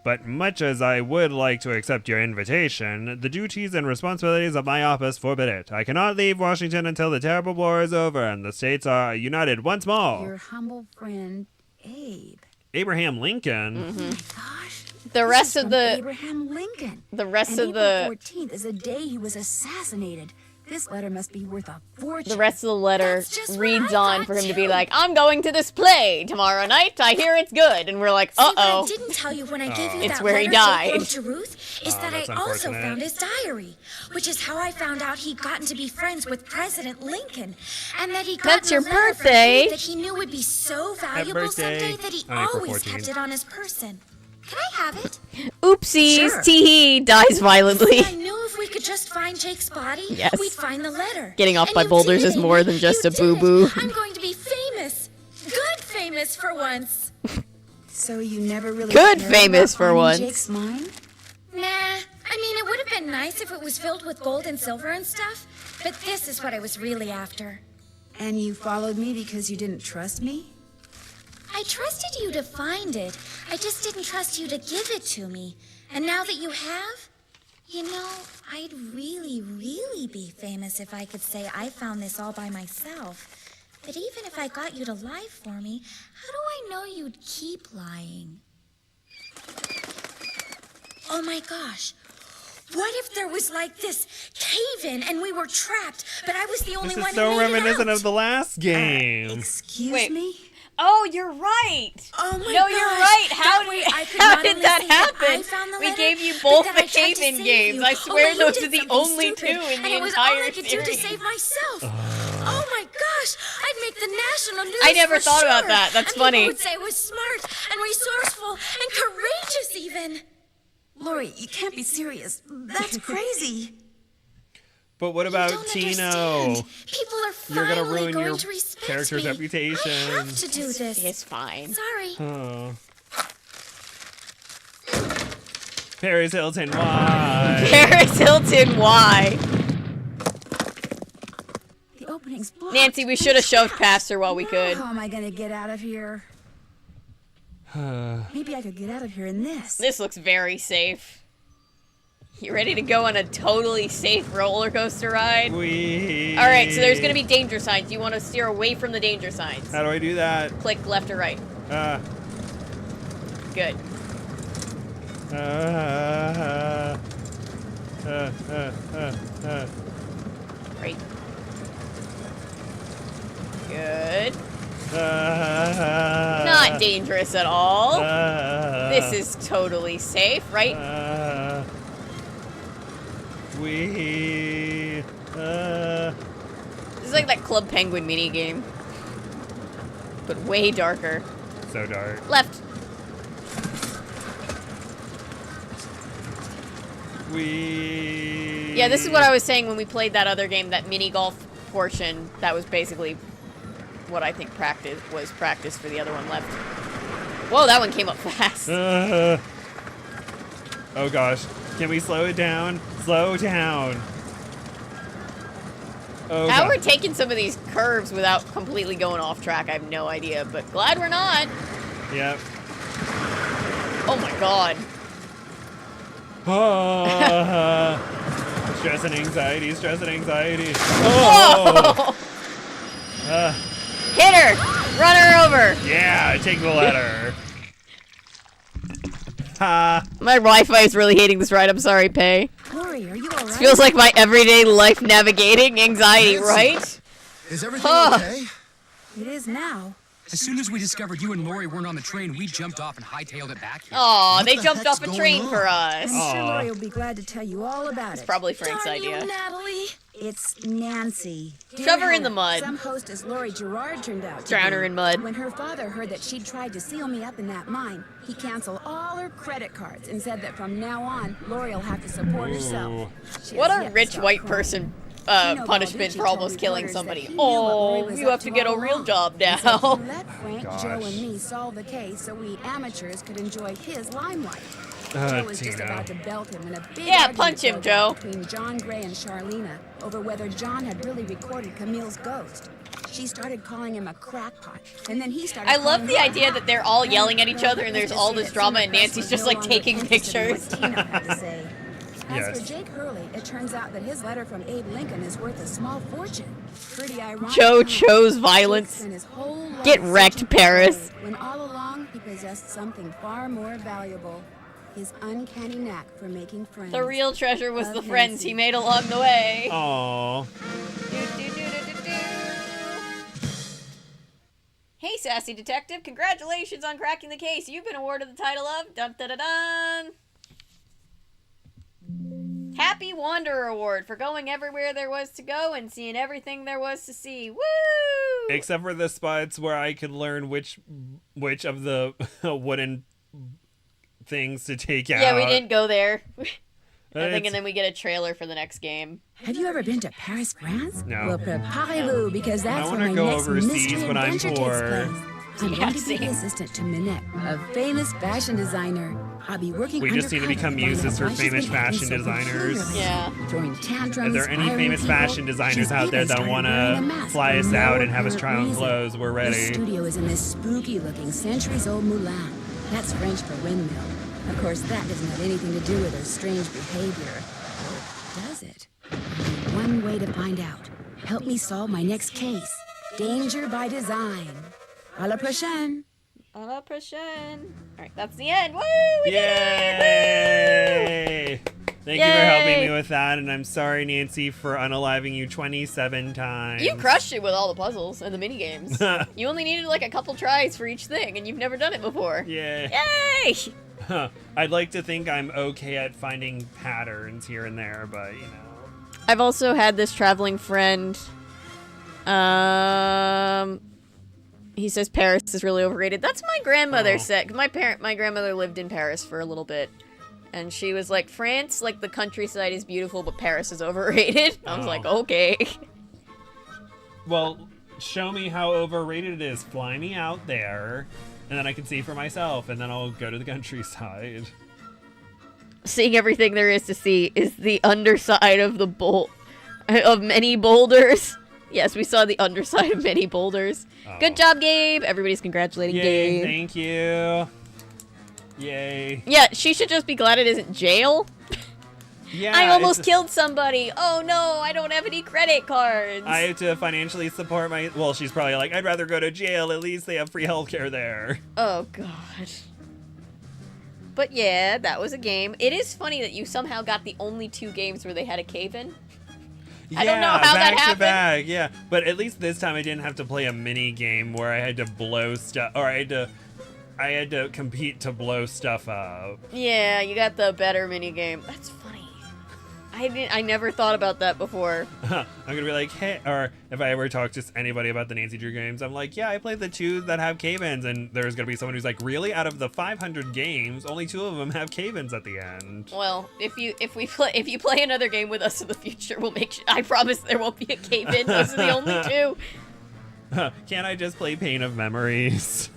But much as I would like to accept your invitation, the duties and responsibilities of my office forbid it. I cannot leave Washington until the terrible war is over and the states are united once more. Your humble friend, Abe. Abraham Lincoln? Oh my gosh. The rest of the Abraham Lincoln. The rest and of the April 14th is the day he was assassinated. This letter must be worth a fortune. the rest of the letter reads on for him to be like, I'm going to this play tomorrow night. I hear it's good. And we're like, See, what I uh-oh. didn't tell you when I gave you It's that where letter he Jake died. wrote to Ruth is that I that's also unfortunate. found his diary, which is how I found out he'd gotten to be friends with President Lincoln, and that he got That's your a letter from birthday. Abe that he knew would be so valuable birthday someday that he on April always 14th. kept it on his person. Can I have it? Oopsies, Sure. Teehee dies violently. I knew if we could just find Jake's body, Yes. we'd find the letter. Getting off And by you boulders did is it, more Amy. than just You a did it. boo-boo. I'm going to be famous. Good famous for once. So you never really Good cared famous about for finding once. Jake's mine? Nah, I mean, it would have been nice if it was filled with gold and silver and stuff, but this is what I was really after. And you followed me because you didn't trust me? I trusted you to find it. I just didn't trust you to give it to me. And now that you have, I'd really, really be famous if I could say I found this all by myself. But even if I got you to lie for me, how do I know you'd keep lying? Oh my gosh. What if there was like this cave-in and we were trapped, but I was the only This one is who so made it reminiscent out? of the last game. Excuse Wait. me? Oh, you're right. Oh my No, gosh. you're right. How That way I could how not did only that say that I happen? found the We letter, gave you but both that the I tried to cave-in save games. you. I Oh, swear but you those did are the something only stupid, two in and the it was all entire I could do to series. save myself. Oh my gosh, I'd make the national news. I never for thought about sure. that. That's and funny. People would say I was smart and resourceful and courageous even. Lori, you can't be serious. That's crazy. But what about don't Tino? understand. People are You're gonna finally ruin going your to respect character's me. reputation. I have to do this. It's fine. Sorry. Oh. Paris Hilton, why? Paris Hilton, why? The opening's blocked. Nancy, we should have shoved past her while we could. How am I gonna get out of here? Maybe I could get out of here in this. This looks very safe. You ready to go on a totally safe roller coaster ride? All right, so there's going to be danger signs. You want to steer away from the danger signs. How do I do that? Click left or right. Good. Right. Good. Not dangerous at all. This is totally safe, right? This is like that Club Penguin minigame. but way darker. So dark. Left. Yeah, this is what I was saying when we played that other game, that mini golf portion. That was basically what I think was practice for the other one left. Whoa, that one came up fast. Oh gosh. Can we slow it down? Slow down. Oh, How God. we're taking some of these curves without completely going off track, I have no idea, but glad we're not. Yep. Oh my god. Stress and anxiety, stress and anxiety. Oh! Hit her! Run her over! Yeah, take the letter. Ha! My Wi-Fi is really hating this ride. I'm sorry, Pei. Lori, are you alright? This feels like my everyday life navigating anxiety, right? Is everything okay? It is now. As soon as we discovered you and Lori weren't on the train, we jumped off and hightailed it back here. Aw, they jumped off a train for us. I'm sure Lori will be glad to tell you all about It's it. probably Frank's idea. Natalie. It's Nancy. Shove her in the mud. Some hostess Lori Gerard turned out to Drown be. her in mud. When her father heard that she'd tried to seal me up in that mine, he canceled all her credit cards and said that from now on, Lori will have to support herself. She What has a yet to rich stop white crying. person Tino punishment Balducci for almost told killing reporters somebody. that he knew what Lori Oh, was you up have to get a all real along. job He said now. he let Frank, Joe, and me solve the case so we amateurs could enjoy his limelight. Joe was just Tino. about to belt him when a big Yeah, argument punch him, broke Joe. out between John Gray and Charlena over whether John had really recorded Camille's ghost. She started calling him a crackpot, and then he started I love calling the her idea a that they're all And, yelling at each well, other and let's there's just all say this that drama Tina and Press Nancy's was just no like longer taking interested in pictures. what Tino had to say. As Yes. for Jake Hurley, it turns out that his letter from Abe Lincoln is worth a small fortune. Pretty ironic. Joe huh? chose Jake violence. spent his whole life Get wrecked, searching for Paris. Hurley, when all along he possessed something far more valuable. His uncanny knack for making friends. The real treasure was Love, the friends Nancy. he made along the way. Aww. Hey, sassy detective! Congratulations on cracking the case. You've been awarded the title of dun dun dun dun. Happy Wanderer Award for going everywhere there was to go and seeing everything there was to see. Woo! Except for the spots where I could learn which of the wooden things to take out. Yeah, we didn't go there. I think, It's- and then we get a trailer for the next game. Have you ever been to Paris, France? No. Well, preparez-vous, because that's wanna where my go next overseas mystery when I'm adventure poor. takes place. I'm Yeah, going to be the same. assistant to Minette, a famous fashion designer. I'll be working We just need to undercover become find out muses for why she's famous been acting fashion so designers. peculiarly. Yeah. Throwing tantrums, Are there any firing famous people. fashion designers She's out there even that started want wearing a to mask fly for us no out and have us apparent try on reason. clothes? We're The ready. studio is in this spooky-looking centuries-old moulin. That's French for windmill. Of course, that doesn't have anything to do with her strange behavior. Or does it? One way to find out. Help me solve my next case. Danger by design. À la prochaine. A la prochaine. Alright, that's the end. Woo! We did it! Yay! Thank you for helping Yay! me with that, and I'm sorry, Nancy, for unaliving you 27 times. You crushed it with all the puzzles and the mini games. You only needed like a couple tries for each thing, and you've never done it before. Yay! Yay! I'd like to think I'm okay at finding patterns here and there, but you know. I've also had this traveling friend. He says Paris is really overrated. That's my grandmother said. My grandmother lived in Paris for a little bit, and she was like, France, like the countryside is beautiful, but Paris is overrated. I was like, okay. Well, show me how overrated it is. Fly me out there, and then I can see for myself, and then I'll go to the countryside. Seeing everything there is to see is the underside of the of many boulders. Yes, we saw the underside of many boulders. Good job, Gabe. Everybody's congratulating Yay, Gabe. thank you. Yay. Yeah, she should just be glad it isn't jail. Yeah, I almost it's- killed somebody. Oh no, I don't have any credit cards. I have to financially support my. Well, she's probably like, I'd rather go to jail. At least they have free healthcare there. Oh god. But yeah, that was a game. It is funny that you somehow got the only 2 games where they had a cave-in. I don't know how that back to happened. back. Yeah, but at least this time I didn't have to play a mini game where I had to blow stuff, or I had to compete to blow stuff up. Yeah, you got the better minigame. That's funny. I never thought about that before. I'm gonna be like, hey, or if I ever talk to anybody about the Nancy Drew games, I'm like, yeah, I played the 2 that have cave-ins, and there's gonna be someone who's like, really? Out of the 500 games, only 2 of them have cave-ins at the end. Well, if you play another game with us in the future, we'll make sure. I promise there won't be a cave-in. Those are the only 2. Can't I just play Pain of Memories?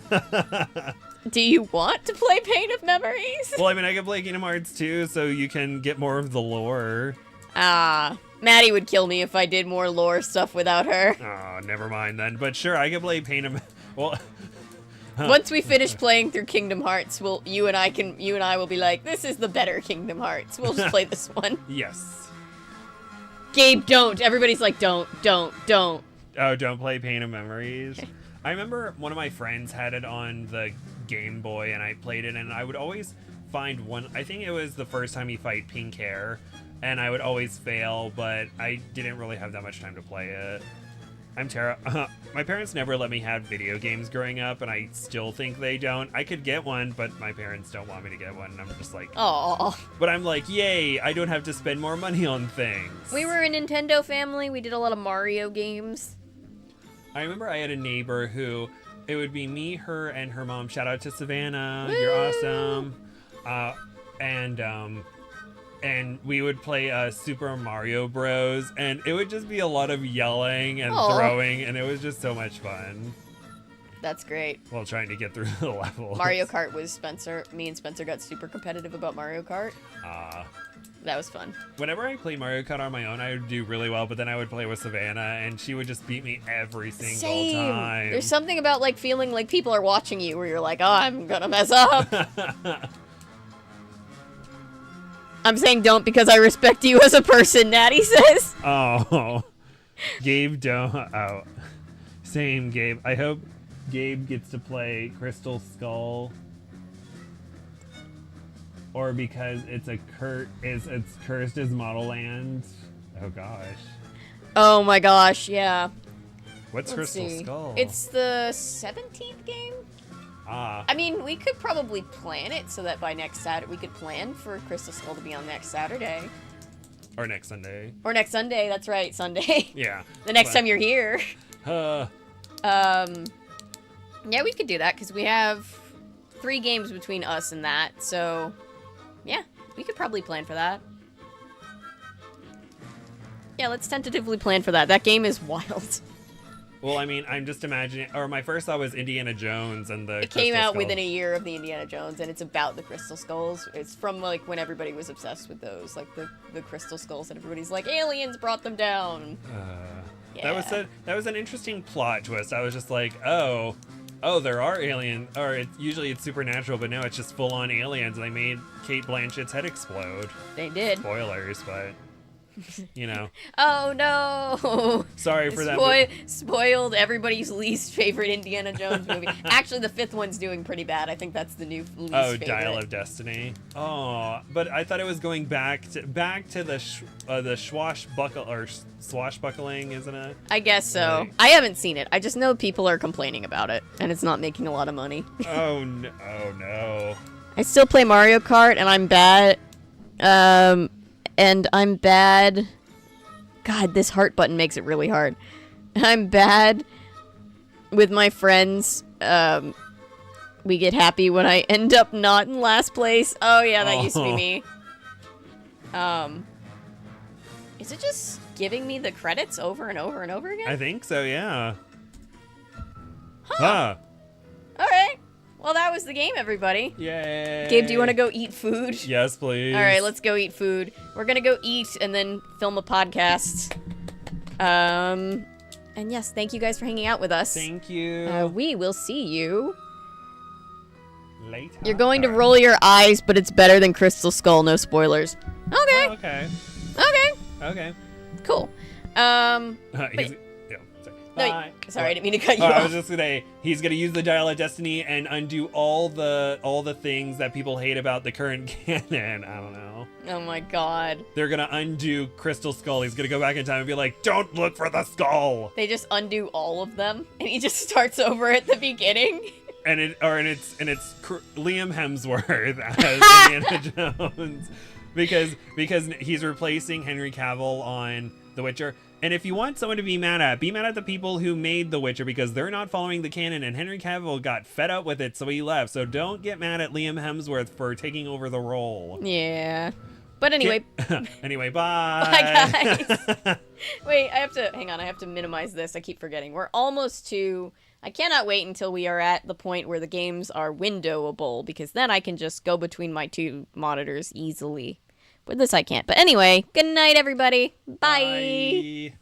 Do you want to play Pain of Memories? Well, I mean, I can play Kingdom Hearts 2, so you can get more of the lore. Maddie would kill me if I did more lore stuff without her. Oh, never mind then. But sure, I can play Pain of... Well... Once we finish playing through Kingdom Hearts, you and I will be like, this is the better Kingdom Hearts. We'll just play this one. Yes. Gabe, don't. Everybody's like, don't. Oh, don't play Pain of Memories. I remember one of my friends had it on the Game Boy, and I played it, and I would always find one. I think it was the first time you fight Pink Hair, and I would always fail, but I didn't really have that much time to play it. I'm terrible. My parents never let me have video games growing up, and I still think they don't. I could get one, but my parents don't want me to get one, and I'm just like, oh. But I'm like, yay, I don't have to spend more money on things. We were a Nintendo family. We did a lot of Mario games. I remember I had a neighbor who, it would be me, her, and her mom. Shout out to Savannah. Woo! You're awesome. And we would play Super Mario Bros. And it would just be a lot of yelling and throwing, and it was just so much fun. That's great. While trying to get through the level. Mario Kart was Spencer. Me and Spencer got super competitive about Mario Kart. That was fun. Whenever I played Mario Kart on my own, I would do really well, but then I would play with Savannah, and she would just beat me every single time. There's something about like feeling like people are watching you where you're like, oh, I'm gonna mess up. I'm saying don't because I respect you as a person, Natty says. Oh. Gabe don't. Oh. Same, Gabe. I hope Gabe gets to play Crystal Skull. Or because it's cursed as Model Land. Oh gosh. Oh my gosh, yeah. What's Crystal Skull? It's the 17th game. I mean, we could probably plan it so that by next Saturday we could plan for Crystal Skull to be on next Saturday. Or next Sunday. Or next Sunday, that's right, Sunday. Yeah. The next time you're here. Yeah, we could do that because we have 3 games between us and that, so yeah, we could probably plan for that. Yeah, let's tentatively plan for that. That game is wild. Well, I mean, I'm just imagining, or my first thought was Indiana Jones and the It came out within a year of the Indiana Jones, and it's about the Crystal Skulls. It's from, like, when everybody was obsessed with those, like, the Crystal Skulls, and everybody's like, aliens brought them down. Yeah. That was an interesting plot twist. I was just like, oh, there are aliens, or usually it's supernatural, but now it's just full-on aliens, and they made Cate Blanchett's head explode. They did. Spoilers, but... You know. Oh no! Sorry for that. Spoiled everybody's least favorite Indiana Jones movie. Actually, the 5th one's doing pretty bad. I think that's the new least favorite. Dial of Destiny. Oh, but I thought it was going back to the swashbuckling, isn't it? I guess so. Like, I haven't seen it. I just know people are complaining about it, and it's not making a lot of money. Oh no! I still play Mario Kart, and I'm bad. And I'm bad. God, this heart button makes it really hard. I'm bad with my friends. We get happy when I end up not in last place. Oh yeah, that used to be me. Is it just giving me the credits over and over and over again? I think so, yeah. Huh. All right. Well, that was the game, everybody. Yay. Gabe, do you want to go eat food? Yes, please. All right, let's go eat food. We're going to go eat and then film a podcast. And yes, thank you guys for hanging out with us. Thank you. We will see you later. You're going to roll your eyes, but it's better than Crystal Skull. No spoilers. Okay. Oh, okay. Okay. Cool. Bye. Sorry, I didn't mean to cut you off. I was just gonna. He's gonna use the Dial of Destiny and undo all the things that people hate about the current canon. I don't know. Oh my god. They're gonna undo Crystal Skull. He's gonna go back in time and be like, "Don't look for the skull." They just undo all of them, and he just starts over at the beginning. And it's Liam Hemsworth as Indiana Jones. because he's replacing Henry Cavill on The Witcher. And if you want someone to be mad at the people who made The Witcher, because they're not following the canon, and Henry Cavill got fed up with it, so he left. So don't get mad at Liam Hemsworth for taking over the role. Yeah. But anyway. Anyway, bye. Bye, guys. Wait, I have to minimize this. I keep forgetting. We're almost to... I cannot wait until we are at the point where the games are windowable, because then I can just go between my two monitors easily. With this, I can't. But anyway, good night, everybody. Bye. Bye.